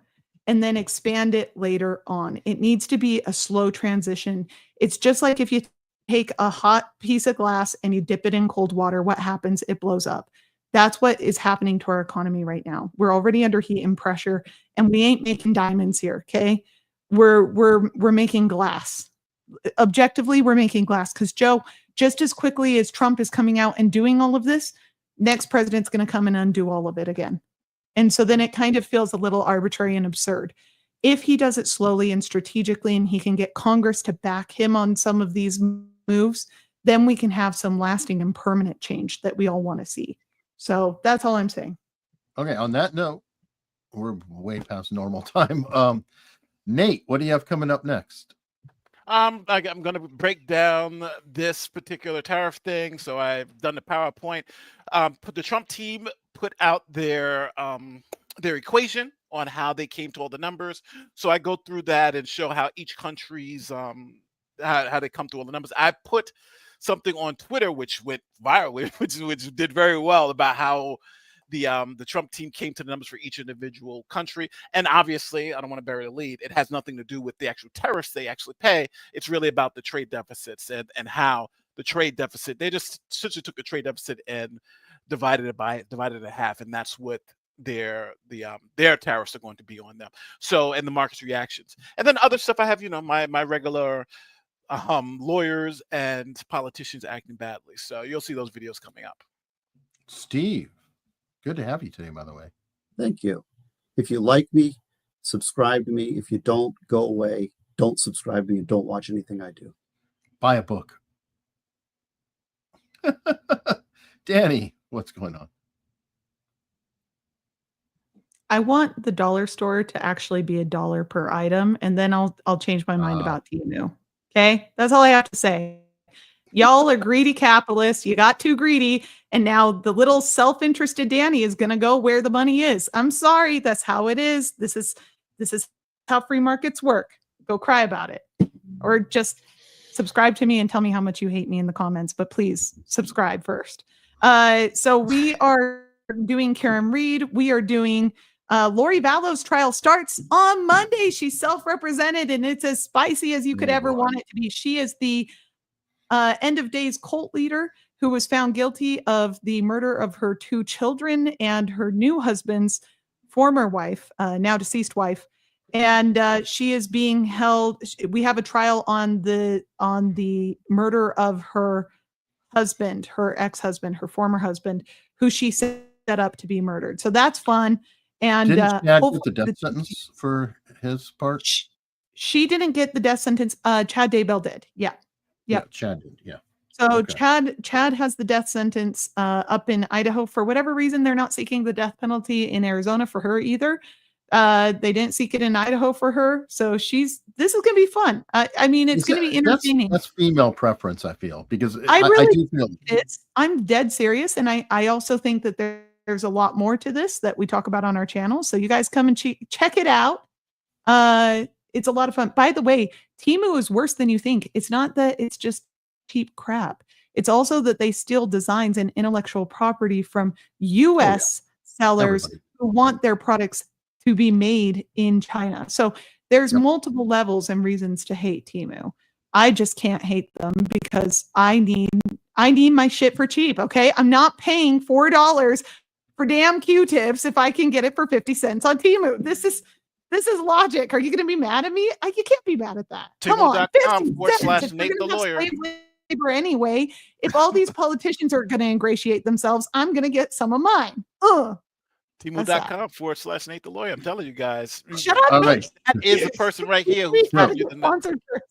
and then expand it later on. It needs to be a slow transition. It's just like if you take a hot piece of glass and you dip it in cold water, what happens? It blows up. That's what is happening to our economy right now. We're already under heat and pressure, and we ain't making diamonds here, okay? We're making glass. Objectively, we're making glass, because Joe, just as quickly as Trump is coming out and doing all of this, next president's going to come and undo all of it again. And so then it kind of feels a little arbitrary and absurd. If he does it slowly and strategically and he can get Congress to back him on some of these moves, then we can have some lasting and permanent change that we all want to see. So that's all I'm saying. Okay, on that note, we're way past normal time. Nate, what do you have coming up next? I'm going to break down this particular tariff thing. So I've done the PowerPoint. The Trump team put out their equation on how they came to all the numbers. So I go through that and show how each country's how they come to all the numbers. I put something on Twitter which went viral, which did very well, about how the Trump team came to the numbers for each individual country. And obviously, I don't want to bury the lead, it has nothing to do with the actual tariffs they actually pay. It's really about the trade deficits and how the trade deficit, they just essentially took the trade deficit and divided it in half, and that's what their tariffs are going to be on them. So, and the market's reactions. And then other stuff I have, my regular lawyers and politicians acting badly. So you'll see those videos coming up. Steve, good to have you today, by the way. Thank you. If you like me, subscribe to me. If you don't, go away. Don't subscribe to me and don't watch anything I do. Buy a book. Danny, what's going on? I want the dollar store to actually be $1 per item, and then I'll change my mind about Temu. Okay, that's all I have to say. Y'all are greedy capitalists. You got too greedy, and now the little self-interested Danny is going to go where the money is. I'm sorry, that's how it is. This is how free markets work. Go cry about it, or just subscribe to me and tell me how much you hate me in the comments. But please subscribe first. So we are doing Karen Reed. We are doing Lori Vallow's trial starts on Monday. She's self-represented, and it's as spicy as you could ever want it to be. She is the end of days cult leader who was found guilty of the murder of her 2 children and her new husband's former wife, now deceased wife. And she is being held. We have a trial on the murder of her husband, her ex-husband, her former husband, who she set up to be murdered. So that's fun. And didn't Chad get the death sentence for his part? She didn't get the death sentence. Chad Daybell did. Yeah. Chad did. Yeah. So Okay. Chad has the death sentence up in Idaho. For whatever reason, they're not seeking the death penalty in Arizona for her either. They didn't seek it in Idaho for her. So this is going to be fun. I mean, it's going to be entertaining. That's female preference, I feel, because I do feel I'm dead serious. And I also think that there's a lot more to this that we talk about on our channel. So you guys come and check it out. It's a lot of fun. By the way, Temu is worse than you think. It's not that it's just cheap crap. It's also that they steal designs and intellectual property from U.S. sellers who want their products to be made in China. So there's multiple levels and reasons to hate Temu. I just can't hate them because I need my shit for cheap. Okay. I'm not paying $4 for damn Q-tips if I can get it for 50 cents on Temu. This is logic. Are you going to be mad at me? You can't be mad at that. Come on. Temu.com/Nate the lawyer. Labor anyway. If all these politicians are going to ingratiate themselves, I'm going to get some of mine. Temu.com/Nate the lawyer. I'm telling you guys. Shut up. All right. That is the person right here who's telling you the sponsored first.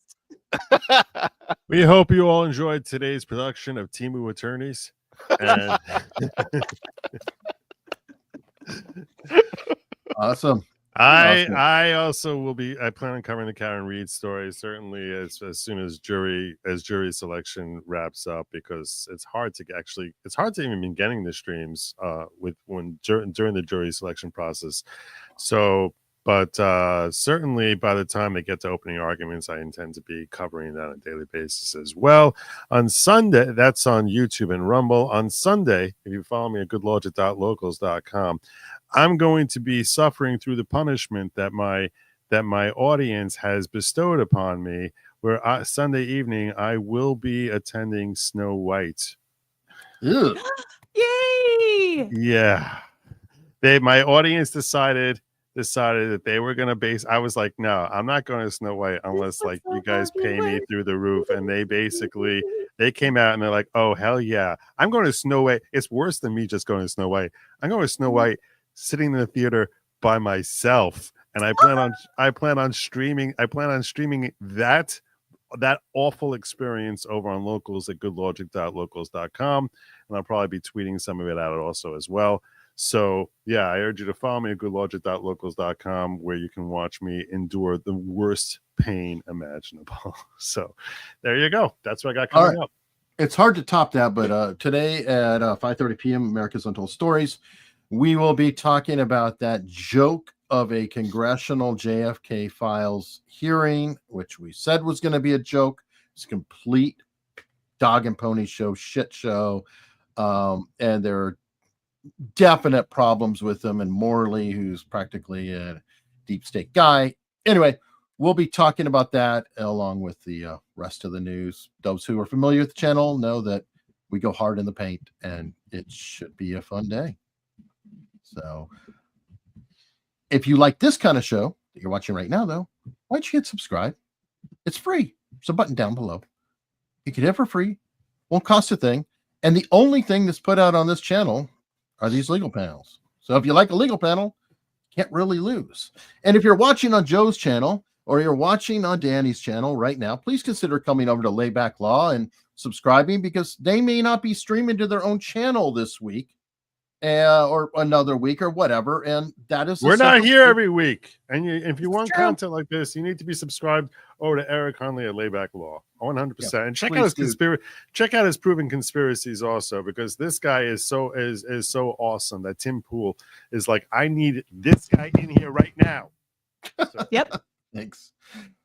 We hope you all enjoyed today's production of Temu Attorneys. And awesome. I also will be. I plan on covering the Karen Reed story certainly as soon as jury selection wraps up, because it's hard to even be getting the streams during the jury selection process. So, but certainly by the time they get to opening arguments, I intend to be covering that on a daily basis as well. On Sunday, that's on YouTube and Rumble. On Sunday, if you follow me at goodlogic.locals.com, I'm going to be suffering through the punishment that my audience has bestowed upon me, where Sunday evening I will be attending Snow White. Ew. Yay! Yeah. My audience decided that they were going to base. I was like, no, I'm not going to Snow White unless like you guys pay me through the roof. And they basically They came out and they're like, "Oh hell yeah, I'm going to Snow White." It's worse than me just going to Snow White. I'm going to Snow White, sitting in the theater by myself, and I plan on streaming that awful experience over on Locals at goodlogic.locals.com, and I'll probably be tweeting some of it out also as well. So yeah, I urge you to follow me at goodlogic.locals.com, where you can watch me endure the worst pain imaginable. So there you go. That's what I got coming up. It's hard to top that, but today at 5:30 p.m. America's Untold Stories, we will be talking about that joke of a congressional JFK Files hearing, which we said was going to be a joke. It's a complete dog and pony show, shit show. And there are definite problems with them, and Morley, who's practically a deep state guy. Anyway, we'll be talking about that along with the rest of the news. Those who are familiar with the channel know that we go hard in the paint, and it should be a fun day. So if you like this kind of show that you're watching right now, though, why don't you hit subscribe? It's free. There's a button down below. You can hit for free. Won't cost a thing. And the only thing that's put out on this channel are these legal panels. So if you like a legal panel, you can't really lose. And if you're watching on Joe's channel or you're watching on Danny's channel right now, please consider coming over to Layback Law and subscribing, because they may not be streaming to their own channel this week. Or another week or whatever, and that is we're not here every week. And if you want content like this, you need to be subscribed over to Eric Hunley at Layback Law, 100%. And check out his check out his proven conspiracies also, because this guy is so awesome that Tim Pool is like, I need this guy in here right now. So. Yep. Thanks.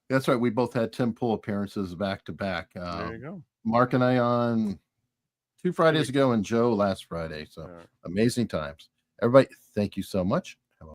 That's right. We both had Tim Pool appearances back to back. There you go. Mark and I on 2 Fridays ago, and Joe last Friday. So amazing times. Everybody, thank you so much.